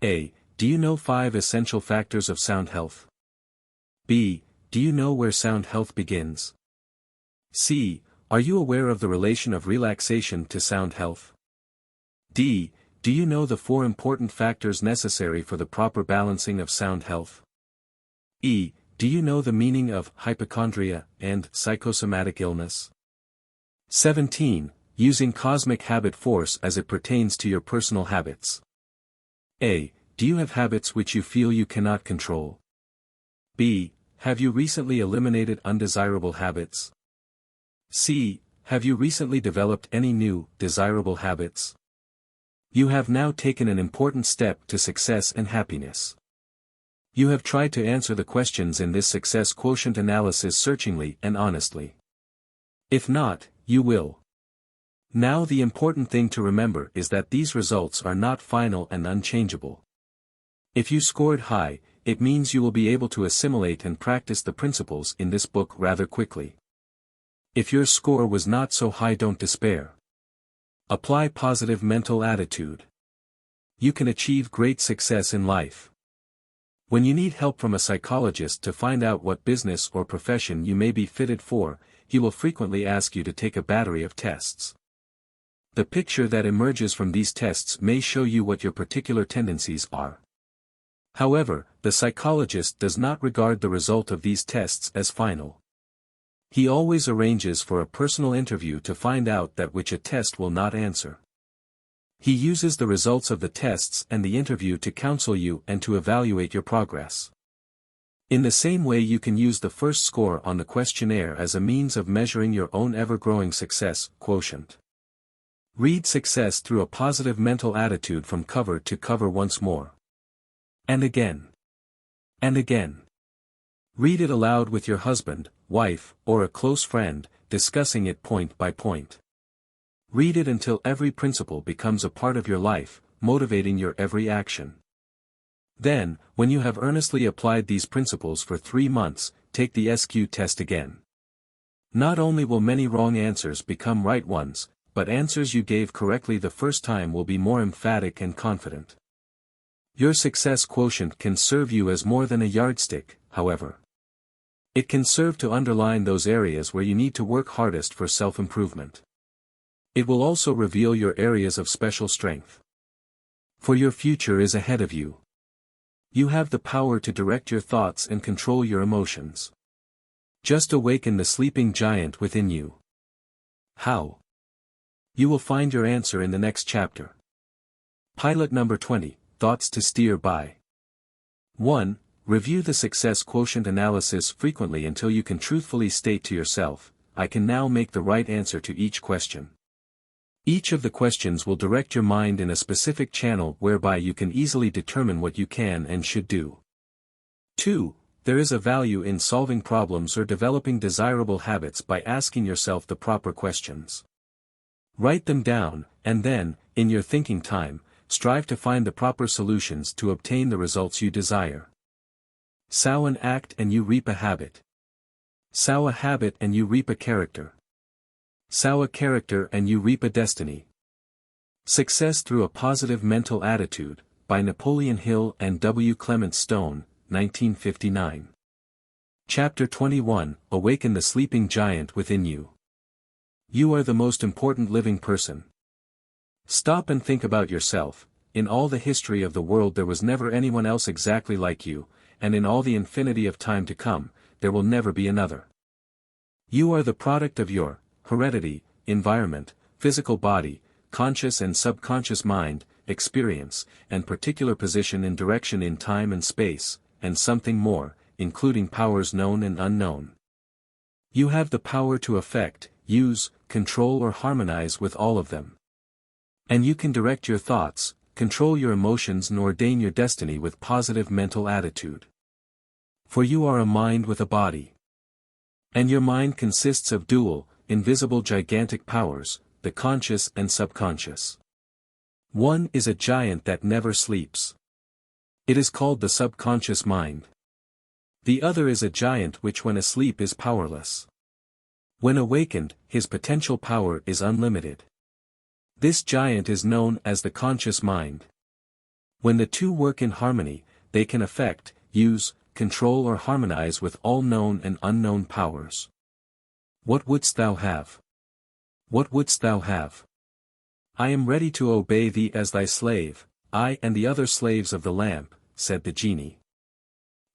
A. Do you know 5 essential factors of sound health? B. Do you know where sound health begins? C. Are you aware of the relation of relaxation to sound health? D. Do you know the 4 important factors necessary for the proper balancing of sound health? E. Do you know the meaning of hypochondria and psychosomatic illness? 17. Using cosmic habit force as it pertains to your personal habits. A. Do you have habits which you feel you cannot control? B. Have you recently eliminated undesirable habits? C. Have you recently developed any new, desirable habits? You have now taken an important step to success and happiness. You have tried to answer the questions in this success quotient analysis searchingly and honestly. If not, you will. Now the important thing to remember is that these results are not final and unchangeable. If you scored high, it means you will be able to assimilate and practice the principles in this book rather quickly. If your score was not so high, don't despair. Apply positive mental attitude. You can achieve great success in life. When you need help from a psychologist to find out what business or profession you may be fitted for, he will frequently ask you to take a battery of tests. The picture that emerges from these tests may show you what your particular tendencies are. However, the psychologist does not regard the result of these tests as final. He always arranges for a personal interview to find out that which a test will not answer. He uses the results of the tests and the interview to counsel you and to evaluate your progress. In the same way, you can use the first score on the questionnaire as a means of measuring your own ever-growing success quotient. Read Success through a positive mental attitude from cover to cover once more. And again. And again. Read it aloud with your husband, wife, or a close friend, discussing it point by point. Read it until every principle becomes a part of your life, motivating your every action. Then, when you have earnestly applied these principles for 3 months, take the SQ test again. Not only will many wrong answers become right ones, but answers you gave correctly the first time will be more emphatic and confident. Your success quotient can serve you as more than a yardstick, however. It can serve to underline those areas where you need to work hardest for self-improvement. It will also reveal your areas of special strength. For your future is ahead of you. You have the power to direct your thoughts and control your emotions. Just awaken the sleeping giant within you. How? You will find your answer in the next chapter. Pilot number 20, Thoughts to Steer By. 1. Review the success quotient analysis frequently until you can truthfully state to yourself, I can now make the right answer to each question. Each of the questions will direct your mind in a specific channel whereby you can easily determine what you can and should do. 2. There is a value in solving problems or developing desirable habits by asking yourself the proper questions. Write them down, and then, in your thinking time, strive to find the proper solutions to obtain the results you desire. Sow an act and you reap a habit. Sow a habit and you reap a character. Sow a character and you reap a destiny. Success Through a Positive Mental Attitude, by Napoleon Hill and W.ClementStone, 1959. Chapter 21, Awaken the Sleeping Giant Within You. You are the most important living person. Stop and think about yourself. In all the history of the world there was never anyone else exactly like you, and in all the infinity of time to come, there will never be another. You are the product of your heredity, environment, physical body, conscious and subconscious mind, experience, and particular position and direction in time and space, and something more, including powers known and unknown. You have the power to affect, use, control or harmonize with all of them. And you can direct your thoughts, control your emotions and ordain your destiny with positive mental attitude. For you are a mind with a body. And your mind consists of dual, invisible gigantic powers, the conscious and subconscious. One is a giant that never sleeps. It is called the subconscious mind. The other is a giant which when asleep is powerless. When awakened, his potential power is unlimited. This giant is known as the conscious mind. When the two work in harmony, they can affect, use, control or harmonize with all known and unknown powers. What wouldst thou have? What wouldst thou have? I am ready to obey thee as thy slave, I and the other slaves of the lamp, said the genie.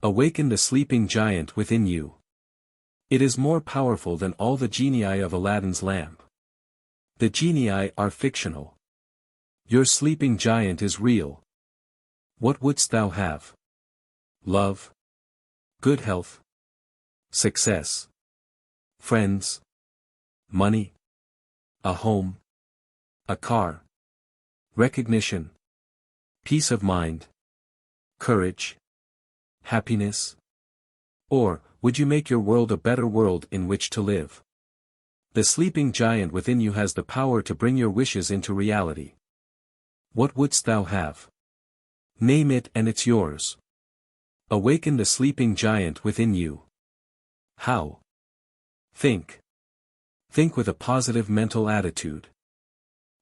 Awaken the sleeping giant within you. It is more powerful than all the genii of Aladdin's lamp. The genii are fictional. Your sleeping giant is real. What wouldst thou have? Love? Good health? Success? Friends? Money? A home? A car? Recognition? Peace of mind? Courage? Happiness? Or, would you make your world a better world in which to live? The sleeping giant within you has the power to bring your wishes into reality. What wouldst thou have? Name it and it's yours. Awaken the sleeping giant within you. How? Think. Think with a positive mental attitude.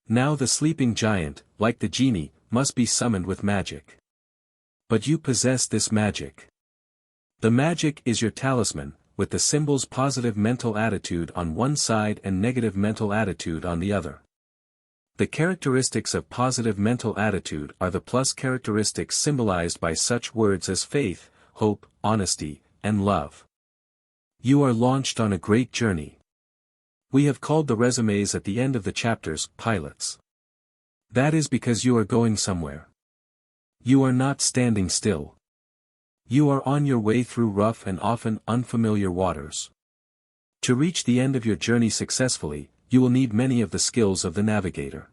Now the sleeping giant, like the genie, must be summoned with magic. But you possess this magic. The magic is your talisman, with the symbols positive mental attitude on one side and negative mental attitude on the other. The characteristics of positive mental attitude are the plus characteristics symbolized by such words as faith, hope, honesty, and love. You are launched on a great journey. We have called the resumes at the end of the chapters pilots. That is because you are going somewhere. You are not standing still. You are on your way through rough and often unfamiliar waters. To reach the end of your journey successfully, you will need many of the skills of the navigator.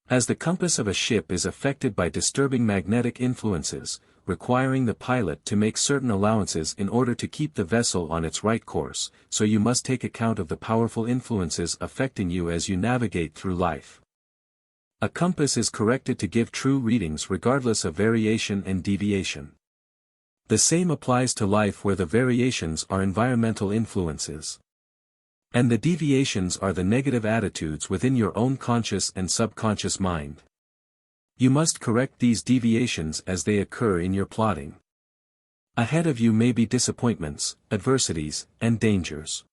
As the compass of a ship is affected by disturbing magnetic influences, requiring the pilot to make certain allowances in order to keep the vessel on its right course, so you must take account of the powerful influences affecting you as you navigate through life. A compass is corrected to give true readings regardless of variation and deviation. The same applies to life where the variations are environmental influences. And the deviations are the negative attitudes within your own conscious and subconscious mind. You must correct these deviations as they occur in your plotting. Ahead of you may be disappointments, adversities, and dangers.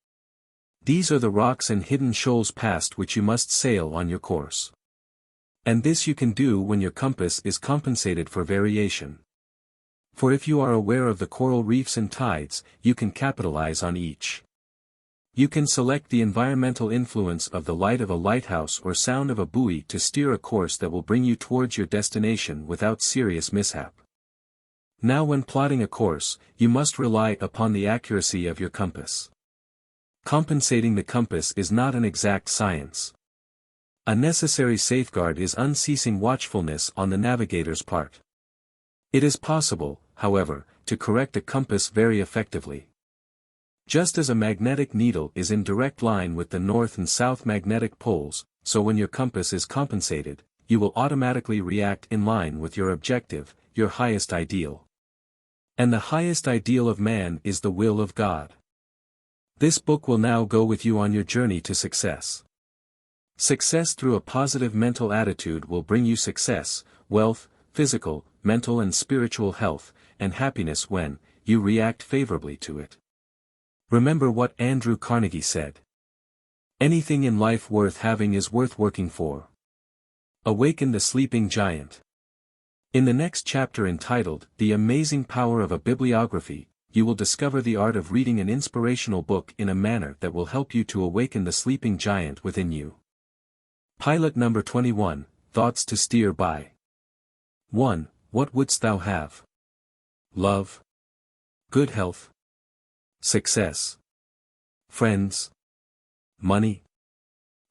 These are the rocks and hidden shoals past which you must sail on your course. And this you can do when your compass is compensated for variation. For if you are aware of the coral reefs and tides, you can capitalize on each. You can select the environmental influence of the light of a lighthouse or sound of a buoy to steer a course that will bring you towards your destination without serious mishap. Now when plotting a course, you must rely upon the accuracy of your compass. Compensating the compass is not an exact science. A necessary safeguard is unceasing watchfulness on the navigator's part. It is possible, however, to correct a compass very effectively. Just as a magnetic needle is in direct line with the north and south magnetic poles, so when your compass is compensated, you will automatically react in line with your objective, your highest ideal. And the highest ideal of man is the will of God. This book will now go with you on your journey to success. Success through a positive mental attitude will bring you success, wealth, physical, mental and spiritual health, and happiness when you react favorably to it. Remember what Andrew Carnegie said. Anything in life worth having is worth working for. Awaken the sleeping giant. In the next chapter entitled, The Amazing Power of a Bibliography, you will discover the art of reading an inspirational book in a manner that will help you to awaken the sleeping giant within you. Pilot number 21, Thoughts to Steer by. 1. What wouldst thou have? Love. Good health. Success. Friends. Money.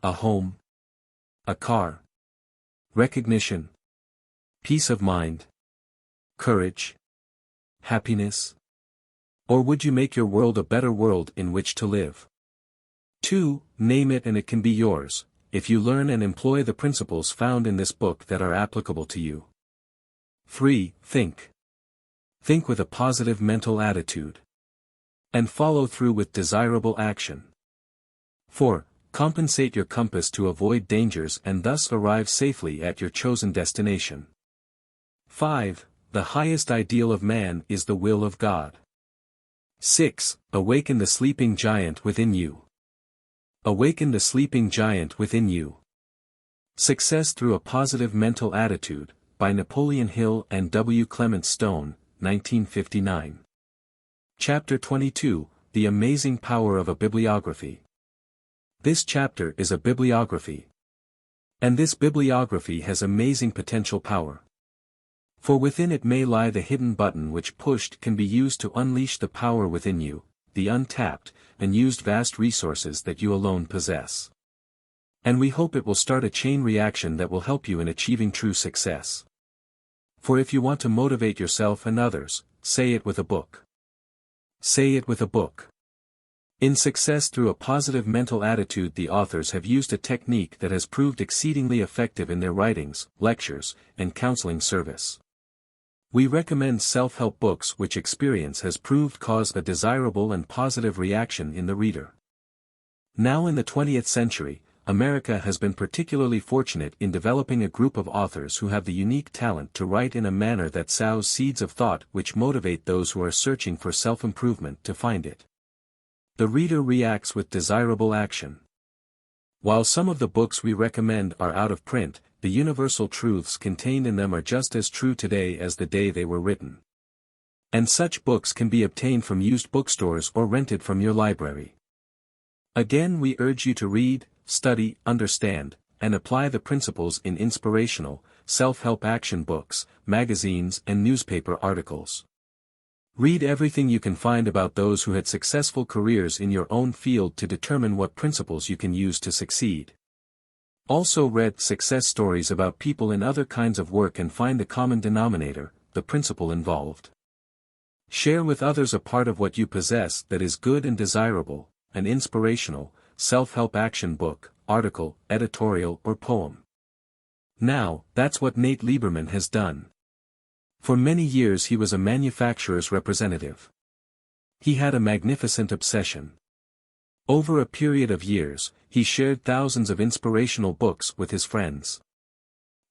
A home. A car. Recognition. Peace of mind. Courage. Happiness. Or would you make your world a better world in which to live? 2. Name it and it can be yours, if you learn and employ the principles found in this book that are applicable to you. 3. Think. Think with a positive mental attitude. And follow through with desirable action. 4. Compensate your compass to avoid dangers and thus arrive safely at your chosen destination. 5. The highest ideal of man is the will of God. 6. Awaken the sleeping giant within you. Awaken the sleeping giant within you. Success through a positive mental attitude, by Napoleon Hill and W.ClementStone, 1959. Chapter 22, The Amazing Power of a Bibliography. This chapter is a bibliography. And this bibliography has amazing potential power. For within it may lie the hidden button which pushed can be used to unleash the power within you, the untapped, and used vast resources that you alone possess. And we hope it will start a chain reaction that will help you in achieving true success. For if you want to motivate yourself and others, say it with a book. Say it with a book. In Success Through a Positive Mental Attitude, the authors have used a technique that has proved exceedingly effective in their writings, lectures, and counseling service. We recommend self-help books which experience has proved cause a desirable and positive reaction in the reader. Now in the 20th century, America has been particularly fortunate in developing a group of authors who have the unique talent to write in a manner that sows seeds of thought which motivate those who are searching for self-improvement to find it. The reader reacts with desirable action. While some of the books we recommend are out of print, the universal truths contained in them are just as true today as the day they were written. And such books can be obtained from used bookstores or rented from your library. Again, we urge you to read, study, understand, and apply the principles in inspirational, self-help action books, magazines and newspaper articles. Read everything you can find about those who had successful careers in your own field to determine what principles you can use to succeed. Also read success stories about people in other kinds of work and find the common denominator, the principle involved. Share with others a part of what you possess that is good and desirable, an inspirational, self-help action book, article, editorial or poem. Now, that's what Nate Lieberman has done. For many years he was a manufacturer's representative. He had a magnificent obsession. Over a period of years, he shared thousands of inspirational books with his friends.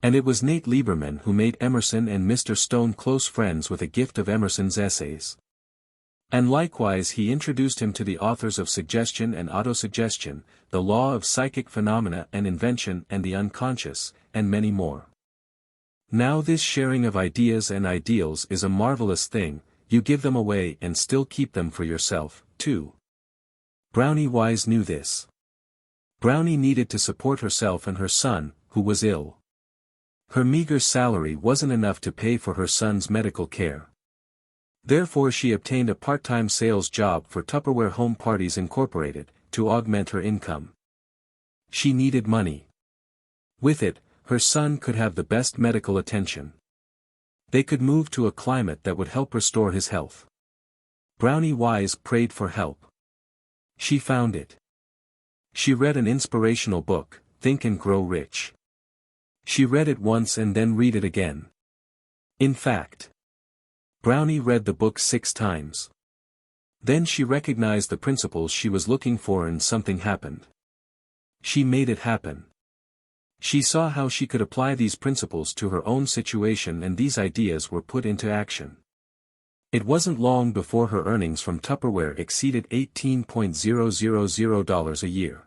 And it was Nate Lieberman who made Emerson and Mr. Stone close friends with a gift of Emerson's essays. And likewise he introduced him to the authors of Suggestion and Autosuggestion, The Law of Psychic Phenomena and Invention and the Unconscious, and many more. Now this sharing of ideas and ideals is a marvelous thing, you give them away and still keep them for yourself, too. Brownie Wise knew this. Brownie needed to support herself and her son, who was ill. Her meager salary wasn't enough to pay for her son's medical care. Therefore she obtained a part-time sales job for Tupperware Home Parties Incorporated, to augment her income. She needed money. With it, her son could have the best medical attention. They could move to a climate that would help restore his health. Brownie Wise prayed for help. She found it. She read an inspirational book, Think and Grow Rich. She read it once and then read it again. In fact, Brownie read the book 6 times. Then she recognized the principles she was looking for and something happened. She made it happen. She saw how she could apply these principles to her own situation and these ideas were put into action. It wasn't long before her earnings from Tupperware exceeded $18,000 a year.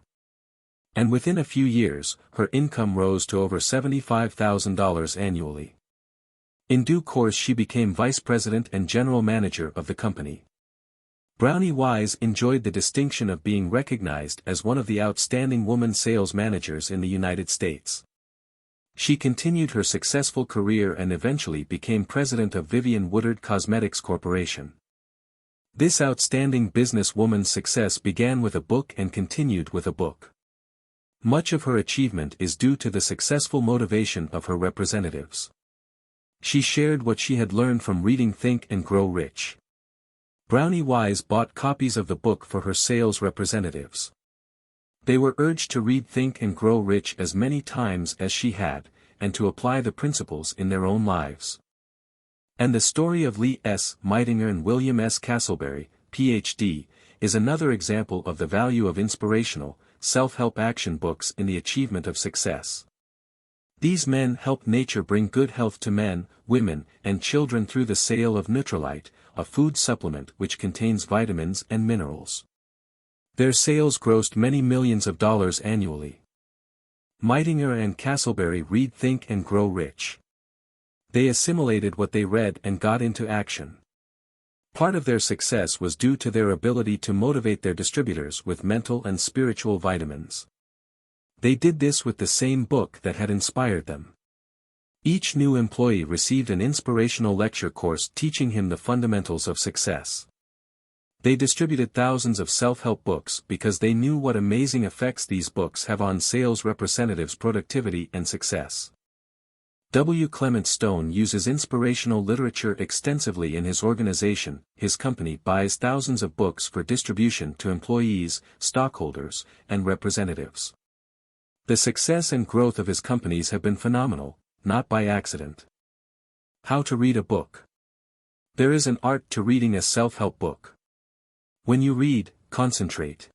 And within a few years, her income rose to over $75,000 annually. In due course she became vice president and general manager of the company. Brownie Wise enjoyed the distinction of being recognized as one of the outstanding woman sales managers in the United States. She continued her successful career and eventually became president of Vivian Woodard Cosmetics Corporation. This outstanding businesswoman's success began with a book and continued with a book. Much of her achievement is due to the successful motivation of her representatives. She shared what she had learned from reading Think and Grow Rich. Brownie Wise bought copies of the book for her sales representatives. They were urged to read Think and Grow Rich as many times as she had, and to apply the principles in their own lives. And the story of Lee S. Meitinger and William S. Castleberry, Ph.D., is another example of the value of inspirational, self-help action books in the achievement of success. These men helped nature bring good health to men, women, and children through the sale of Nutrilite, a food supplement which contains vitamins and minerals. Their sales grossed many millions of dollars annually. Meitinger and Castleberry read Think and Grow Rich. They assimilated what they read and got into action. Part of their success was due to their ability to motivate their distributors with mental and spiritual vitamins. They did this with the same book that had inspired them. Each new employee received an inspirational lecture course teaching him the fundamentals of success. They distributed thousands of self-help books because they knew what amazing effects these books have on sales representatives' productivity and success. WClementStone uses inspirational literature extensively in his organization. His company buys thousands of books for distribution to employees, stockholders, and representatives. The success and growth of his companies have been phenomenal, not by accident. How to read a book. There is an art to reading a self-help book. When you read, concentrate.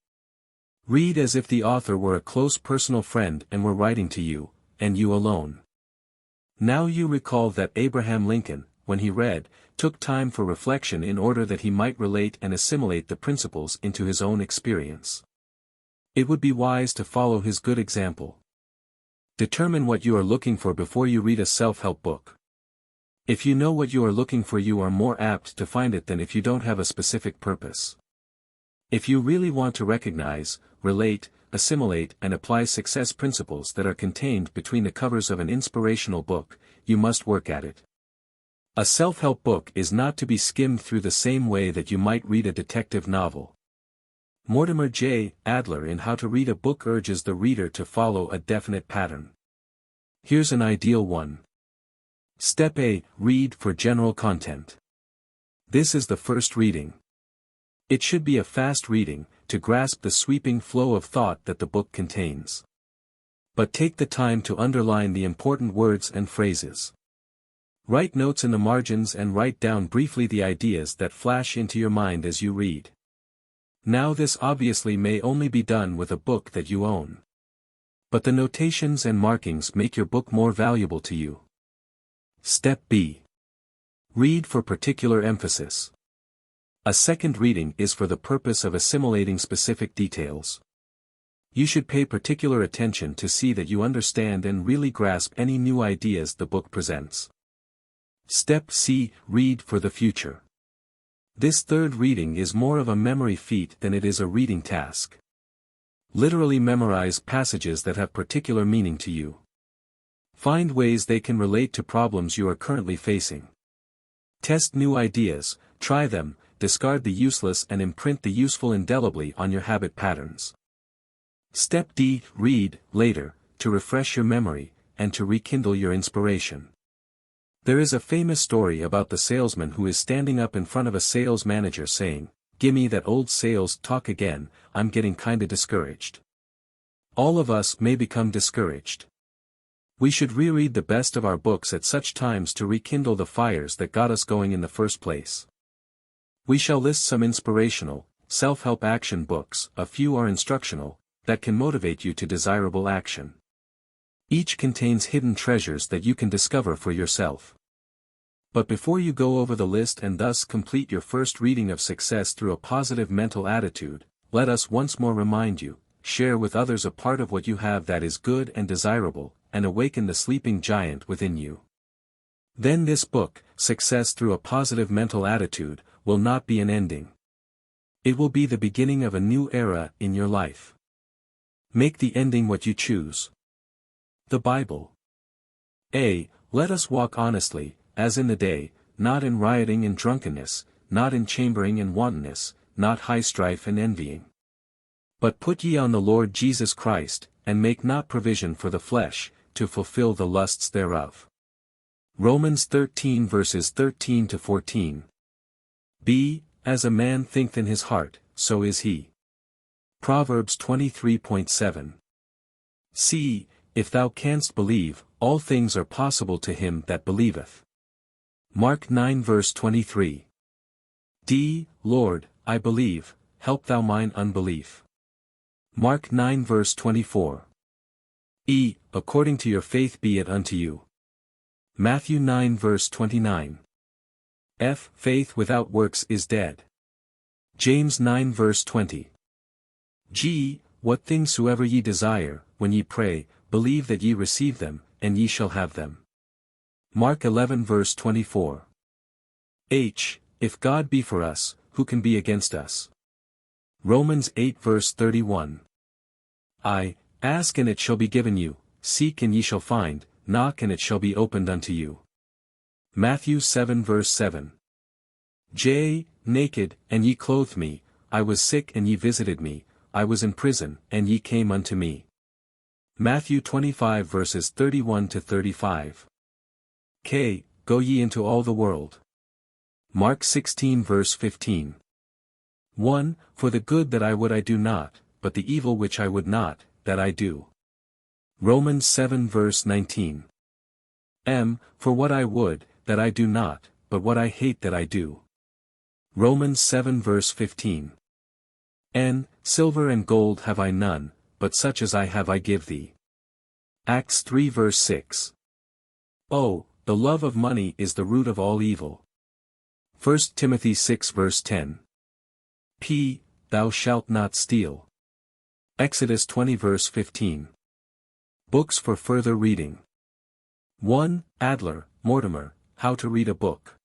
Read as if the author were a close personal friend and were writing to you, and you alone. Now you recall that Abraham Lincoln, when he read, took time for reflection in order that he might relate and assimilate the principles into his own experience. It would be wise to follow his good example. Determine what you are looking for before you read a self-help book. If you know what you are looking for, you are more apt to find it than if you don't have a specific purpose. If you really want to recognize, relate, assimilate and apply success principles that are contained between the covers of an inspirational book, you must work at it. A self-help book is not to be skimmed through the same way that you might read a detective novel. Mortimer J. Adler in How to Read a Book urges the reader to follow a definite pattern. Here's an ideal one. Step A. Read for general content. This is the first reading. It should be a fast reading, to grasp the sweeping flow of thought that the book contains. But take the time to underline the important words and phrases. Write notes in the margins and write down briefly the ideas that flash into your mind as you read. Now this obviously may only be done with a book that you own. But the notations and markings make your book more valuable to you. Step B. Read for particular emphasis. A second reading is for the purpose of assimilating specific details. You should pay particular attention to see that you understand and really grasp any new ideas the book presents. Step C. Read for the future. This third reading is more of a memory feat than it is a reading task. Literally memorize passages that have particular meaning to you. Find ways they can relate to problems you are currently facing. Test new ideas, try them, discard the useless and imprint the useful indelibly on your habit patterns. Step D. Read, later, to refresh your memory, and to rekindle your inspiration. There is a famous story about the salesman who is standing up in front of a sales manager saying, "Gimme that old sales talk again, I'm getting kinda discouraged." All of us may become discouraged. We should reread the best of our books at such times to rekindle the fires that got us going in the first place. We shall list some inspirational, self-help action books, a few are instructional, that can motivate you to desirable action. Each contains hidden treasures that you can discover for yourself. But before you go over the list and thus complete your first reading of Success Through a Positive Mental Attitude, let us once more remind you, share with others a part of what you have that is good and desirable, and awaken the sleeping giant within you. Then this book, Success Through a Positive Mental Attitude, will not be an ending. It will be the beginning of a new era in your life. Make the ending what you choose. The Bible. A. Let us walk honestly, as in the day, not in rioting and drunkenness, not in chambering and wantonness, not high strife and envying. But put ye on the Lord Jesus Christ, and make not provision for the flesh, to fulfill the lusts thereof. Romans 13 verses 13 to 14. B. As a man thinketh in his heart, so is he. Proverbs 23.7. C. If thou canst believe, all things are possible to him that believeth. Mark 9 verse 23. D. Lord, I believe, help thou mine unbelief. Mark 9 verse 24. E. According to your faith be it unto you. Matthew 9 verse 29. F. Faith without works is dead. James 9 verse 20. G. What things soever ye desire, when ye pray, believe that ye receive them, and ye shall have them. Mark 11 verse 24. H. If God be for us, who can be against us? Romans 8 verse 31. I. Ask and it shall be given you, seek and ye shall find, knock and it shall be opened unto you. Matthew 7 verse 7. J. Naked, and ye clothed me, I was sick and ye visited me, I was in prison, and ye came unto me. Matthew 25 verses 31 to 35. K. Go ye into all the world. Mark 16 verse 15. 1. For the good that I would I do not, but the evil which I would not, that I do. Romans 7 verse 19. M. For what I would, that I do not, but what I hate that I do. Romans 7 verse 15. N. Silver and gold have I none, but such as I have I give thee. Acts 3 verse 6. O. The love of money is the root of all evil. 1 Timothy 6 verse 10. P. Thou shalt not steal. Exodus 20 verse 15. Books for further reading. 1. Adler, Mortimer, How to Read a Book.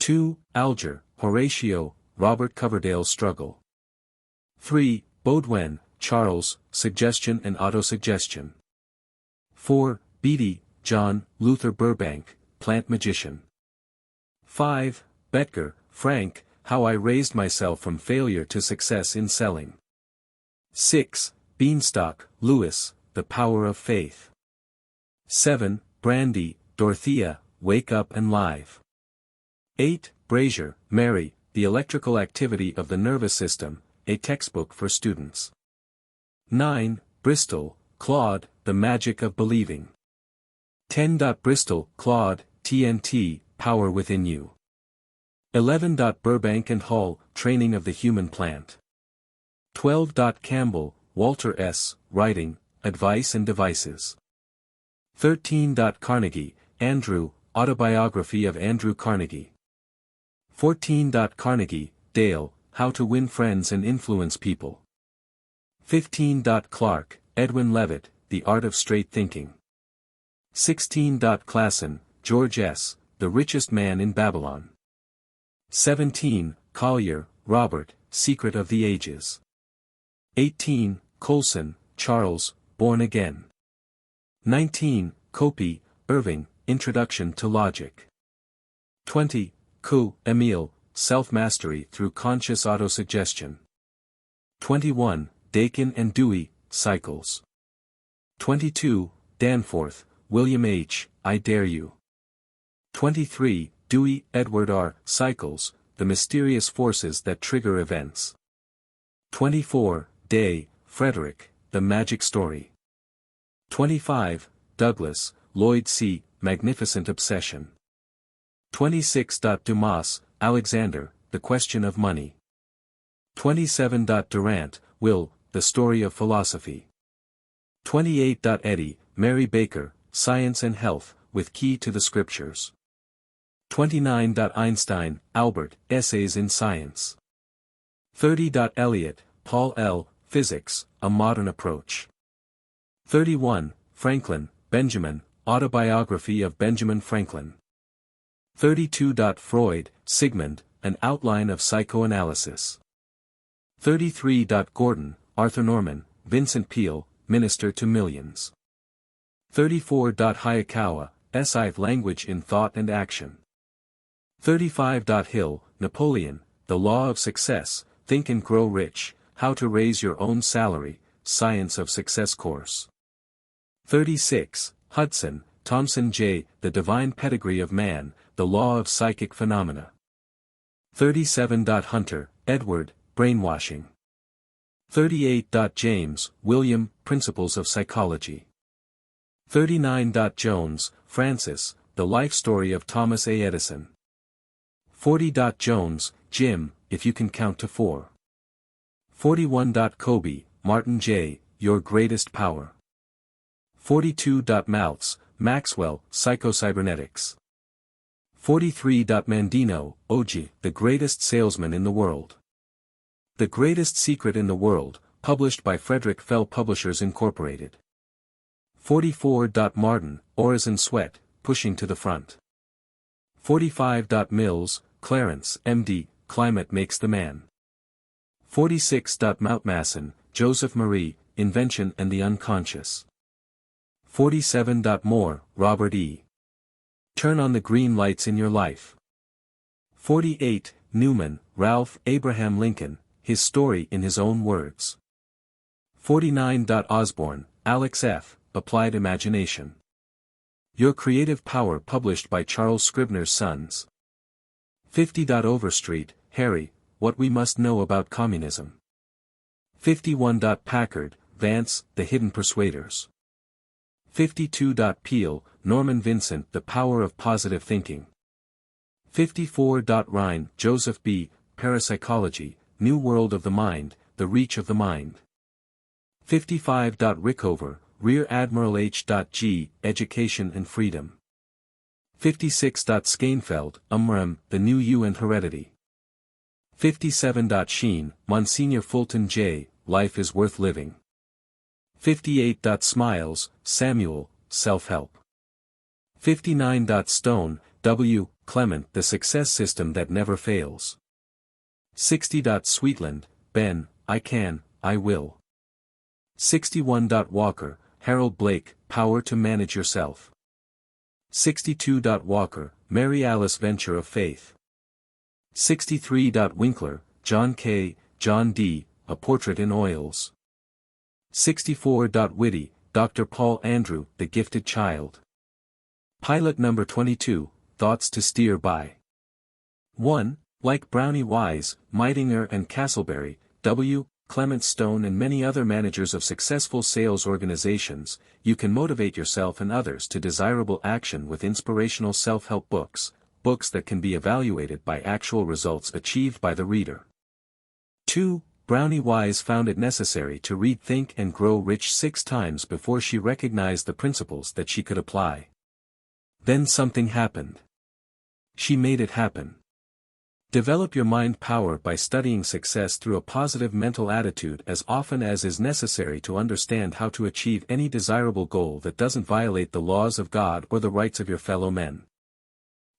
2. Alger, Horatio, Robert Coverdale's Struggle. 3. Baudouin, Charles, Suggestion and Autosuggestion. 4. Beatty, John, Luther Burbank, Plant Magician. 5. Betker, Frank, How I Raised Myself from Failure to Success in Selling. 6. Beanstalk, Lewis, The Power of Faith. 7. Brandy, Dorothea, Wake Up and Live. 8. Brazier, Mary, The Electrical Activity of the Nervous System, a textbook for students. 9. Bristol, Claude, The Magic of Believing. 10. Bristol, Claude, TNT, Power Within You. 11. Burbank and Hall, Training of the Human Plant. 12. Campbell, Walter S., Writing, Advice and Devices. 13. Carnegie, Andrew, Autobiography of Andrew Carnegie. 14. Carnegie, Dale, How to Win Friends and Influence People. 15. Clark, Edwin Levitt, The Art of Straight Thinking. 16. Klassen, George S., The Richest Man in Babylon. 17. Collier, Robert, Secret of the Ages. 18. Colson, Charles, Born Again. 19. Copey, Irving, Introduction to Logic. 20. Koo, Emile, Self-Mastery Through Conscious Autosuggestion. 21. Dakin and Dewey, Cycles. 22. Danforth, William H., I Dare You. 23. Dewey, Edward R., Cycles, The Mysterious Forces That Trigger Events. 24. Day, Frederick, The Magic Story. 25. Douglas, Lloyd C., Magnificent Obsession. 26. Dumas, Alexander, The Question of Money. 27. Durant, Will, The Story of Philosophy. 28. Eddy, Mary Baker, Science and Health, with Key to the Scriptures. 29. Einstein, Albert, Essays in Science. 30. Eliot, Paul L., Physics, A Modern Approach. 31. Franklin, Benjamin, Autobiography of Benjamin Franklin. 32. Freud, Sigmund, An Outline of Psychoanalysis. 33. Gordon, Arthur Norman, Vincent Peale, Minister to Millions. 34. Hayakawa, S.I. Language in Thought and Action. 35. Hill, Napoleon, The Law of Success, Think and Grow Rich, How to Raise Your Own Salary, Science of Success Course. 36. Hudson, Thompson J., The Divine Pedigree of Man, The Law of Psychic Phenomena. 37. Hunter, Edward, Brainwashing. 38. James, William, Principles of Psychology. 39. Jones, Francis, The Life Story of Thomas A. Edison. 40. Jones, Jim, If You Can Count to 4. 41. Kobe, Martin J., Your Greatest Power. 42. Maltz, Maxwell, Psychocybernetics. 43. Mandino, Oji, The Greatest Salesman in the World. The Greatest Secret in the World, published by Frederick Fell Publishers Incorporated. 44. Martin, Orison Swett, Pushing to the Front. 45. Mills, Clarence, M.D., Climate Makes the Man. 46. Moutmasson, Joseph Marie, Invention and the Unconscious. 47. Moore, Robert E. Turn on the green lights in your life. 48. Newman, Ralph Abraham Lincoln, His Story in His Own Words. 49. Osborne, Alex F., Applied Imagination. Your Creative Power, published by Charles Scribner's Sons. 50. Overstreet, Harry, What We Must Know About Communism. 51. Packard, Vance, The Hidden Persuaders. 52. Peale, Norman Vincent, The Power of Positive Thinking. 54. Rhine, Joseph B., Parapsychology, New World of the Mind, The Reach of the Mind. 55. Rickover, Rear Admiral H.G., Education and Freedom. 56. Skainfeld, Umrem, The New You and Heredity. 57. Sheen, Monsignor Fulton J., Life is Worth Living. 58. Smiles, Samuel, Self-Help. 59. Stone, W. Clement, The Success System That Never Fails. 60. Sweetland, Ben, I Can, I Will. 61. Walker, Harold Blake, Power to Manage Yourself. 62. Walker, Mary Alice Venture of Faith. 63. Winkler, John K., John D., A Portrait in Oils. 64. Whitty, Dr. Paul Andrew, The Gifted Child. Pilot number 22, Thoughts to Steer By. 1. Like Brownie Wise, Meitinger and Castleberry, W. Clement Stone and many other managers of successful sales organizations, you can motivate yourself and others to desirable action with inspirational self-help books, books that can be evaluated by actual results achieved by the reader. 2. Brownie Wise found it necessary to read Think and Grow Rich 6 times before she recognized the principles that she could apply. Then something happened. She made it happen. Develop your mind power by studying success through a positive mental attitude as often as is necessary to understand how to achieve any desirable goal that doesn't violate the laws of God or the rights of your fellow men.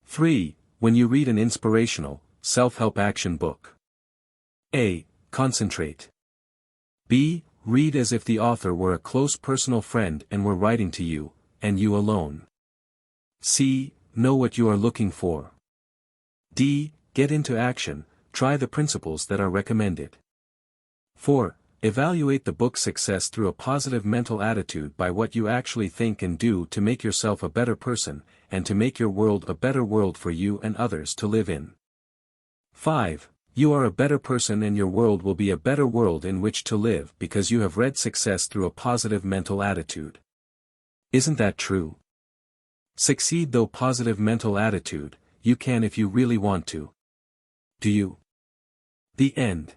3. When you read an inspirational, self-help action book. A. Concentrate. B. Read as if the author were a close personal friend and were writing to you, and you alone. C. Know what you are looking for. D. Get into action, try the principles that are recommended. 4. Evaluate the book's success through a positive mental attitude by what you actually think and do to make yourself a better person, and to make your world a better world for you and others to live in. 5. You are a better person and your world will be a better world in which to live because you have read success through a positive mental attitude. Isn't that true? Succeed though positive mental attitude, you can if you really want to. Do you? The end.